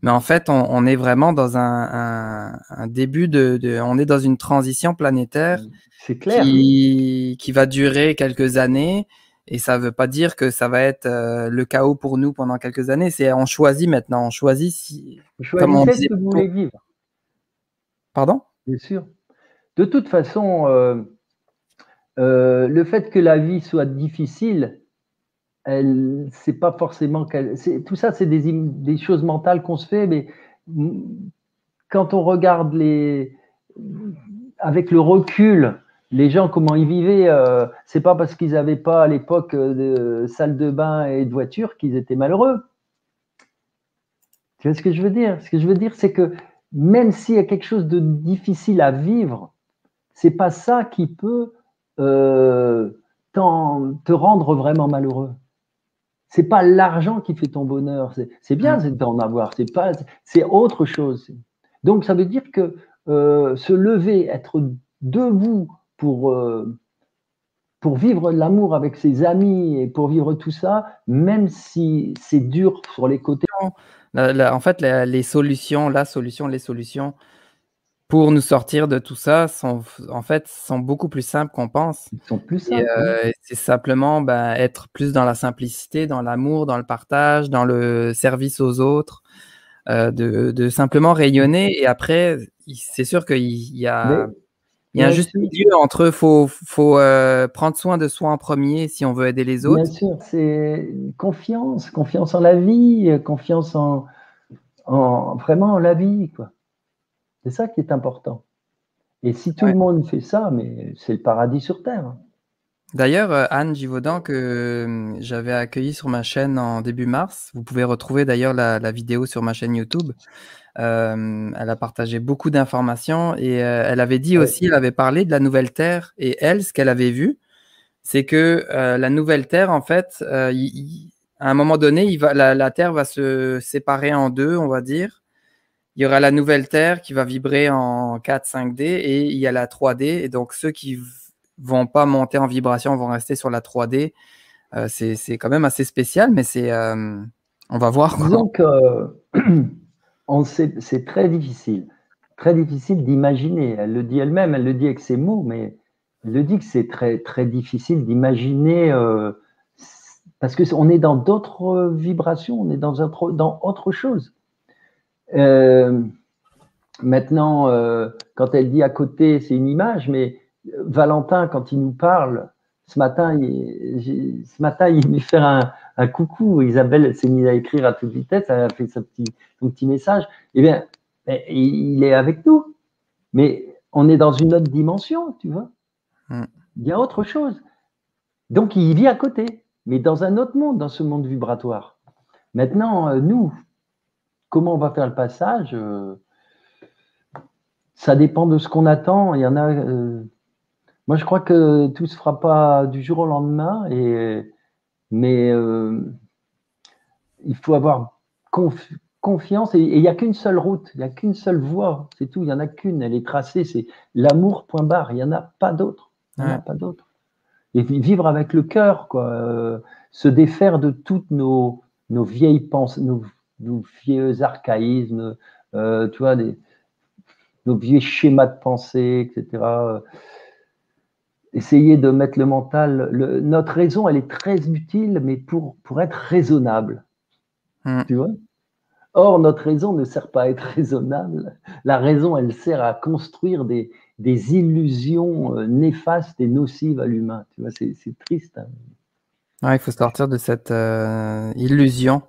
Mais en fait, on est vraiment dans un début on est dans une transition planétaire C'est clair. qui va durer quelques années. Et ça ne veut pas dire que ça va être le chaos pour nous pendant quelques années. On choisit maintenant. On choisit si, Vous comme on choisissez ce disait. que vous voulez vivre, Pardon? bien sûr. De toute façon, le fait que la vie soit difficile, c'est pas forcément tout ça, c'est des choses mentales qu'on se fait, mais quand on regarde avec le recul les gens, comment ils vivaient, c'est pas parce qu'ils n'avaient pas à l'époque de salle de bain et de voiture qu'ils étaient malheureux. Tu vois ce que je veux dire? Ce que je veux dire, c'est que même s'il y a quelque chose de difficile à vivre, c'est pas ça qui peut euh, te rendre vraiment malheureux. C'est pas l'argent qui fait ton bonheur. C'est bien d'en avoir. C'est autre chose. Donc ça veut dire que se lever, être debout pour vivre l'amour avec ses amis et pour vivre tout ça, même si c'est dur sur les côtés. En fait, les solutions pour nous sortir de tout ça sont beaucoup plus simples qu'on pense. Ils sont plus simples. C'est simplement être plus dans la simplicité, dans l'amour, dans le partage, dans le service aux autres, de simplement rayonner. Et après, c'est sûr qu'il y a un juste milieu entre faut prendre soin de soi en premier si on veut aider les autres. Bien sûr, c'est confiance en la vie, confiance en vraiment la vie, quoi. C'est ça qui est important. Et si tout le monde fait ça, mais c'est le paradis sur Terre. D'ailleurs, Anne Givaudan, que j'avais accueillie sur ma chaîne en début mars, vous pouvez retrouver d'ailleurs la vidéo sur ma chaîne YouTube. Elle a partagé beaucoup d'informations et elle avait dit aussi, elle avait parlé de la nouvelle Terre et elle, ce qu'elle avait vu, c'est que la nouvelle Terre, en fait, à un moment donné, la Terre va se séparer en deux, on va dire. Il y aura la nouvelle Terre qui va vibrer en 4, 5D et il y a la 3D. Et donc, ceux qui vont pas monter en vibration vont rester sur la 3D. C'est quand même assez spécial, mais on va voir. Disons que c'est très difficile d'imaginer. Elle le dit elle-même, elle le dit avec ses mots, mais elle le dit que c'est très, très difficile d'imaginer parce qu'on est dans d'autres vibrations, on est dans autre chose. Maintenant, quand elle dit à côté, c'est une image, mais Valentin, quand il nous parle, ce matin, il lui fait un coucou. Isabelle s'est mise à écrire à toute vitesse, elle a fait son petit message. Eh bien, il est avec nous, mais on est dans une autre dimension, tu vois. Il y a autre chose. Donc, il vit à côté, mais dans un autre monde, dans ce monde vibratoire. Maintenant, nous, comment on va faire le passage ça dépend de ce qu'on attend. Il y en a. Moi, je crois que tout se fera pas du jour au lendemain, mais il faut avoir confiance. Et il n'y a qu'une seule route, il n'y a qu'une seule voie, c'est tout. Il n'y en a qu'une. Elle est tracée. C'est l'amour. Point barre. Il n'y en a pas d'autre. Il n'y en a pas d'autre. Et vivre avec le cœur, quoi. Se défaire de toutes nos vieilles pensées, nos vieux archaïsmes. Tu vois nos vieux schémas de pensée, etc. Essayer de mettre le mental. Notre raison, elle est très utile, mais pour être raisonnable. Tu vois. Or, notre raison ne sert pas à être raisonnable. La raison, elle sert à construire des illusions néfastes et nocives à l'humain. Tu vois, c'est triste. Hein. Il faut sortir de cette illusion.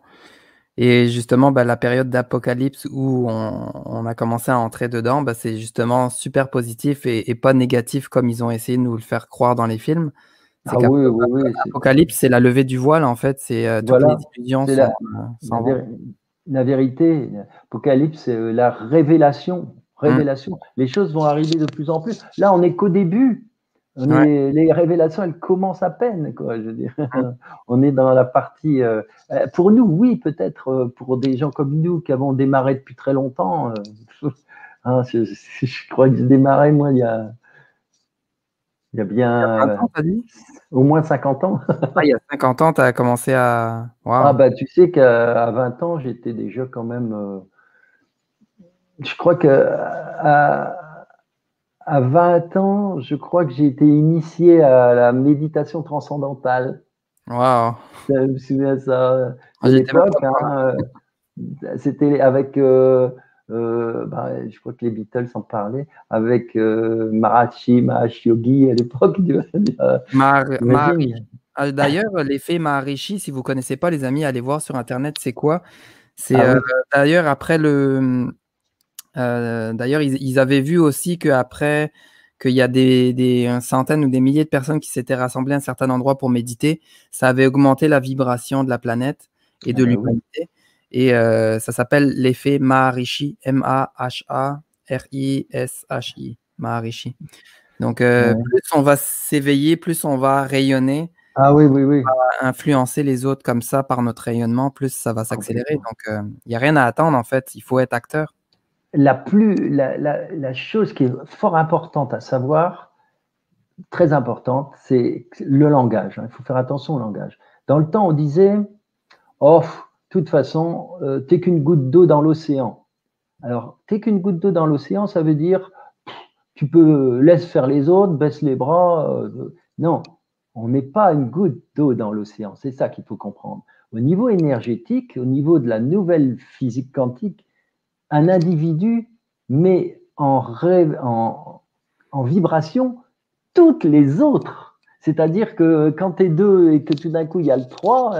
Et justement, la période d'apocalypse où on a commencé à entrer dedans, c'est justement super positif et pas négatif comme ils ont essayé de nous le faire croire dans les films. Apocalypse, c'est la levée du voile, en fait. C'est toutes les illusions s'en vont. La vérité, Apocalypse, c'est la révélation. Les choses vont arriver de plus en plus. Là, on n'est qu'au début. Les révélations, elles commencent à peine, quoi. Je veux dire, on est dans la partie. Pour nous, oui, peut-être pour des gens comme nous qui avons démarré depuis très longtemps. Je crois que j'ai démarré moi il y a bien 20 ans, t'as dit au moins 50 ans. Il y a 50 ans, tu as commencé à. Wow. Ah tu sais qu'à 20 ans, j'étais déjà quand même. Je crois que à 20 ans, je crois que j'ai été initié à la méditation transcendantale. Waouh! Je me souviens de ça. À l'époque, c'était avec, je crois que les Beatles en parlaient, avec Maharishi Yogi à l'époque. D'ailleurs, l'effet Maharishi, si vous ne connaissez pas, les amis, allez voir sur Internet, c'est quoi? C'est d'ailleurs après le. D'ailleurs, ils avaient vu aussi qu'après qu'il y a une centaine ou des milliers de personnes qui s'étaient rassemblées à un certain endroit pour méditer. Ça avait augmenté la vibration de la planète et de l'humanité. Et ça s'appelle l'effet Maharishi, M-A-H-A-R-I-S-H-I, Maharishi. Donc, plus on va s'éveiller, plus on va rayonner. Ah oui, oui, oui. Influencer les autres comme ça par notre rayonnement, plus ça va s'accélérer. Donc, il n'y a rien à attendre, en fait. Il faut être acteur. La chose qui est fort importante à savoir, très importante, c'est le langage. Il faut faire attention au langage. Dans le temps, on disait, oh, de toute façon, t'es qu'une goutte d'eau dans l'océan. Alors, t'es qu'une goutte d'eau dans l'océan, ça veut dire, tu peux laisse faire les autres, baisse les bras. Non, on n'est pas une goutte d'eau dans l'océan. C'est ça qu'il faut comprendre. Au niveau énergétique, au niveau de la nouvelle physique quantique, un individu met en vibration toutes les autres. C'est-à-dire que quand tu es deux et que tout d'un coup il y a le 3,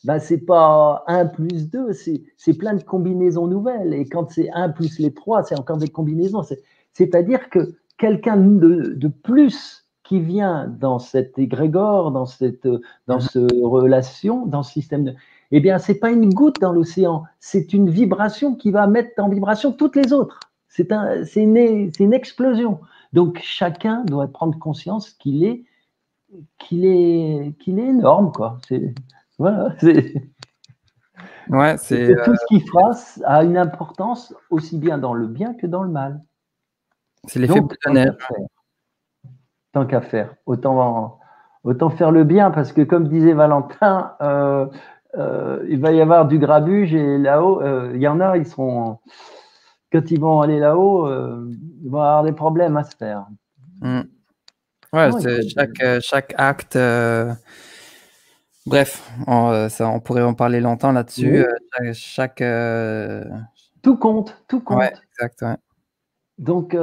ben c'est pas 1 plus 2, c'est plein de combinaisons nouvelles. Et quand c'est 1 plus les 3, c'est encore des combinaisons. C'est-à-dire que quelqu'un de plus qui vient dans cet égrégore, dans cette relation, dans ce système, eh bien, ce n'est pas une goutte dans l'océan, c'est une vibration qui va mettre en vibration toutes les autres. C'est une explosion. Donc, chacun doit prendre conscience qu'il est énorme, quoi. Voilà. Ouais, tout ce qu'il fera a une importance aussi bien dans le bien que dans le mal. C'est l'effet boule de neige. Tant qu'à faire, autant faire le bien, parce que comme disait Valentin, il va y avoir du grabuge et là-haut, il y en a, quand ils vont aller là-haut, ils vont avoir des problèmes à se faire. Ouais, chaque acte. Bref, on pourrait en parler longtemps là-dessus. Tout compte, tout compte. Ouais, exact. Ouais. Donc,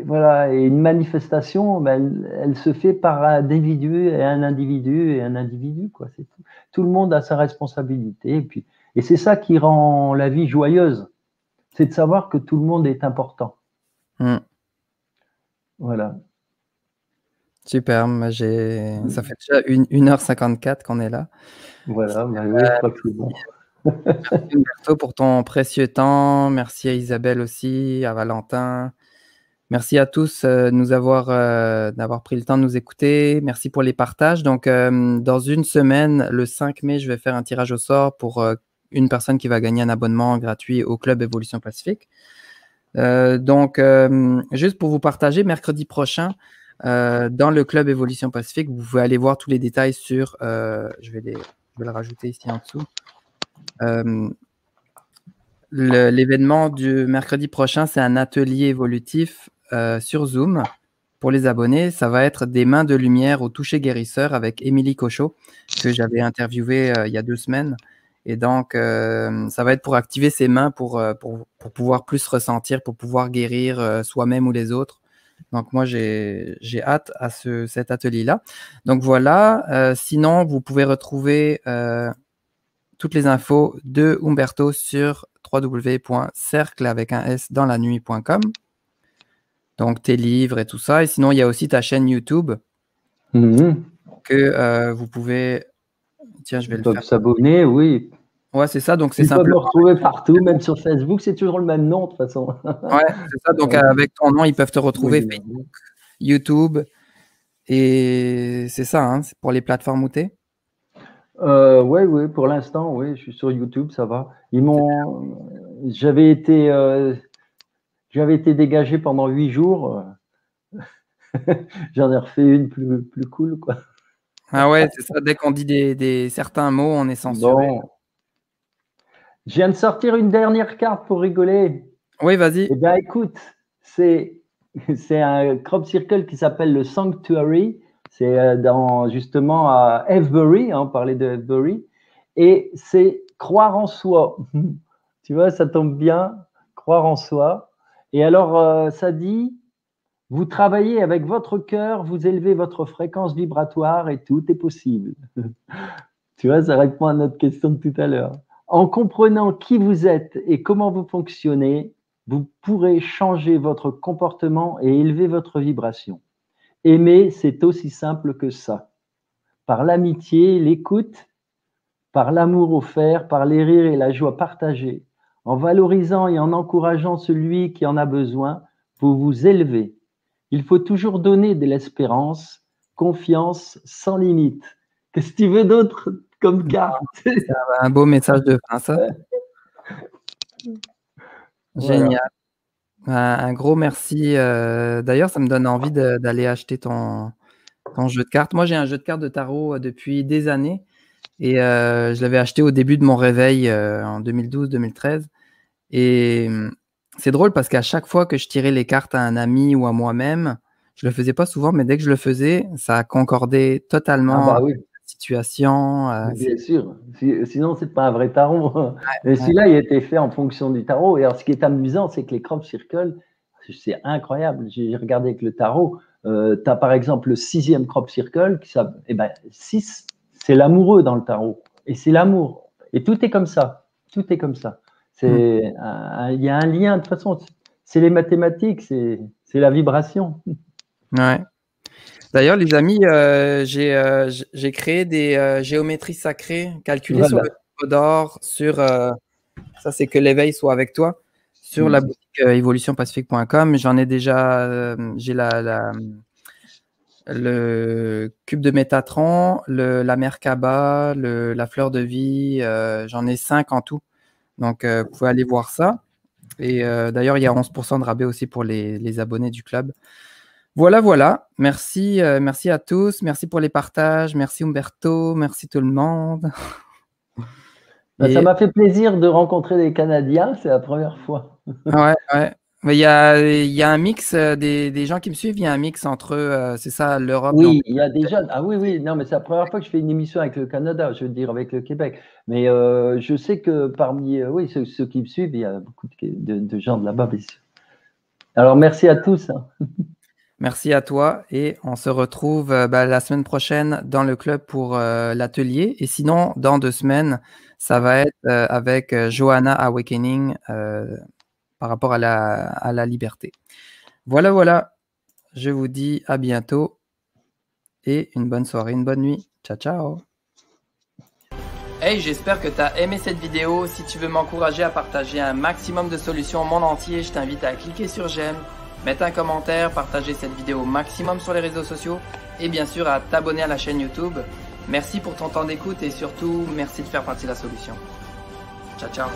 voilà, et une manifestation, ben, elle se fait par un individu et un individu, quoi. C'est tout. Tout le monde a sa responsabilité, et c'est ça qui rend la vie joyeuse, c'est de savoir que tout le monde est important. Voilà. Super, ça fait déjà 1h54 qu'on est là. Voilà, bah oui, je crois que c'est bon. Merci Humberto pour ton précieux temps. Merci à Isabelle aussi, à Valentin. Merci à tous d'avoir pris le temps de nous écouter. Merci pour les partages. Donc, dans une semaine, le 5 mai, je vais faire un tirage au sort pour une personne qui va gagner un abonnement gratuit au Club Évolution Pacifique. Donc, juste pour vous partager, mercredi prochain, dans le Club Évolution Pacifique, vous pouvez aller voir tous les détails sur… je vais le rajouter ici en dessous. L'événement du mercredi prochain, c'est un atelier évolutif sur Zoom pour les abonnés. Ça va être des mains de lumière au toucher guérisseur avec Émilie Cochot, que j'avais interviewé il y a 2 semaines. Et donc, ça va être pour activer ses mains pour pouvoir plus ressentir, pour pouvoir guérir soi-même ou les autres. Donc, moi, j'ai hâte à cet atelier-là. Donc, voilà. Sinon, vous pouvez retrouver toutes les infos de Humberto sur www.cercle avec un S dans la nuit.com. Donc, tes livres et tout ça. Et sinon, il y a aussi ta chaîne YouTube que vous pouvez… Tiens, je vais le faire. S'abonner, oui. Ouais, c'est ça. Donc, c'est Ils peuvent simplement… me retrouver partout, même sur Facebook. C'est toujours le même nom, de toute façon. Ouais, c'est ça. Donc, avec ton nom, ils peuvent te retrouver Facebook, YouTube. Et c'est ça, hein, c'est pour les plateformes où tu es? Oui, pour l'instant, oui, je suis sur YouTube, ça va. J'avais été dégagé pendant 8 jours. J'en ai refait une plus cool, quoi. Ah ouais, c'est ça. Dès qu'on dit certains mots, on est censuré. Bon. Je viens de sortir une dernière carte pour rigoler. Oui, vas-y. Eh bien, écoute, c'est un crop circle qui s'appelle le Sanctuary. C'est justement à Avebury, on parlait de Avebury. Et c'est croire en soi. Tu vois, ça tombe bien, croire en soi. Et alors, ça dit, vous travaillez avec votre cœur, vous élevez votre fréquence vibratoire et tout est possible. Tu vois, ça répond à notre question de tout à l'heure. En comprenant qui vous êtes et comment vous fonctionnez, vous pourrez changer votre comportement et élever votre vibration. Aimer, c'est aussi simple que ça. Par l'amitié, l'écoute, par l'amour offert, par les rires et la joie partagée, en valorisant et en encourageant celui qui en a besoin, vous vous élevez. Il faut toujours donner de l'espérance, confiance sans limite. Qu'est-ce que tu veux d'autre comme carte? C'est un beau message de fin, ça. Génial. Un gros merci. D'ailleurs, ça me donne envie d'aller acheter ton jeu de cartes. Moi, j'ai un jeu de cartes de tarot depuis des années et je l'avais acheté au début de mon réveil en 2012-2013. Et c'est drôle parce qu'à chaque fois que je tirais les cartes à un ami ou à moi-même, je le faisais pas souvent, mais dès que je le faisais, ça concordait totalement avec la situation. Bien sûr, sinon c'est pas un vrai tarot. Et celui-là, il a été fait en fonction du tarot. Et alors, ce qui est amusant, c'est que les crop circles, c'est incroyable. J'ai regardé avec le tarot. Tu as par exemple le 6e crop circle, 6, c'est l'amoureux dans le tarot. Et c'est l'amour. Et tout est comme ça. Tout est comme ça. Il y a un lien, de toute façon, c'est les mathématiques, c'est la vibration. Ouais. D'ailleurs, les amis, j'ai créé des géométries sacrées calculées sur le livre d'or, sur ça, c'est que l'éveil soit avec toi, sur la boutique evolutionpacifique.com. J'en ai déjà, j'ai le cube de Métatron, la Merkaba, la fleur de vie, j'en ai 5 en tout. Donc, vous pouvez aller voir ça. Et d'ailleurs, il y a 11% de rabais aussi pour les abonnés du club. Voilà. Merci à tous. Merci pour les partages. Merci Umberto. Merci tout le monde. Ça m'a fait plaisir de rencontrer des Canadiens. C'est la première fois. Ouais. Mais il y a un mix des gens qui me suivent. Il y a un mix entre, c'est ça, l'Europe. Oui, il y a déjà. Ah oui. Non, mais c'est la première fois que je fais une émission avec le Canada, je veux dire avec le Québec. Mais je sais que parmi ceux qui me suivent, il y a beaucoup de gens de là-bas, bien sûr. Alors, merci à tous. Merci à toi et on se retrouve la semaine prochaine dans le club pour l'atelier. Et sinon, dans 2 semaines, ça va être avec Johanna Awakening par rapport à la liberté. Voilà. Je vous dis à bientôt et une bonne soirée, une bonne nuit. Ciao. Hey, j'espère que tu as aimé cette vidéo. Si tu veux m'encourager à partager un maximum de solutions au monde entier, je t'invite à cliquer sur j'aime, mettre un commentaire, partager cette vidéo au maximum sur les réseaux sociaux et bien sûr à t'abonner à la chaîne YouTube. Merci pour ton temps d'écoute et surtout, merci de faire partie de la solution. Ciao.